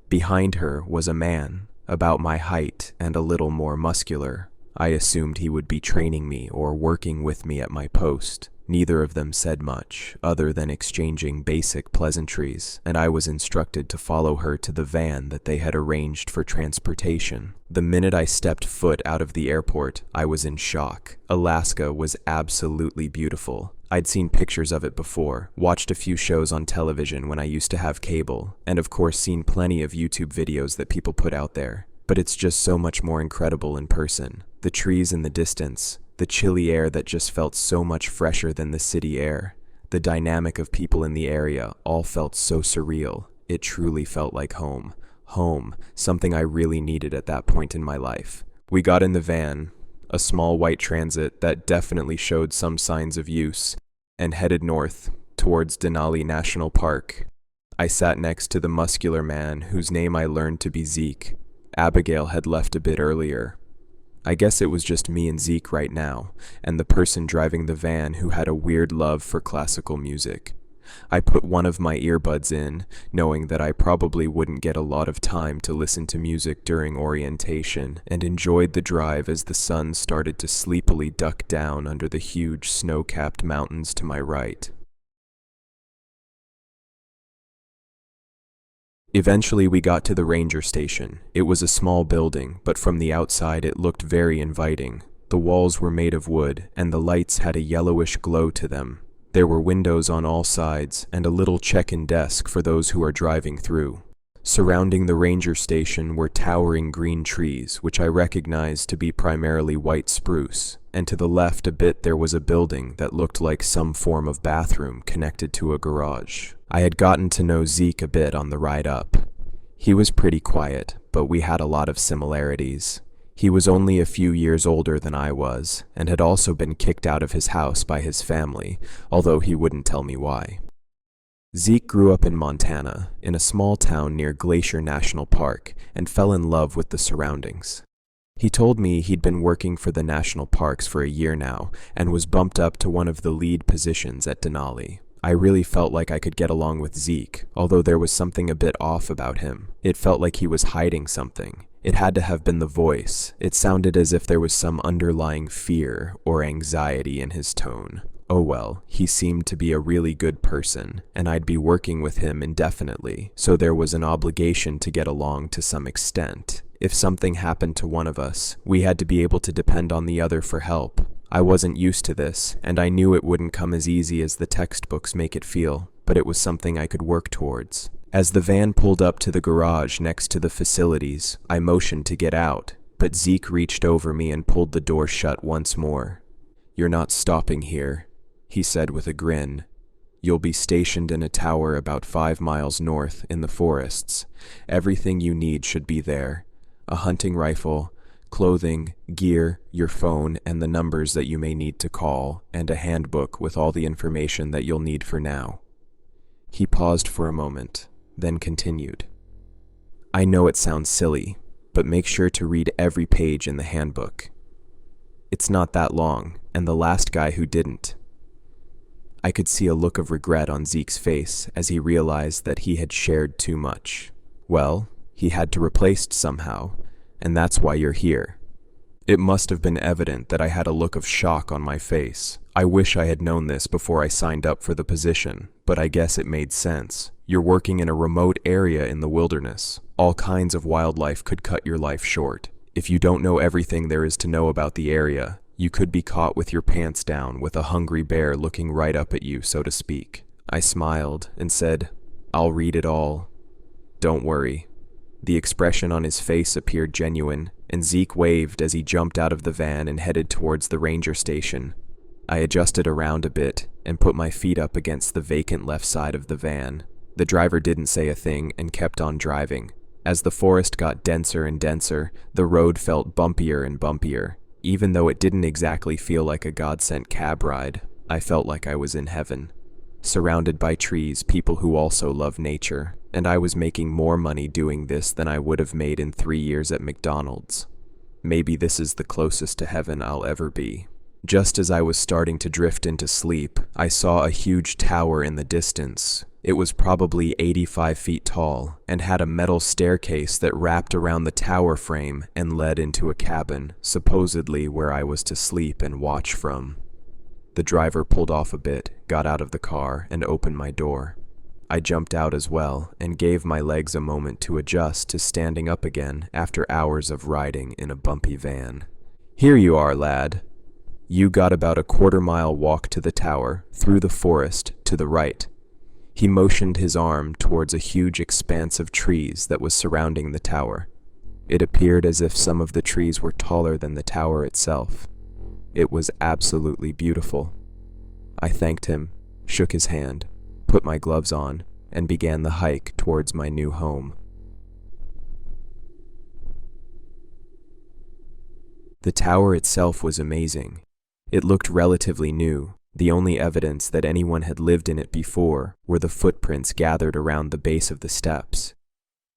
Behind her was a man, about my height and a little more muscular. I assumed he would be training me or working with me at my post. Neither of them said much, other than exchanging basic pleasantries, and I was instructed to follow her to the van that they had arranged for transportation. The minute I stepped foot out of the airport, I was in shock. Alaska was absolutely beautiful. I'd seen pictures of it before, watched a few shows on television when I used to have cable, and of course seen plenty of YouTube videos that people put out there. But it's just so much more incredible in person. The trees in the distance, the chilly air that just felt so much fresher than the city air. The dynamic of people in the area all felt so surreal. It truly felt like home. Home, something I really needed at that point in my life. We got in the van, a small white Transit that definitely showed some signs of use, and headed north, towards Denali National Park. I sat next to the muscular man whose name I learned to be Zeke. Abigail had left a bit earlier. I guess it was just me and Zeke right now, and the person driving the van who had a weird love for classical music. I put one of my earbuds in, knowing that I probably wouldn't get a lot of time to listen to music during orientation, and enjoyed the drive as the sun started to sleepily duck down under the huge snow-capped mountains to my right. Eventually we got to the ranger station. It was a small building, but from the outside it looked very inviting. The walls were made of wood, and the lights had a yellowish glow to them. There were windows on all sides, and a little check-in desk for those who are driving through. Surrounding the ranger station were towering green trees, which I recognized to be primarily white spruce, and to the left a bit there was a building that looked like some form of bathroom connected to a garage. I had gotten to know Zeke a bit on the ride up. He was pretty quiet, but we had a lot of similarities. He was only a few years older than I was, and had also been kicked out of his house by his family, although he wouldn't tell me why. Zeke grew up in Montana, in a small town near Glacier National Park, and fell in love with the surroundings. He told me he'd been working for the national parks for a year now, and was bumped up to one of the lead positions at Denali. I really felt like I could get along with Zeke, although there was something a bit off about him. It felt like he was hiding something. It had to have been the voice. It sounded as if there was some underlying fear or anxiety in his tone. Oh well, he seemed to be a really good person, and I'd be working with him indefinitely, so there was an obligation to get along to some extent. If something happened to one of us, we had to be able to depend on the other for help. I wasn't used to this, and I knew it wouldn't come as easy as the textbooks make it feel, but it was something I could work towards. As the van pulled up to the garage next to the facilities, I motioned to get out, but Zeke reached over me and pulled the door shut once more. "You're not stopping here," he said with a grin. "You'll be stationed in a tower about 5 miles north in the forests. Everything you need should be there. A hunting rifle, clothing, gear, your phone, and the numbers that you may need to call, and a handbook with all the information that you'll need for now." He paused for a moment, then continued. "I know it sounds silly, but make sure to read every page in the handbook. It's not that long, and the last guy who didn't." I could see a look of regret on Zeke's face as he realized that he had shared too much. Well, he had to replace somehow, and that's why you're here. It must have been evident that I had a look of shock on my face. I wish I had known this before I signed up for the position, but I guess it made sense. You're working in a remote area in the wilderness. All kinds of wildlife could cut your life short. If you don't know everything there is to know about the area, you could be caught with your pants down with a hungry bear looking right up at you, so to speak. I smiled and said, "I'll read it all. Don't worry." The expression on his face appeared genuine, and Zeke waved as he jumped out of the van and headed towards the ranger station. I adjusted around a bit and put my feet up against the vacant left side of the van. The driver didn't say a thing and kept on driving. As the forest got denser and denser, the road felt bumpier and bumpier. Even though it didn't exactly feel like a God-sent cab ride, I felt like I was in heaven. Surrounded by trees, people who also love nature, and I was making more money doing this than I would have made in 3 years at McDonald's. Maybe this is the closest to heaven I'll ever be. Just as I was starting to drift into sleep, I saw a huge tower in the distance. It was probably 85 feet tall and had a metal staircase that wrapped around the tower frame and led into a cabin, supposedly where I was to sleep and watch from. The driver pulled off a bit, got out of the car, and opened my door. I jumped out as well and gave my legs a moment to adjust to standing up again after hours of riding in a bumpy van. "Here you are, lad. You got about a quarter-mile walk to the tower, through the forest, to the right." He motioned his arm towards a huge expanse of trees that was surrounding the tower. It appeared as if some of the trees were taller than the tower itself. It was absolutely beautiful. I thanked him, shook his hand, put my gloves on, and began the hike towards my new home. The tower itself was amazing. It looked relatively new. The only evidence that anyone had lived in it before were the footprints gathered around the base of the steps.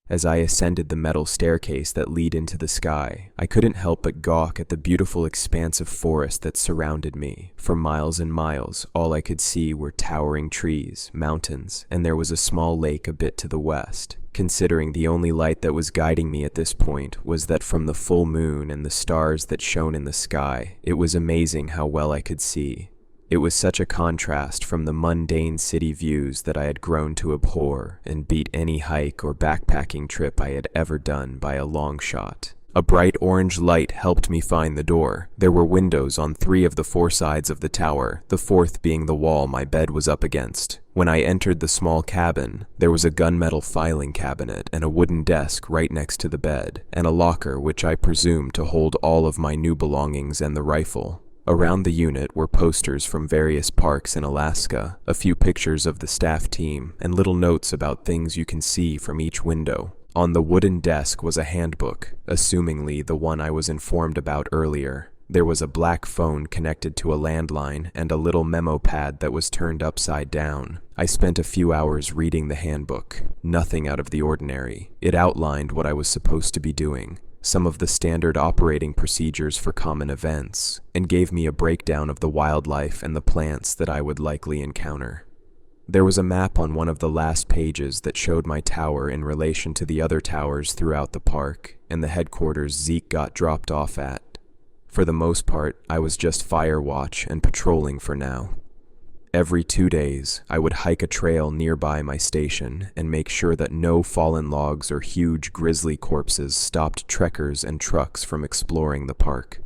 As I ascended the metal staircase that lead into the sky, I couldn't help but gawk at the beautiful expanse of forest that surrounded me. For miles and miles, all I could see were towering trees, mountains, and there was a small lake a bit to the west. Considering the only light that was guiding me at this point was that from the full moon and the stars that shone in the sky, it was amazing how well I could see. It was such a contrast from the mundane city views that I had grown to abhor and beat any hike or backpacking trip I had ever done by a long shot. A bright orange light helped me find the door. There were windows on 3 of the 4 sides of the tower, the 4th being the wall my bed was up against. When I entered the small cabin, there was a gunmetal filing cabinet and a wooden desk right next to the bed, and a locker which I presumed to hold all of my new belongings and the rifle. Around the unit were posters from various parks in Alaska, a few pictures of the staff team, and little notes about things you can see from each window. On the wooden desk was a handbook, assumingly the one I was informed about earlier. There was a black phone connected to a landline and a little memo pad that was turned upside down. I spent a few hours reading the handbook. Nothing out of the ordinary. It outlined what I was supposed to be doing, some of the standard operating procedures for common events, and gave me a breakdown of the wildlife and the plants that I would likely encounter. There was a map on one of the last pages that showed my tower in relation to the other towers throughout the park, and the headquarters Zeke got dropped off at. For the most part, I was just fire watch and patrolling for now. Every 2 days, I would hike a trail nearby my station and make sure that no fallen logs or huge grizzly corpses stopped trekkers and trucks from exploring the park.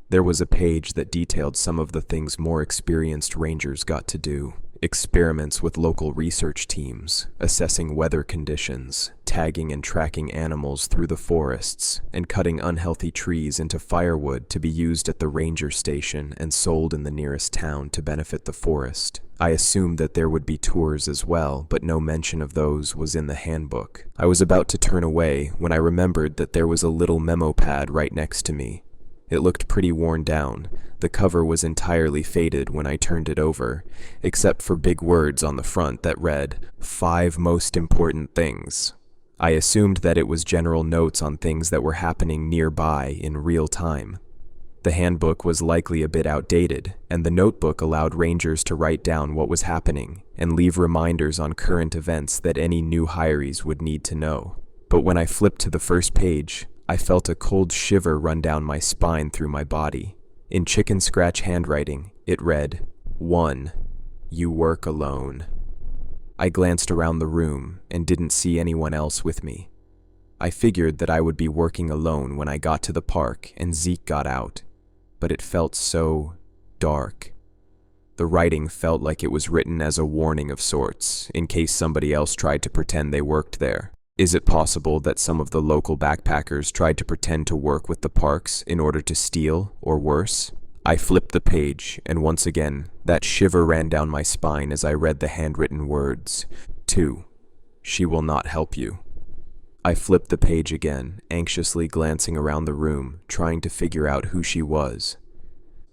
There was a page that detailed some of the things more experienced rangers got to do. Experiments with local research teams, assessing weather conditions, tagging and tracking animals through the forests, and cutting unhealthy trees into firewood to be used at the ranger station and sold in the nearest town to benefit the forest. I assumed that there would be tours as well, but no mention of those was in the handbook. I was about to turn away when I remembered that there was a little memo pad right next to me. It looked pretty worn down. The cover was entirely faded when I turned it over, except for big words on the front that read, 5 most important things. I assumed that it was general notes on things that were happening nearby in real time. The handbook was likely a bit outdated, and the notebook allowed rangers to write down what was happening and leave reminders on current events that any new hirees would need to know. But when I flipped to the first page, I felt a cold shiver run down my spine through my body. In chicken scratch handwriting, it read, 1. You work alone. I glanced around the room and didn't see anyone else with me. I figured that I would be working alone when I got to the park and Zeke got out, but it felt so dark. The writing felt like it was written as a warning of sorts, in case somebody else tried to pretend they worked there. Is it possible that some of the local backpackers tried to pretend to work with the parks in order to steal, or worse? I flipped the page, and once again, that shiver ran down my spine as I read the handwritten words. 2. She will not help you. I flipped the page again, anxiously glancing around the room, trying to figure out who she was.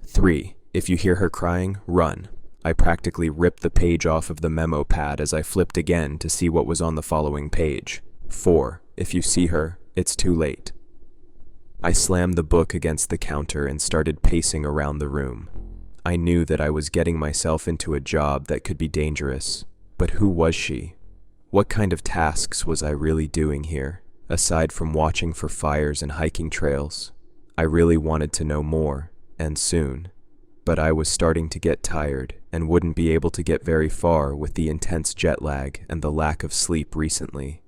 3. If you hear her crying, run. I practically ripped the page off of the memo pad as I flipped again to see what was on the following page. 4. If you see her, it's too late. I slammed the book against the counter and started pacing around the room. I knew that I was getting myself into a job that could be dangerous, but who was she? What kind of tasks was I really doing here, aside from watching for fires and hiking trails? I really wanted to know more, and soon. But I was starting to get tired and wouldn't be able to get very far with the intense jet lag and the lack of sleep recently.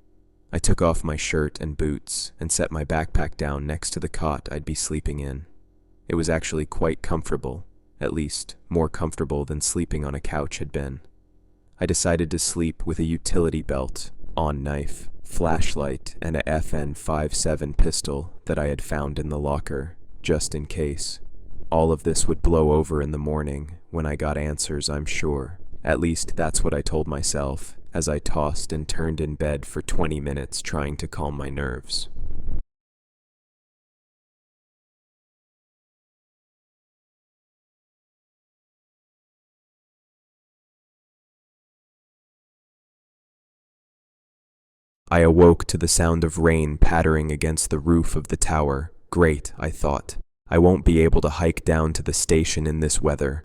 I took off my shirt and boots and set my backpack down next to the cot I'd be sleeping in. It was actually quite comfortable, at least more comfortable than sleeping on a couch had been. I decided to sleep with a utility belt, on knife, flashlight, and a FN-57 pistol that I had found in the locker, just in case. All of this would blow over in the morning when I got answers, I'm sure. At least that's what I told myself as I tossed and turned in bed for 20 minutes trying to calm my nerves. I awoke to the sound of rain pattering against the roof of the tower. Great, I thought. I won't be able to hike down to the station in this weather.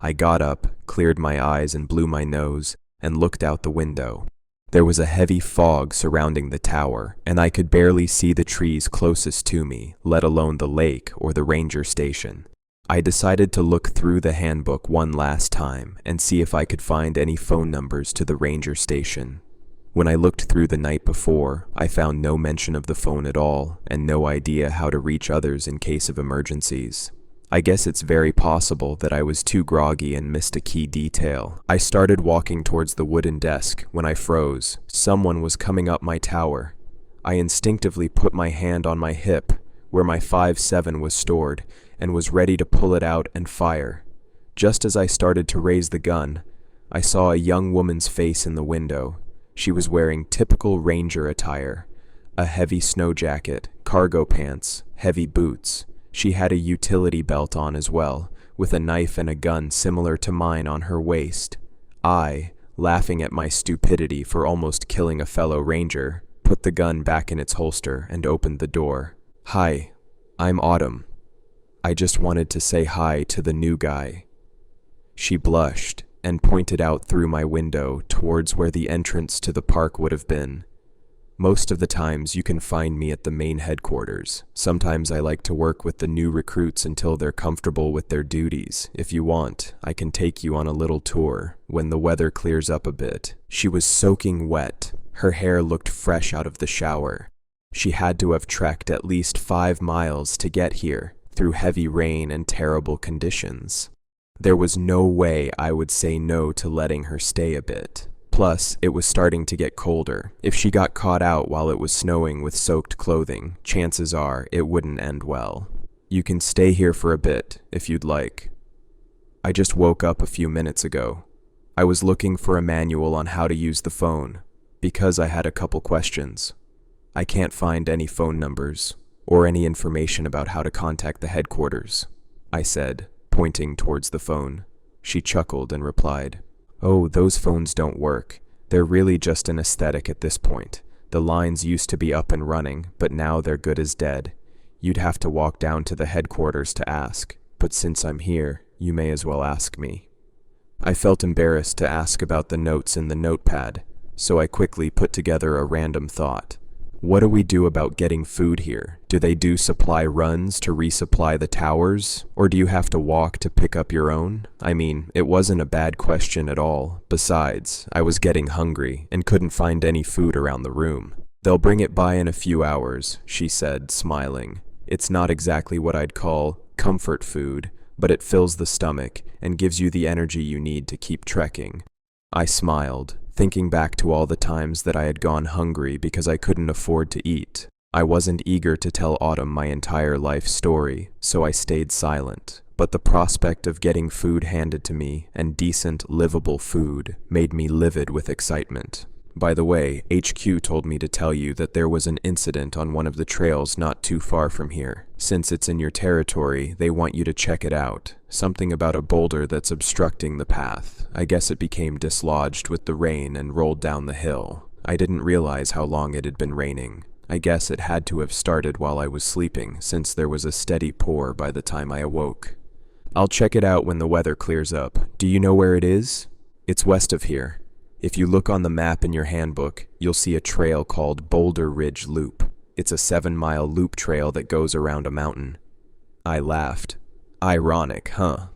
I got up, cleared my eyes and blew my nose, and looked out the window. There was a heavy fog surrounding the tower, and I could barely see the trees closest to me, let alone the lake or the ranger station. I decided to look through the handbook one last time and see if I could find any phone numbers to the ranger station. When I looked through the night before, I found no mention of the phone at all, and no idea how to reach others in case of emergencies. I guess it's very possible that I was too groggy and missed a key detail. I started walking towards the wooden desk when I froze. Someone was coming up my tower. I instinctively put my hand on my hip, where my 5.7 was stored, and was ready to pull it out and fire. Just as I started to raise the gun, I saw a young woman's face in the window. She was wearing typical ranger attire, a heavy snow jacket, cargo pants, heavy boots. She had a utility belt on as well, with a knife and a gun similar to mine on her waist. I, laughing at my stupidity for almost killing a fellow ranger, put the gun back in its holster and opened the door. Hi, I'm Autumn. I just wanted to say hi to the new guy. She blushed and pointed out through my window towards where the entrance to the park would have been. Most of the times you can find me at the main headquarters. Sometimes I like to work with the new recruits until they're comfortable with their duties. If you want, I can take you on a little tour when the weather clears up a bit. She was soaking wet. Her hair looked fresh out of the shower. She had to have trekked at least 5 miles to get here, through heavy rain and terrible conditions. There was no way I would say no to letting her stay a bit. Plus, it was starting to get colder. If she got caught out while it was snowing with soaked clothing, chances are it wouldn't end well. You can stay here for a bit, if you'd like. I just woke up a few minutes ago. I was looking for a manual on how to use the phone, because I had a couple questions. I can't find any phone numbers, or any information about how to contact the headquarters, I said, pointing towards the phone. She chuckled and replied, "Oh, those phones don't work. They're really just an aesthetic at this point. The lines used to be up and running, but now they're good as dead. You'd have to walk down to the headquarters to ask, but since I'm here, you may as well ask me." I felt embarrassed to ask about the notes in the notepad, so I quickly put together a random thought. What do we do about getting food here? Do they do supply runs to resupply the towers? Or do you have to walk to pick up your own? I mean, it wasn't a bad question at all. Besides, I was getting hungry and couldn't find any food around the room. They'll bring it by in a few hours, she said, smiling. It's not exactly what I'd call comfort food, but it fills the stomach and gives you the energy you need to keep trekking. I smiled, thinking back to all the times that I had gone hungry because I couldn't afford to eat. I wasn't eager to tell Autumn my entire life story, so I stayed silent. But the prospect of getting food handed to me, and decent, livable food, made me livid with excitement. By the way, HQ told me to tell you that there was an incident on one of the trails not too far from here. Since it's in your territory, they want you to check it out. Something about a boulder that's obstructing the path. I guess it became dislodged with the rain and rolled down the hill. I didn't realize how long it had been raining. I guess it had to have started while I was sleeping, since there was a steady pour by the time I awoke. I'll check it out when the weather clears up. Do you know where it is? It's west of here. If you look on the map in your handbook, you'll see a trail called Boulder Ridge Loop. It's a 7-mile loop trail that goes around a mountain. I laughed. Ironic, huh?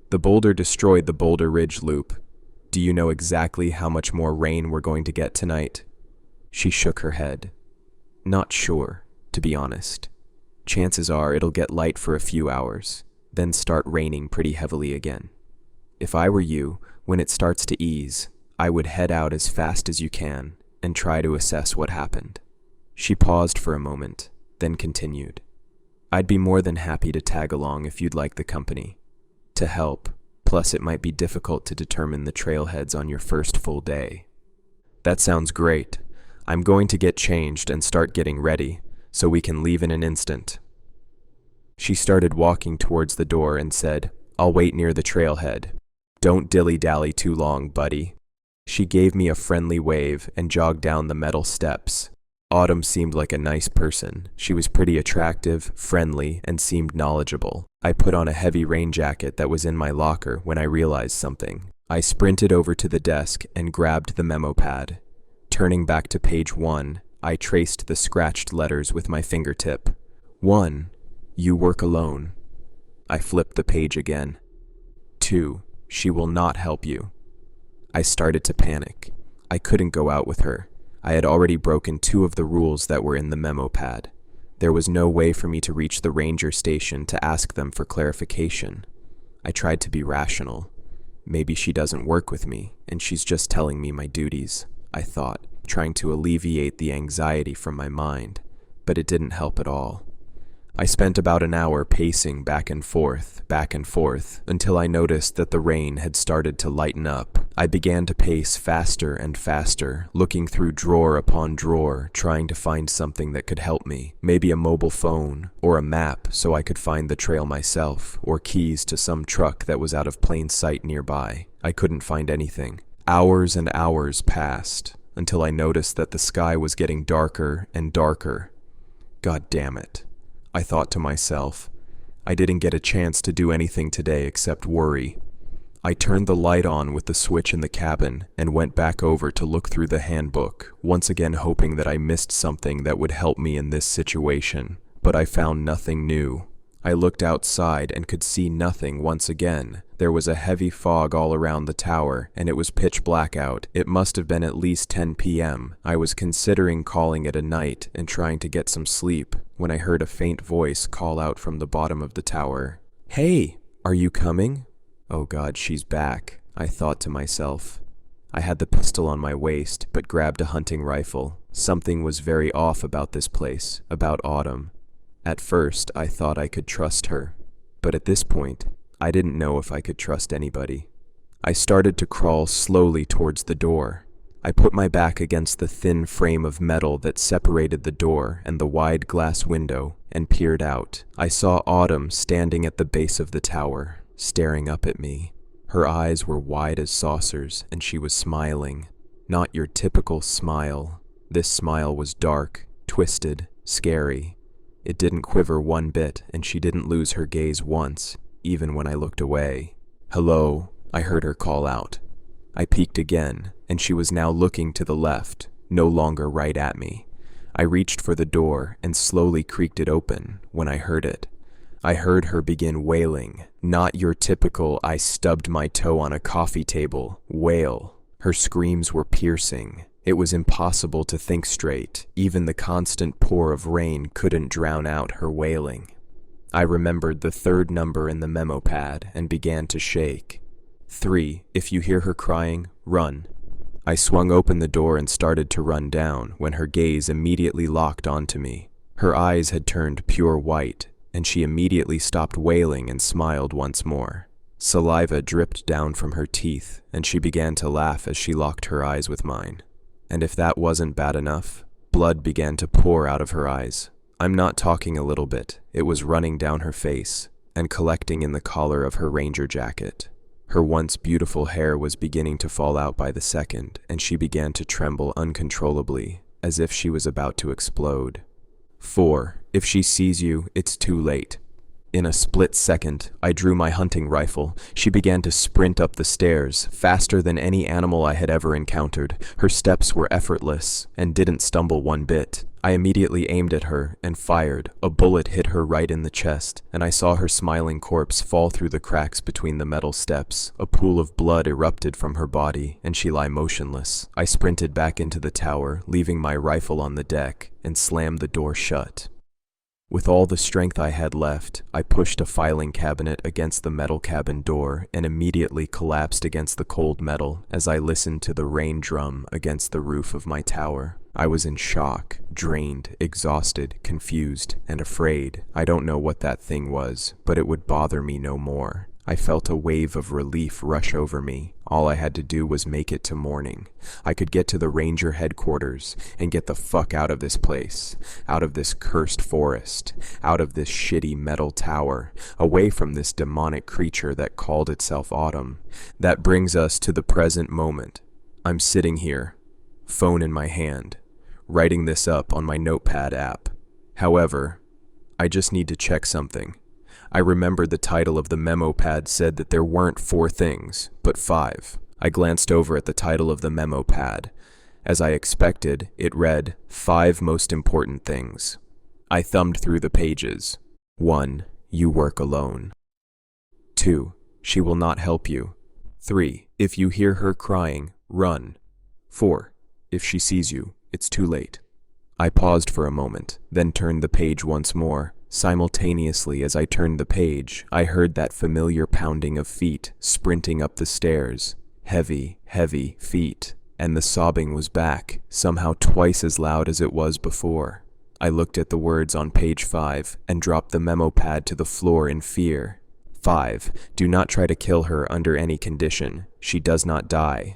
The boulder destroyed the Boulder Ridge Loop. Do you know exactly how much more rain we're going to get tonight? She shook her head. Not sure, to be honest. Chances are it'll get light for a few hours, then start raining pretty heavily again. If I were you, when it starts to ease, I would head out as fast as you can and try to assess what happened. She paused for a moment, then continued. I'd be more than happy to tag along if you'd like the company. To help, plus it might be difficult to determine the trailheads on your first full day. That sounds great. I'm going to get changed and start getting ready, so we can leave in an instant. She started walking towards the door and said, I'll wait near the trailhead. Don't dilly-dally too long, buddy. She gave me a friendly wave and jogged down the metal steps. Autumn seemed like a nice person. She was pretty attractive, friendly, and seemed knowledgeable. I put on a heavy rain jacket that was in my locker when I realized something. I sprinted over to the desk and grabbed the memo pad. Turning back to page 1, I traced the scratched letters with my fingertip. 1. You work alone. I flipped the page again. 2. She will not help you. I started to panic. I couldn't go out with her. I had already broken 2 of the rules that were in the memo pad. There was no way for me to reach the ranger station to ask them for clarification. I tried to be rational. Maybe she doesn't work with me, and she's just telling me my duties, I thought, trying to alleviate the anxiety from my mind, but it didn't help at all. I spent about an hour pacing back and forth, until I noticed that the rain had started to lighten up. I began to pace faster and faster, looking through drawer upon drawer, trying to find something that could help me. Maybe a mobile phone, or a map so I could find the trail myself, or keys to some truck that was out of plain sight nearby. I couldn't find anything. Hours and hours passed, until I noticed that the sky was getting darker and darker. God damn it. I thought to myself, I didn't get a chance to do anything today except worry. I turned the light on with the switch in the cabin and went back over to look through the handbook, once again hoping that I missed something that would help me in this situation. But I found nothing new. I looked outside and could see nothing once again. There was a heavy fog all around the tower, and it was pitch black out. It must have been at least 10 p.m. I was considering calling it a night and trying to get some sleep when I heard a faint voice call out from the bottom of the tower. Hey, are you coming? Oh God, she's back, I thought to myself. I had the pistol on my waist, but grabbed a hunting rifle. Something was very off about this place, about Autumn. At first, I thought I could trust her, but at this point, I didn't know if I could trust anybody. I started to crawl slowly towards the door. I put my back against the thin frame of metal that separated the door and the wide glass window and peered out. I saw Autumn standing at the base of the tower, staring up at me. Her eyes were wide as saucers, and she was smiling. Not your typical smile. This smile was dark, twisted, scary. It didn't quiver one bit, and she didn't lose her gaze once, even when I looked away. Hello, I heard her call out. I peeked again, and she was now looking to the left, no longer right at me. I reached for the door and slowly creaked it open when I heard it. I heard her begin wailing, not your typical "I stubbed my toe on a coffee table" wail. Her screams were piercing. It was impossible to think straight. Even the constant pour of rain couldn't drown out her wailing. I remembered the third number in the memo pad and began to shake. 3. If you hear her crying, run. I swung open the door and started to run down when her gaze immediately locked onto me. Her eyes had turned pure white, and she immediately stopped wailing and smiled once more. Saliva dripped down from her teeth, and she began to laugh as she locked her eyes with mine. And if that wasn't bad enough, blood began to pour out of her eyes. I'm not talking a little bit. It was running down her face and collecting in the collar of her ranger jacket. Her once beautiful hair was beginning to fall out by the second, and she began to tremble uncontrollably, as if she was about to explode. 4. If she sees you, it's too late. In a split second, I drew my hunting rifle. She began to sprint up the stairs, faster than any animal I had ever encountered. Her steps were effortless and didn't stumble one bit. I immediately aimed at her and fired. A bullet hit her right in the chest, and I saw her smiling corpse fall through the cracks between the metal steps. A pool of blood erupted from her body, and she lay motionless. I sprinted back into the tower, leaving my rifle on the deck, and slammed the door shut. With all the strength I had left, I pushed a filing cabinet against the metal cabin door and immediately collapsed against the cold metal as I listened to the rain drum against the roof of my tower. I was in shock, drained, exhausted, confused, and afraid. I don't know what that thing was, but it would bother me no more. I felt a wave of relief rush over me. All I had to do was make it to morning. I could get to the ranger headquarters and get the fuck out of this place, out of this cursed forest, out of this shitty metal tower, away from this demonic creature that called itself Autumn. That brings us to the present moment. I'm sitting here, phone in my hand, writing this up on my notepad app. However, I just need to check something. I remembered the title of the memo pad said that there weren't 4 things, but 5. I glanced over at the title of the memo pad. As I expected, it read, 5 most important things. I thumbed through the pages. 1. You work alone. 2. She will not help you. 3. If you hear her crying, run. 4. If she sees you, it's too late. I paused for a moment, then turned the page once more. Simultaneously, as I turned the page, I heard that familiar pounding of feet sprinting up the stairs. Heavy, heavy feet. And the sobbing was back, somehow twice as loud as it was before. I looked at the words on page 5 and dropped the memo pad to the floor in fear. 5. Do not try to kill her under any condition. She does not die.